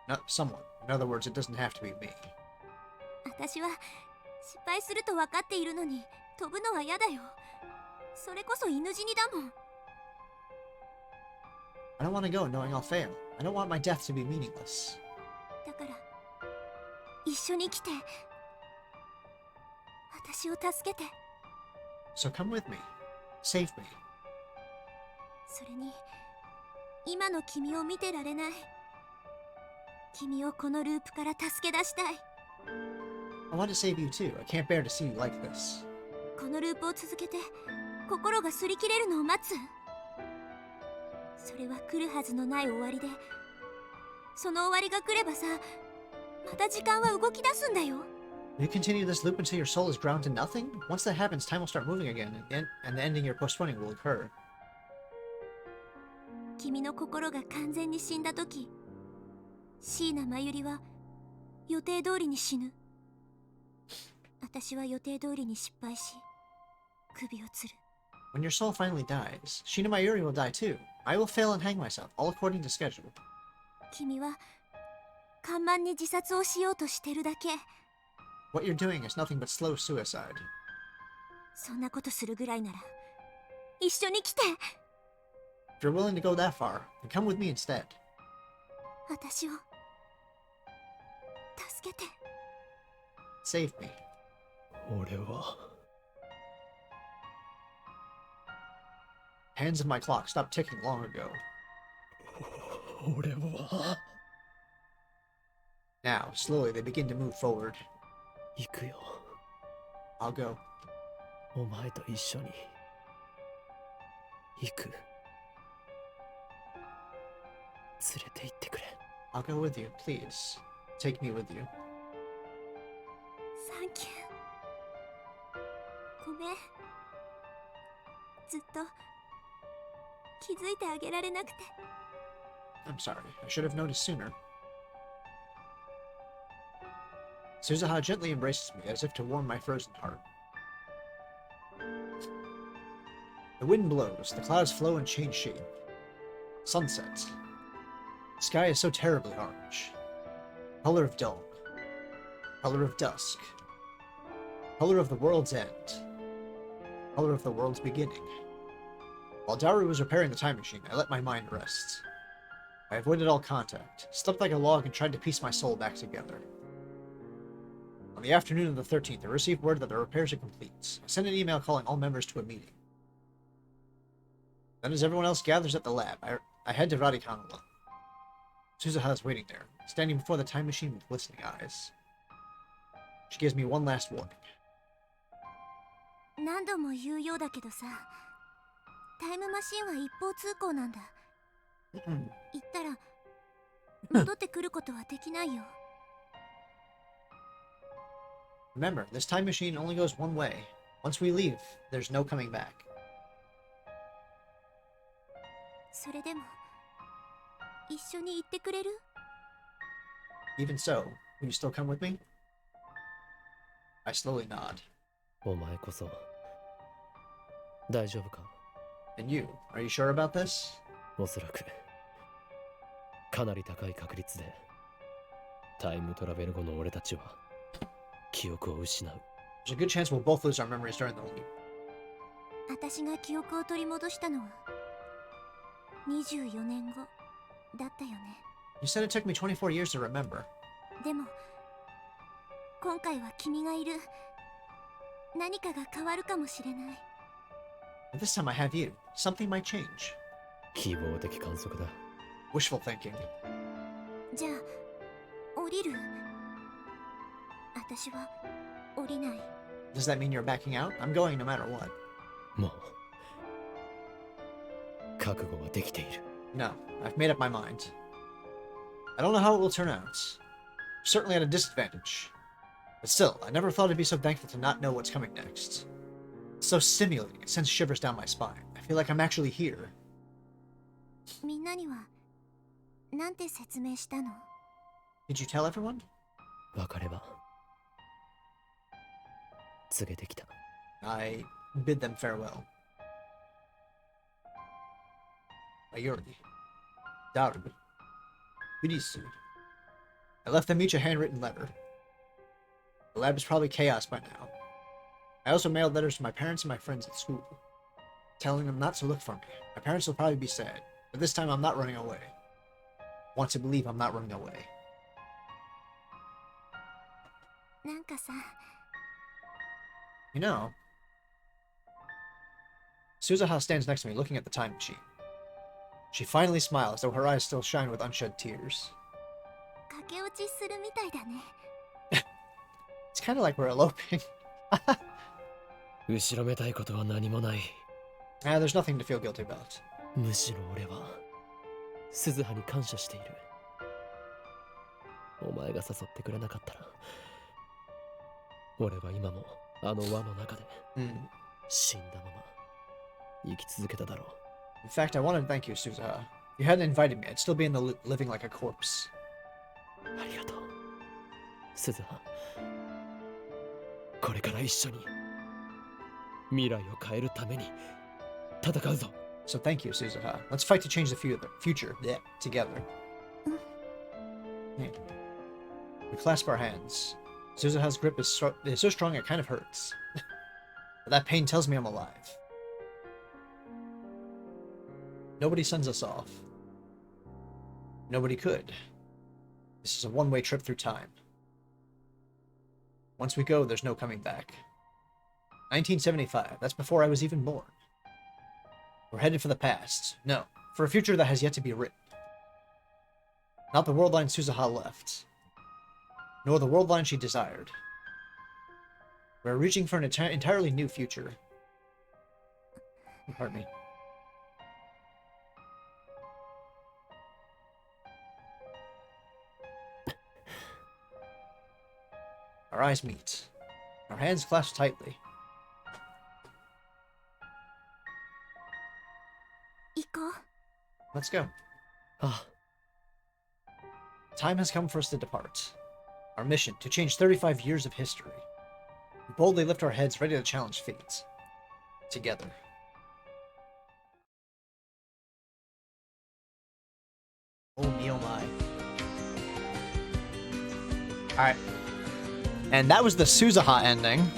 Not someone. In other words, it doesn't have to be me. 私は失敗すると分かっているのに飛ぶのは嫌だよ。それこそ犬死にだもん。 I don't want to go knowing I'll fail. I don't want my death to be meaningless. だから一緒に来て。私を助けて。 So come with me. Save me. それに今の君を見てられない。君をこのループから助け出したい。 I want to save you too. I can't bear to see you like this. このループを続けて心が擦り切れるのを待つ。それは来るはずのない終わりで、その終わりが来ればさ、また時間は動き出すんだよ。 You continue this loop until your soul is ground to nothing? Once that happens, time will start moving again, and the ending you're postponing will occur. 君の心が完全に死んだ時、椎名真由里は予定通りに死ぬ。私は予定通りに失敗し、首を吊る。 When your soul finally dies, Shina Mayuri will die too. I will fail and hang myself, all according to schedule. 君は看板に自殺をしようとしてるだけ。 What you're doing is nothing but slow suicide. そんなことするぐらいなら一緒に来て。 If you're willing to go that far, then come with me instead. 私を助けて。 Save me. 俺は Hands of my clock stopped ticking long ago. 俺は Now, slowly, they begin to move forward. 行くよ。 I'll go. お前と一緒に行く。連れて行ってくれ。 I'll go with you, please. Take me with you. サンキュー。ごめん。ずっと気づいてあげられなくて。 I'm sorry. I should have noticed sooner. Suzuha gently embraces me as if to warm my frozen heart. The wind blows, the clouds flow and change shape. Sunset. The sky is so terribly orange. Color of dawn. Color of dusk. Color of the world's end. Color of the world's beginning. While Daru was repairing the time machine, I let my mind rest. I avoided all contact, slept like a log, and tried to piece my soul back together. On the afternoon of the 13th, I received word that the repairs are complete. I sent an email calling all members to a meeting. Then as everyone else gathers at the lab, I head to Radikan alone. Suzuha is waiting there, standing before the time machine with glistening eyes. She gives me one last warning. 何度も言うようだけどさ、タイムマシンは一方通行なんだ。行ったら戻ってくることはできないよ。 Remember, this time machine only goes one way. Once we leave, there's no coming back. それでも一緒に行ってくれる？ Even so, will you still come with me? I slowly nod. お前こそ大丈夫か？ And you, are you sure about this? おそらくかなり高い確率でタイムトラベル後の俺たちは記憶を失う。 There's a good chance we'll both lose our memories during the leap. 私が記憶を取り戻したのは24年後だったよね。 You said it took me 24 years to remember. でも今回は君がいる。何かが変わるかもしれない。 But this time I have you. Something might change. 希望的観測だ。 Wishful thinking. じゃあ降りる？私は降りない。 Does that mean you're backing out? I'm going no matter what. もう覚悟はできている。 No, I've made up my mind. I don't know how it will turn out. Certainly at a disadvantage. But still, I never thought I'd be so thankful to not know what's coming next. It's so stimulating, it sends shivers down my spine. I feel like I'm actually here. みんなにはなんて説明したの？ Did you tell everyone? 別れは告げてきた。 I bid them farewell. Ayuri. Daru. Birisu. I left them each a handwritten letter. The lab is probably chaos by now. I also mailed letters to my parents and my friends at school, telling them not to look for me. My parents will probably be sad, but this time I'm not running away. Want to believe I'm not running away. なんかさ、 You know, Suzuha stands next to me looking at the time machine. She finally smiles, though her eyes still shine with unshed tears. 駆け落ちするみたいだね。 It's kind of like we're eloping. 後ろめたいことは何もない。 There's nothing to feel guilty about. むしろ俺は鈴葉に感謝している。お前が誘ってくれなかったら、俺は今もあの輪の中で死んだまま生き続けただろう。 In fact, I wanted to thank you, Suzuha. If you hadn't invited me, I'd still be in the living like a corpse. ありがとう、鈴葉。これから一緒に未来を変えるために戦うぞ。 So thank you, Suzuha. Let's fight to change the future. Yeah, together. Yeah. We clasp our hands. Suzuha's grip is so strong it kind of hurts. But that pain tells me I'm alive. Nobody sends us off. Nobody could. This is a one-way trip through time. Once we go, there's no coming back. 1975, that's before I was even born. We're headed for the past. No, for a future that has yet to be written. Not the world line Suzuha left. Nor the world line she desired. We're reaching for an entirely new future. Pardon me. Our eyes meet. Our hands clasp tightly. 行こう。 Let's go. ああ、 Time has come for us to depart. Our mission, to change 35 years of history. We boldly lift our heads, ready to challenge fate. Together. Oh me, oh my. Alright. And that was the Suzuha ending.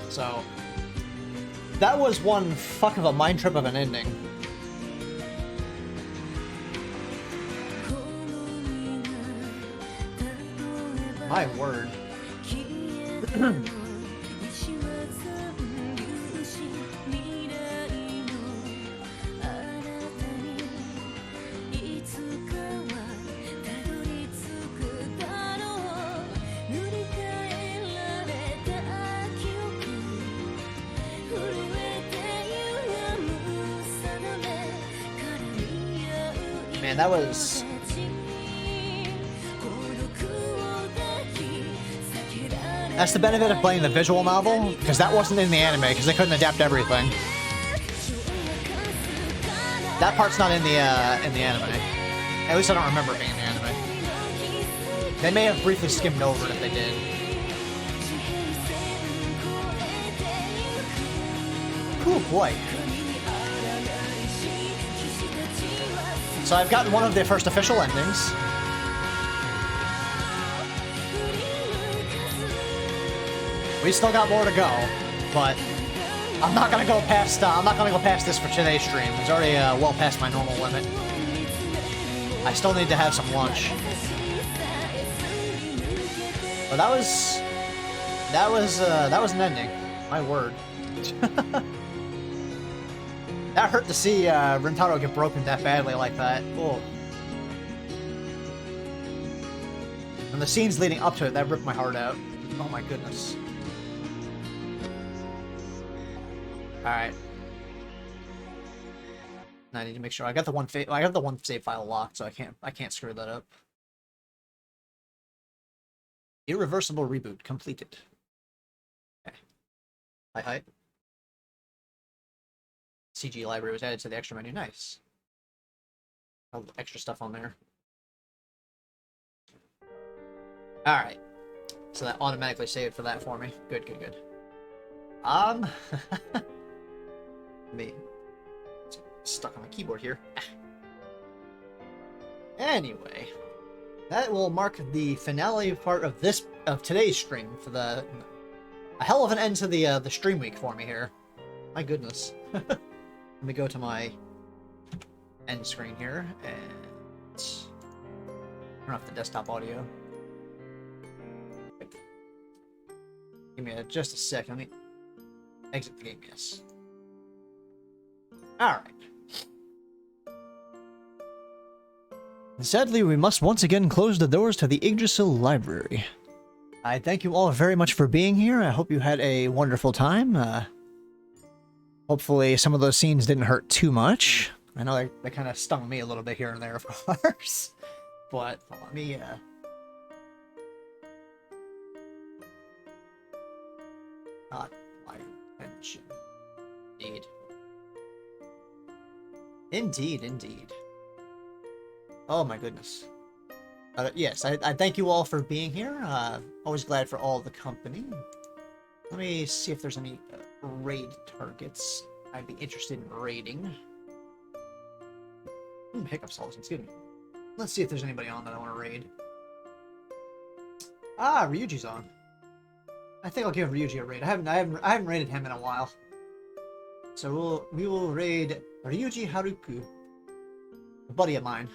So, that was one fuck of a mind trip of an ending. My word. Man, that was... That's the benefit of playing the visual novel, because that wasn't in the anime, because they couldn't adapt everything. That part's not in the anime. At least I don't remember it being in the anime. They may have briefly skimmed over it if they did. Oh boy. So I've gotten one of the first official endings. We still got more to go, but I'm not gonna go past. I'm not gonna go past this for today's stream. It's already well past my normal limit. I still need to have some lunch. But that was an ending. My word. That hurt to see Rentaro get broken that badly like that. Oh. And the scenes leading up to it, that ripped my heart out. Oh my goodness. Alright. I need to make sure I got the one I have the one save file locked, so I can't screw that up. Irreversible reboot completed. Okay. Hi. CG library was added to the extra menu. Nice. All the extra stuff on there. Alright. So that automatically saved for that for me. Good. Me. Stuck on my keyboard here. Anyway. That will mark the finale part of today's stream for a hell of an end to the stream week for me here. My goodness. Let me go to my end screen here and turn off the desktop audio. Give me just a second. Let me exit the game. Yes. All right. Sadly, we must once again close the doors to the Yggdrasil Library. I thank you all very much for being here. I hope you had a wonderful time. Hopefully some of those scenes didn't hurt too much. I know they kind of stung me a little bit here and there, of course. But let me... Not my attention. Indeed. Oh my goodness. Yes, I thank you all for being here. Always glad for all the company. Let me see if there's any raid targets I'd be interested in raiding. Hiccup salts, excuse me. Let's see if there's anybody on that I want to raid. Ah, Ryuji's on. I think I'll give Ryuji a raid. I haven't raided him in a while. So we will raid Ryuji Haruku, a buddy of mine.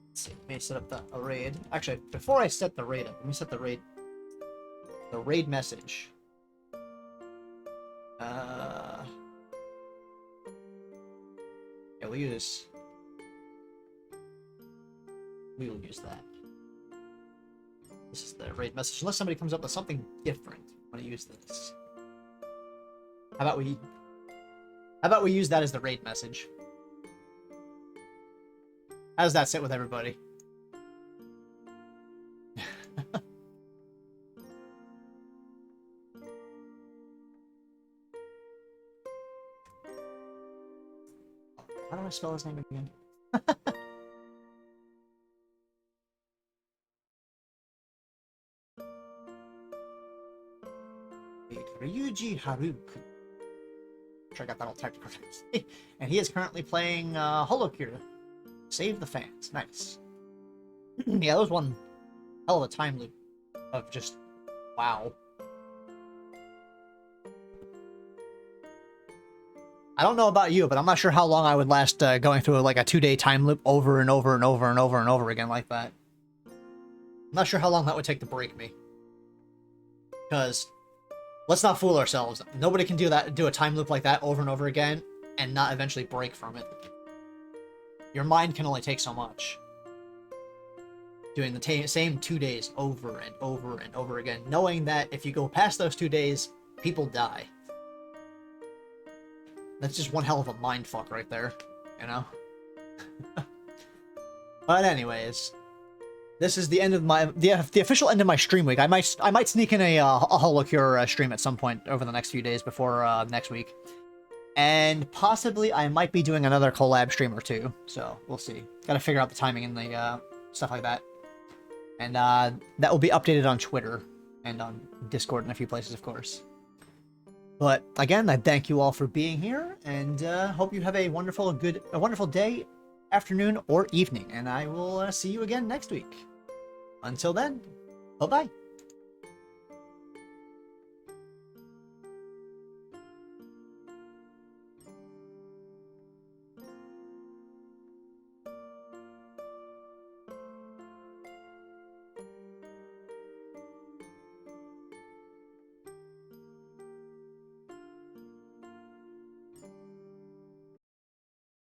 Let's see, let me set up a raid. Actually, before I set the raid up, let me set the raid message. Yeah, we will use that. This is the raid message. Unless somebody comes up with something different, I'm gonna use this. How about we use that as the raid message? How does that sit with everybody? How do I spell his name again? Ryuji Haruku. Sure I got that all typed correctly. And he is currently playing Holocure. Save the fans. Nice. Yeah, that was one hell of a time loop of just wow. I don't know about you, but I'm not sure how long I would last going through like a 2-day time loop over and over and over and over and over again like that. I'm not sure how long that would take to break me. Because let's not fool ourselves. Nobody can do a time loop like that over and over again and not eventually break from it. Your mind can only take so much. Doing the same 2 days over and over and over again, knowing that if you go past those 2 days, people die. That's just one hell of a mindfuck right there, you know? But anyways, this is the end of the official end of my stream week. I might sneak in a Holocure stream at some point over the next few days before next week. And possibly I might be doing another collab stream or two, so we'll see. Gotta figure out the timing and the stuff like that. And that will be updated on Twitter and on Discord and a few places, of course. But again, I thank you all for being here, and hope you have a wonderful day, afternoon, or evening. And I will see you again next week. Until then, bye-bye.